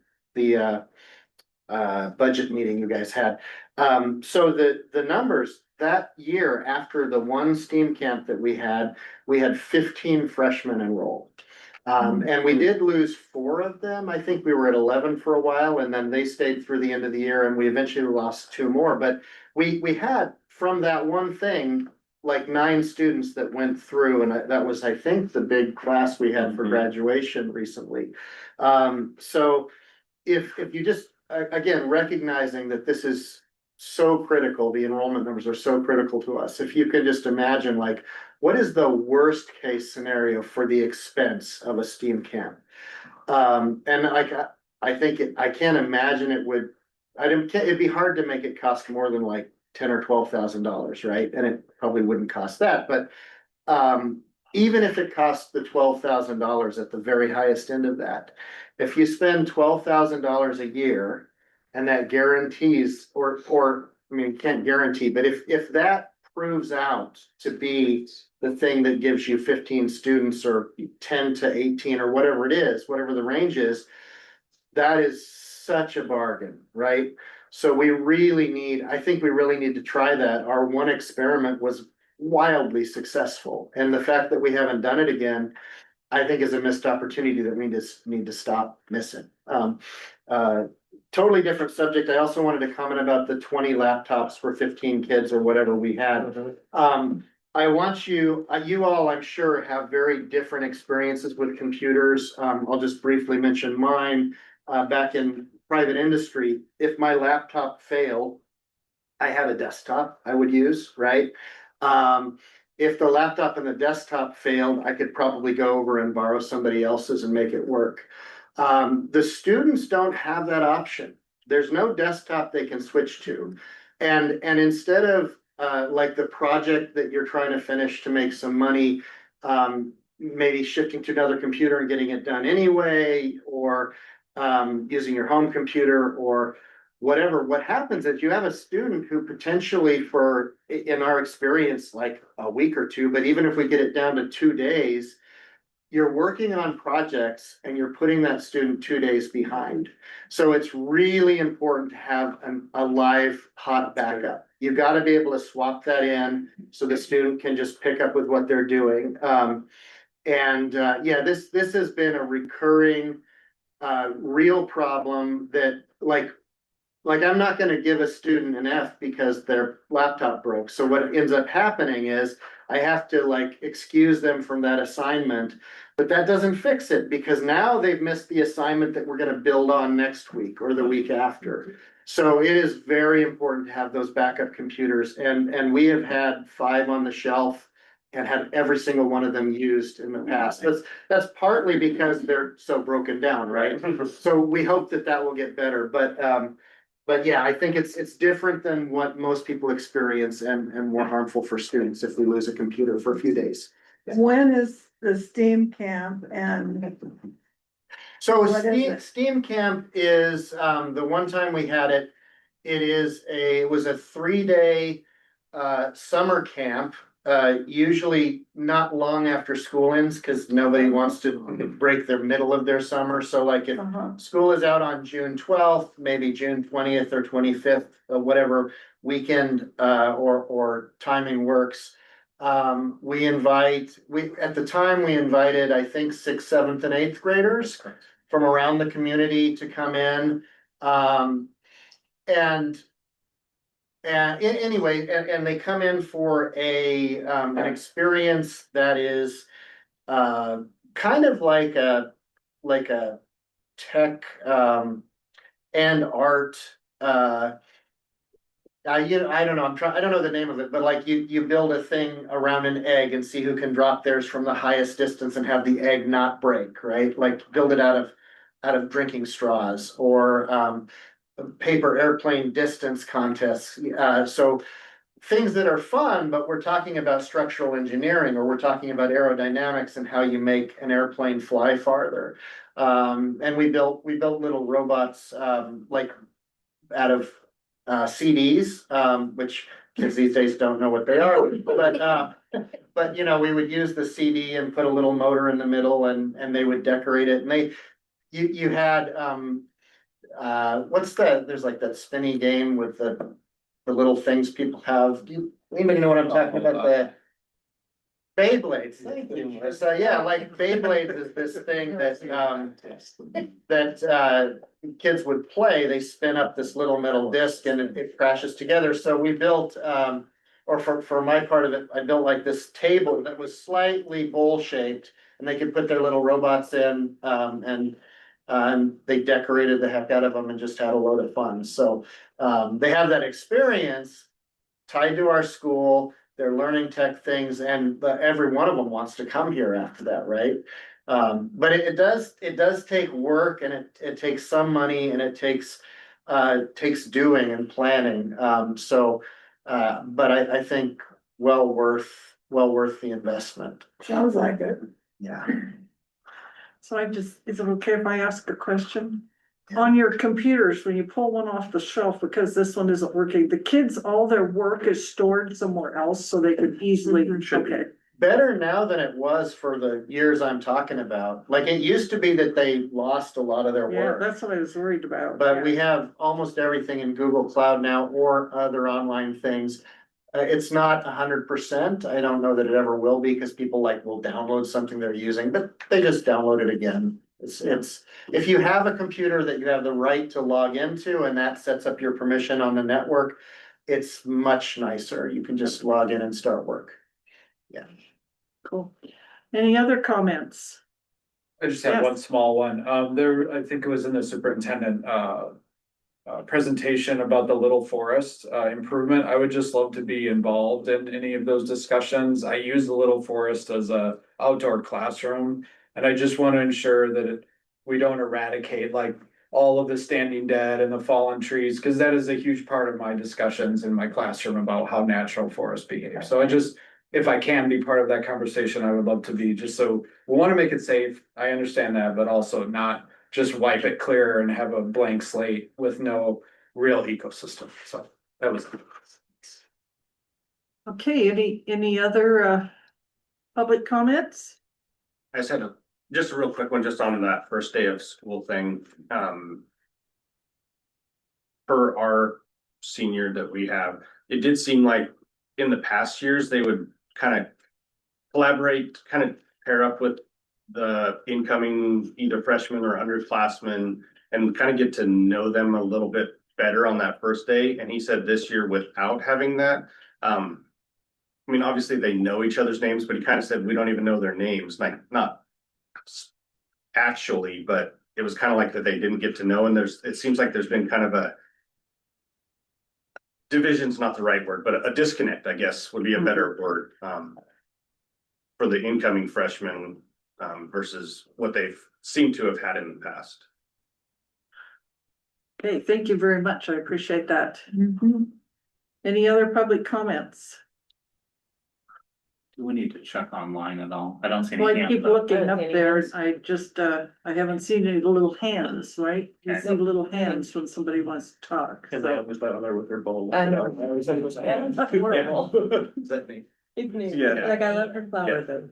budget meeting you guys had. So the numbers that year after the one STEAM camp that we had 15 freshmen enrolled. And we did lose 4 of them. I think we were at 11 for a while, and then they stayed through the end of the year, and we eventually lost 2 more. But we had from that one thing, like 9 students that went through, and that was, I think, the big class we had for graduation recently. So if you just, again, recognizing that this is so critical, the enrollment numbers are so critical to us. If you could just imagine, like, what is the worst case scenario for the expense of a STEAM camp? And I think I can't imagine it would, it'd be hard to make it cost more than like $10,000 or $12,000, right? And it probably wouldn't cost that, but even if it costs the $12,000 at the very highest end of that, if you spend $12,000 a year and that guarantees, or I mean, can't guarantee, but if that proves out to be the thing that gives you 15 students or 10 to 18 or whatever it is, whatever the range is, that is such a bargain, right? So we really need, I think we really need to try that. Our one experiment was wildly successful. And the fact that we haven't done it again, I think is a missed opportunity that we just need to stop missing. Totally different subject. I also wanted to comment about the 20 laptops for 15 kids or whatever we had. I want you all, I'm sure, have very different experiences with computers. I'll just briefly mention mine. Back in private industry, if my laptop failed, I had a desktop I would use, right? If the laptop and the desktop failed, I could probably go over and borrow somebody else's and make it work. The students don't have that option. There's no desktop they can switch to. And instead of like the project that you're trying to finish to make some money, maybe shifting to another computer and getting it done anyway, or using your home computer or whatever, what happens is you have a student who potentially for, in our experience, like a week or 2, but even if we get it down to 2 days, you're working on projects and you're putting that student 2 days behind. So it's really important to have a live hot backup. You've got to be able to swap that in so the student can just pick up with what they're doing. Yeah, this has been a recurring real problem that like I'm not going to give a student an F because their laptop broke. So what ends up happening is I have to like excuse them from that assignment, but that doesn't fix it because now they've missed the assignment that we're going to build on next week or the week after. So it is very important to have those backup computers, and we have had 5 on the shelf and had every single one of them used in the past. That's partly because they're so broken down, right? So we hope that will get better, but yeah, I think it's different than what most people experience and more harmful for students if we lose a computer for a few days. When is the STEAM camp and So what is it? STEAM camp is the one time we had it, it was a 3-day summer camp. Usually not long after school ends because nobody wants to break the middle of their summer. So like if school is out on June 12th, maybe June 20th or 25th, whatever weekend or timing works. At the time we invited, I think 6th, 7th, and 8th graders from around the community to come in. Anyway, and they come in for an experience that is kind of like a tech and art. I don't know. I don't know the name of it, but like you build a thing around an egg and see who can drop theirs from the highest distance and have the egg not break, right? Like build it out of drinking straws or paper airplane distance contests. So things that are fun, but we're talking about structural engineering, or we're talking about aerodynamics and how you make an airplane fly farther. And we built little robots, like out of CDs, which kids these days don't know what they are, but you know, we would use the CD and put a little motor in the middle, and they would decorate it, and you had there's like that spinny game with the little things people have. Do anybody know what I'm talking about? The Beyblades. Thank you. So yeah, like Beyblades is this thing that kids would play. They spin up this little metal disc and it crashes together. So we built, or for my part of it, I built like this table that was slightly bowl shaped, and they could put their little robots in, and they decorated the heck out of them and just had a load of fun. So they have that experience tied to our school. They're learning tech things, and every one of them wants to come here after that, right? But it does take work, and it takes some money, and it takes doing and planning. But I think well worth the investment. Sounds like it. Yeah. So is it okay if I ask a question? On your computers, when you pull one off the shelf, because this one isn't working, the kids, all their work is stored somewhere else so they could easily, okay. Better now than it was for the years I'm talking about. Like, it used to be that they lost a lot of their Yeah, work. that's what I was worried about. But we have almost everything in Google Cloud now, or other online things. It's not 100%. I don't know that it ever will be, because people will download something they're using, but they just download it again. It's if you have a computer that you have the right to log into, and that sets up your permission on the network, it's much nicer. You can just log in and start work. Yeah. Cool. Any other comments? I just have Yes. one small one. I think it was in the superintendent, presentation about the Little Forest, improvement. I would just love to be involved in any of those discussions. I use the Little Forest as a outdoor classroom, and I just want to ensure that we don't eradicate all of the standing dead and the fallen trees, because that is a huge part of my discussions in my classroom about how natural forests behave. So if I can be part of that conversation, I would love to be, just so we want to make it safe. I understand that, but also not just wipe it clear and have a blank slate with no real ecosystem. So that was. Okay, any other public comments? I just had just a real quick one, just on that first day of school thing. For our senior that we have, it did seem like in the past years, they would kind of collaborate, kind of pair up with the incoming either freshmen or underclassmen and kind of get to know them a little bit better on that first day. And he said this year, without having that, I mean, obviously they know each other's names, but he kind of said we don't even know their names, like not actually, but it was kind of like that they didn't get to know. And it seems like there's been kind of a division's not the right word, but a disconnect, I guess, would be a better word, for the incoming freshmen, versus what they've seemed to have had in the past. Okay, thank you very much. I appreciate that. Any other public comments? Do we need to check online at all? I don't see Well, any. I hands keep up. looking up there. I just, I haven't seen any little hands, right? You Okay. see little hands when somebody wants to talk. And I always let other with their bowl. I know. Is that me? Yeah. Like I love her flowers.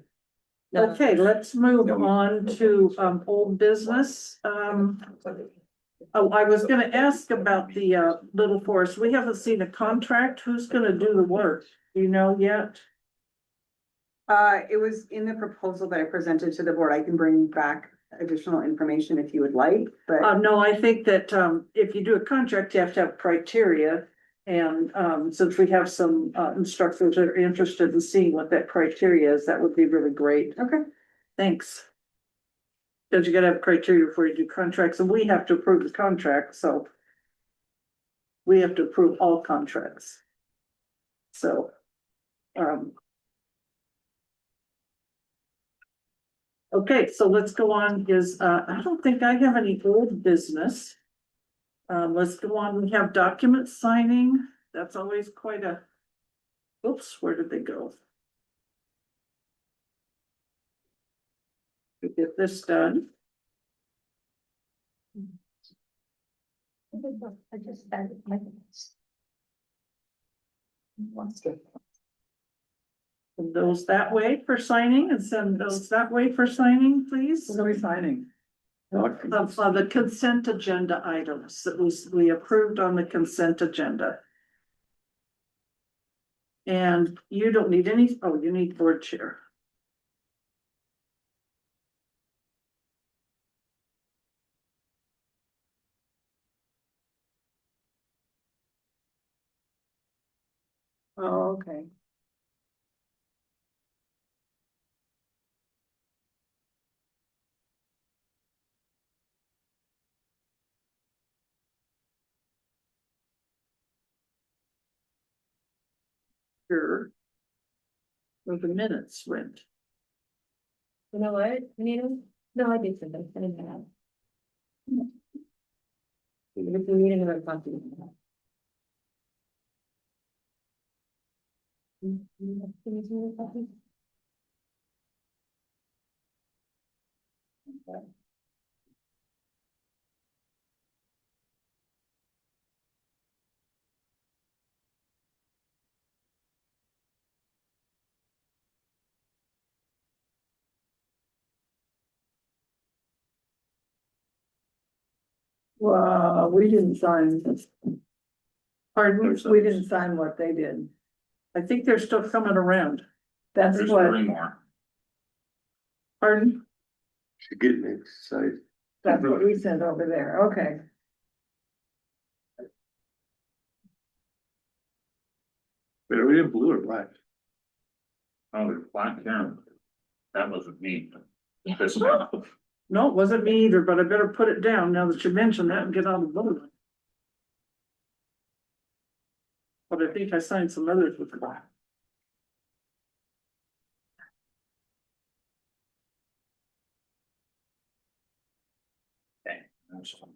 Okay, let's move on to old business. Oh, I was gonna ask about the Little Forest. We haven't seen a contract. Who's gonna do the work? Do you know yet? It was in the proposal that I presented to the board. I can bring back additional information if you would like, but. No, I think that if you do a contract, you have to have criteria. And since we have some instructors that are interested in seeing what that criteria is, that would be really great. Okay. Thanks. Because you gotta have criteria before you do contracts, and we have to approve the contract, so. We have to approve all contracts. So. Okay, so let's go on, I don't think I have any old business. Let's go on, we have document signing, that's always quite a Oops, where did they go? We get this done. I just added my. Send those that way for signing and send those that way for signing, please. What are we signing? Of the consent agenda items that we approved on the consent agenda. And you don't need any, oh, you need board chair. Oh, okay. Sure. Where the minutes went. You know what, Anita? No, I did send them, I didn't have. If you need another copy. Well, we didn't sign this. Pardon? We didn't sign what they did. I think they're still coming around. That's There's what, 3 more. Pardon? She's getting excited. that's what we sent over there. Okay. But are we in blue or black? Oh, there's black there. That wasn't me. This one. No, it wasn't me either, but I better put it down now that you mentioned that and get on the board. But I think I signed some others with black. Okay, that's fine.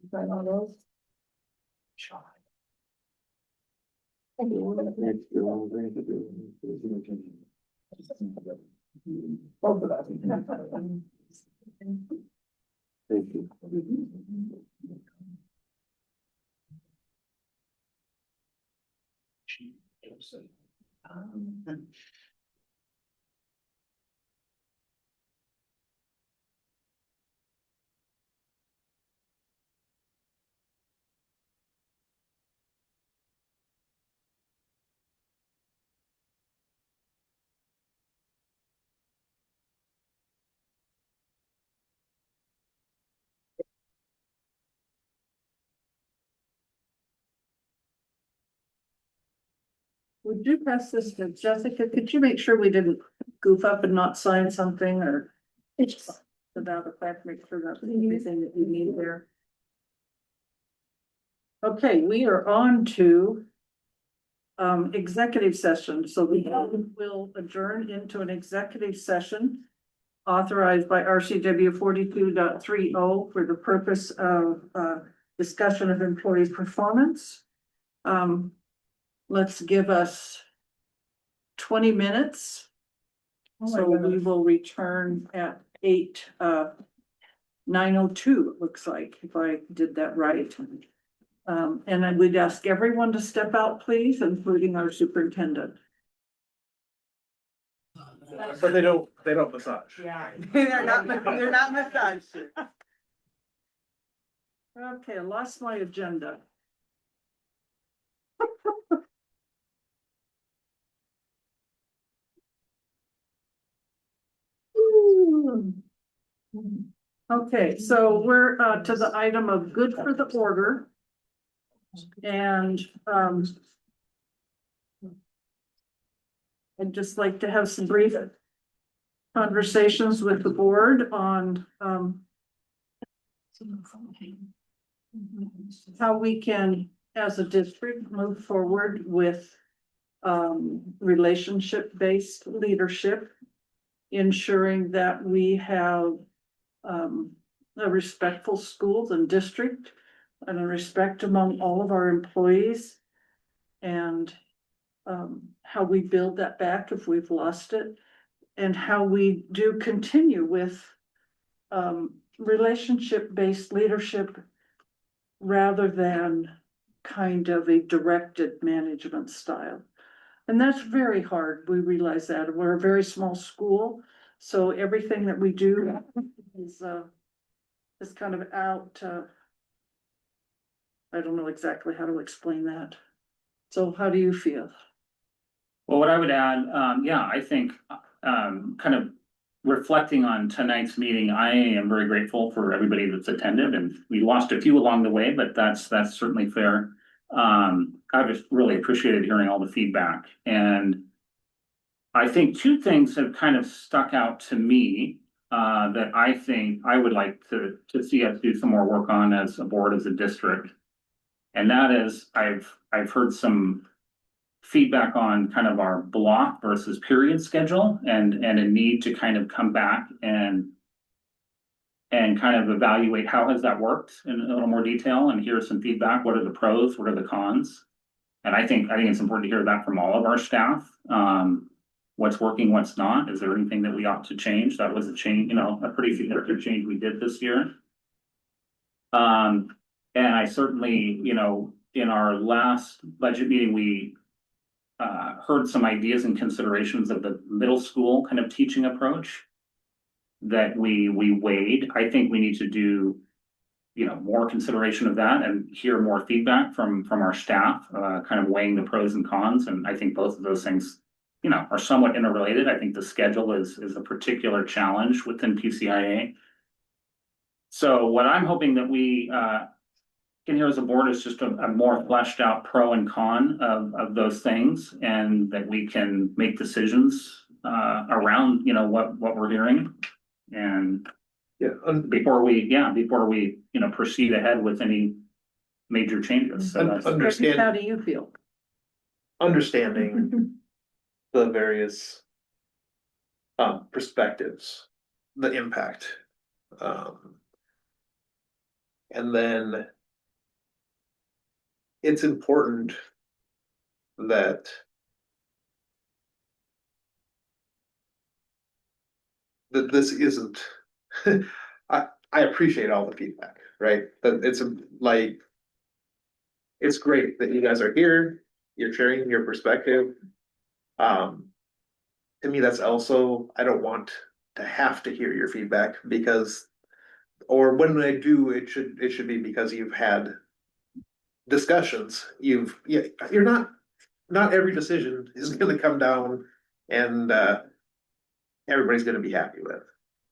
Sign all those. Both of us. Thank you. Would you pass this to Jessica? Could you make sure we didn't goof up and not sign something or? Without the fact, make sure that's everything that you need there. Okay, we are on to executive session, so we will adjourn into an executive session authorized by RCW 42.30 for the purpose of discussion of employee performance. Let's give us 20 minutes. So we will return at 9:02, it looks like, if I did that right. And then we'd ask everyone to step out, please, including our superintendent. But they don't massage. Yeah. They're not massaged. Okay, I lost my agenda. Okay, so we're to the item of good for the order. And I'd just like to have some brief conversations with the board on how we can, as a district, move forward with relationship-based leadership, ensuring that we have a respectful schools and district and a respect among all of our employees, and how we build that back if we've lost it, and how we do continue with relationship-based leadership rather than kind of a directed management style. And that's very hard. We realize that we're a very small school, so everything that we do is kind of out. I don't know exactly how to explain that. So how do you feel? Well, what I would add, yeah, I think, kind of reflecting on tonight's meeting, I am very grateful for everybody that's attended, and we lost a few along the way, but that's certainly fair. I just really appreciated hearing all the feedback, and I think two things have kind of stuck out to me, that I think I would like to see us do some more work on as a board, as a district. And that is, I've heard some feedback on kind of our block versus period schedule, and a need to kind of come back and kind of evaluate how has that worked in a little more detail, and hear some feedback. What are the pros? What are the cons? And I think it's important to hear that from all of our staff. What's working, what's not? Is there anything that we ought to change? That was a change, a pretty significant change we did this year. And I certainly, in our last budget meeting, we heard some ideas and considerations of the middle school kind of teaching approach that we weighed. I think we need to do, more consideration of that and hear more feedback from our staff, kind of weighing the pros and cons. And I think both of those things, are somewhat interrelated. I think the schedule is a particular challenge within PCIA. So what I'm hoping that we can hear as a board is just a more fleshed out pro and con of those things, and that we can make decisions around, what we're hearing. And before we proceed ahead with any major changes. So that's, How do you feel? Understanding the various perspectives, the impact. And then it's important that this isn't, I appreciate all the feedback, right? But it's it's great that you guys are here, you're sharing your perspective. To me, that's also, I don't want to have to hear your feedback because, or when I do, it should be because you've had discussions. You're not every decision is gonna come down and everybody's gonna be happy with,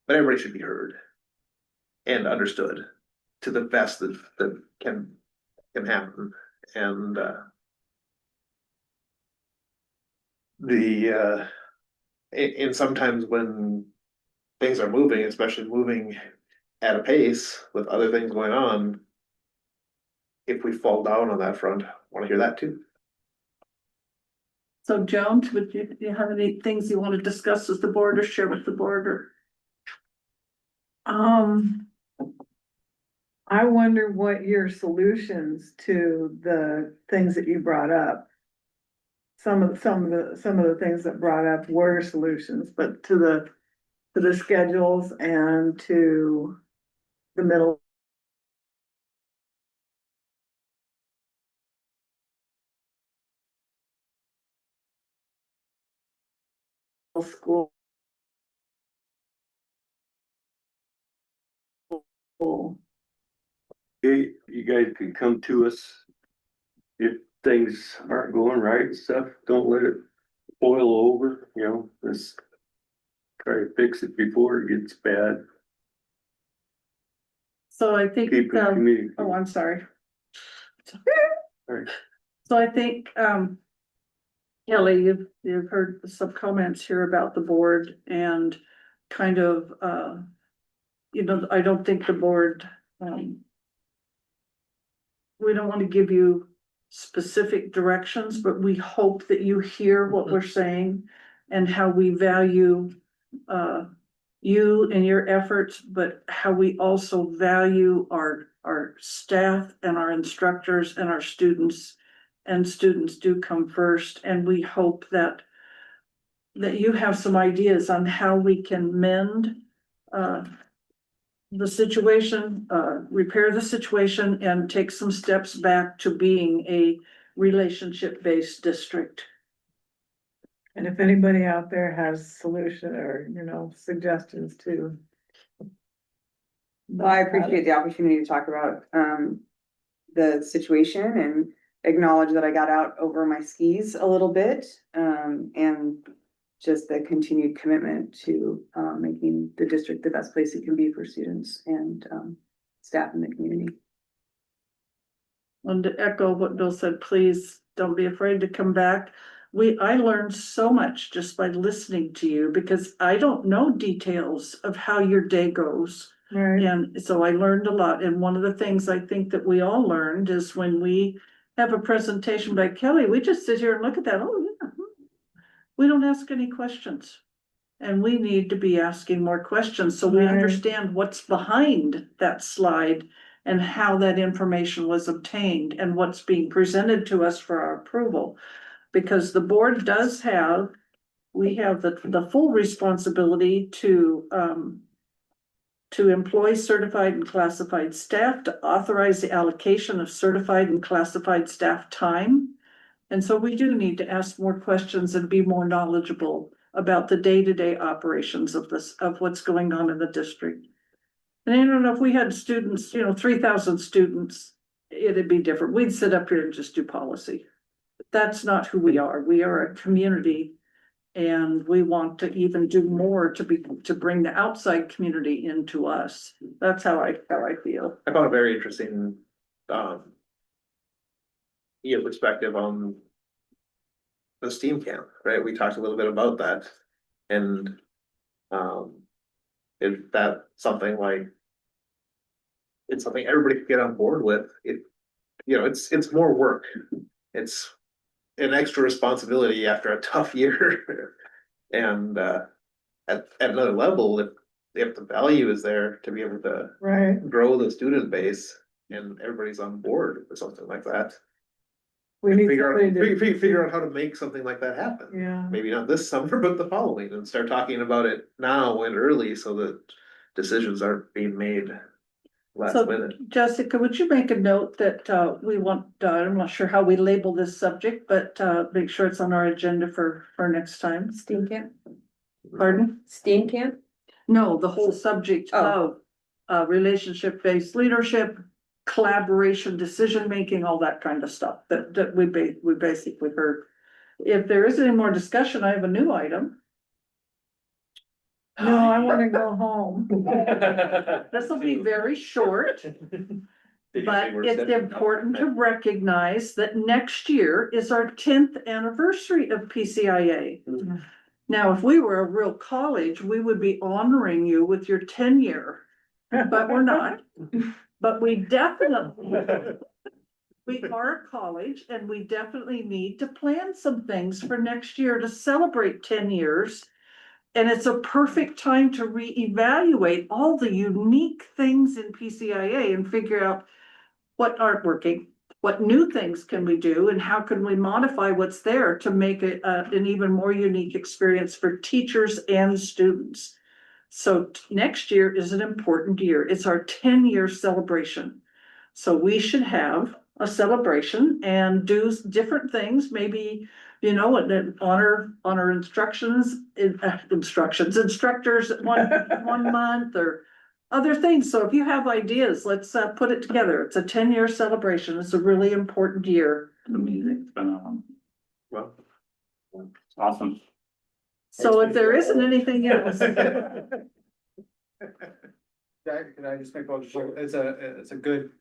but everybody should be heard and understood to the best that can happen. And and sometimes when things are moving, especially moving at a pace with other things going on, if we fall down on that front, I want to hear that too. So Joan, do you have any things you want to discuss with the board or share with the board, or? I wonder what your solutions to the things that you brought up. Some of the things that brought up were solutions, but to the schedules and to the middle school. Okay, you guys can come to us if things aren't going right and stuff. Don't let it boil over, just try to fix it before it gets bad. So I think, Keep it communicating. oh, I'm sorry. Right. So I think, Kelly, you've heard some comments here about the board and kind of, I don't think the board, we don't want to give you specific directions, but we hope that you hear what we're saying and how we value you and your efforts, but how we also value our staff and our instructors and our students. And students do come first, and we hope that you have some ideas on how we can mend the situation, repair the situation, and take some steps back to being a relationship-based district. And if anybody out there has solution or, suggestions too. Well, I appreciate the opportunity to talk about the situation and acknowledge that I got out over my skis a little bit, and just the continued commitment to making the district the best place it can be for students and staff in the community. And to echo what Bill said, please don't be afraid to come back. I learned so much just by listening to you, because I don't know details of how your day goes. Right. And so I learned a lot. And one of the things I think that we all learned is when we have a presentation by Kelly, we just sit here and look at that. Oh, yeah. We don't ask any questions. And we need to be asking more questions so we Right. understand what's behind that slide and how that information was obtained and what's being presented to us for our approval. Because the board does have, we have the full responsibility to employ certified and classified staff, to authorize the allocation of certified and classified staff time. And so we do need to ask more questions and be more knowledgeable about the day-to-day operations of what's going on in the district. And I don't know, if we had students, 3,000 students, it'd be different. We'd sit up here and just do policy. But that's not who we are. We are a community, and we want to even do more to bring the outside community into us. That's how I feel. I found it very interesting, perspective on the STEAM camp, right? We talked a little bit about that. And if that's something like, it's something everybody could get on board with, it's more work. It's an extra responsibility after a tough year. And at another level, if the value is there to be able to Right. grow the student base and everybody's on board for something like that, We need figure out how to make something like that happen. Yeah. Maybe not this summer, but the following, and start talking about it now and early so that decisions aren't being made last So minute. Jessica, would you make a note that we want, I'm not sure how we label this subject, but make sure it's on our agenda for next time. STEAM camp? Pardon? STEAM camp? No, the whole subject of relationship-based leadership, collaboration, decision-making, all that kind of stuff that we basically heard. If there isn't any more discussion, I have a new item. No, I wanna go home. This will be very short, but it's important to recognize that next year is our 10th anniversary of PCIA. Now, if we were a real college, we would be honoring you with your 10-year, but we're not. But we definitely, we are a college, and we definitely need to plan some things for next year to celebrate 10 years. And it's a perfect time to reevaluate all the unique things in PCIA and figure out what aren't working, what new things can we do, and how can we modify what's there to make it an even more unique experience for teachers and students. So next year is an important year. It's our 10-year celebration. So we should have a celebration and do different things, maybe, and honor instructors one month or other things. So if you have ideas, let's put it together. It's a 10-year celebration. It's a really important year. Amazing. It's been Well, awesome. So if there isn't anything else. Can I just make one? It's a good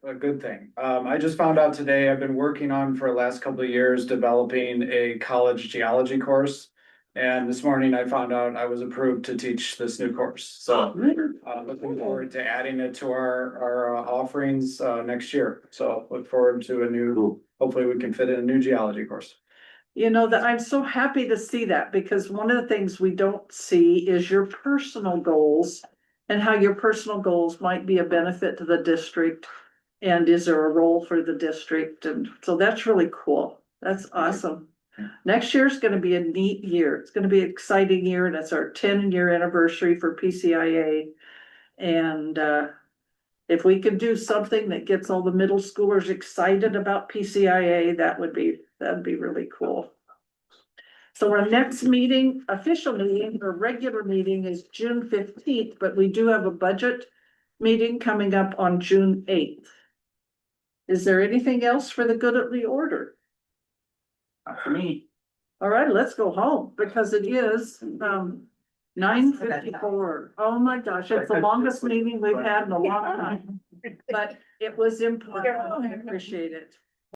thing. I just found out today, I've been working on for the last couple of years, developing a college geology course. And this morning I found out I was approved to teach this new course. So looking forward to adding it to our offerings next year. So look forward to a new hopefully we can fit in a new geology course. You know, that I'm so happy to see that, because one of the things we don't see is your personal goals and how your personal goals might be a benefit to the district. And is there a role for the district? And so that's really cool. That's awesome. Next year's gonna be a neat year. It's gonna be an exciting year, and it's our 10-year anniversary for PCIA. And if we could do something that gets all the middle schoolers excited about PCIA, that'd be really cool. So our next meeting, official meeting or regular meeting is June 15th, but we do have a budget meeting coming up on June 8th. Is there anything else for the good of the order? For me. All right, let's go home, because it is 9:54. Oh my gosh, it's the longest meeting we've had in a long time. But it was important. I appreciate it.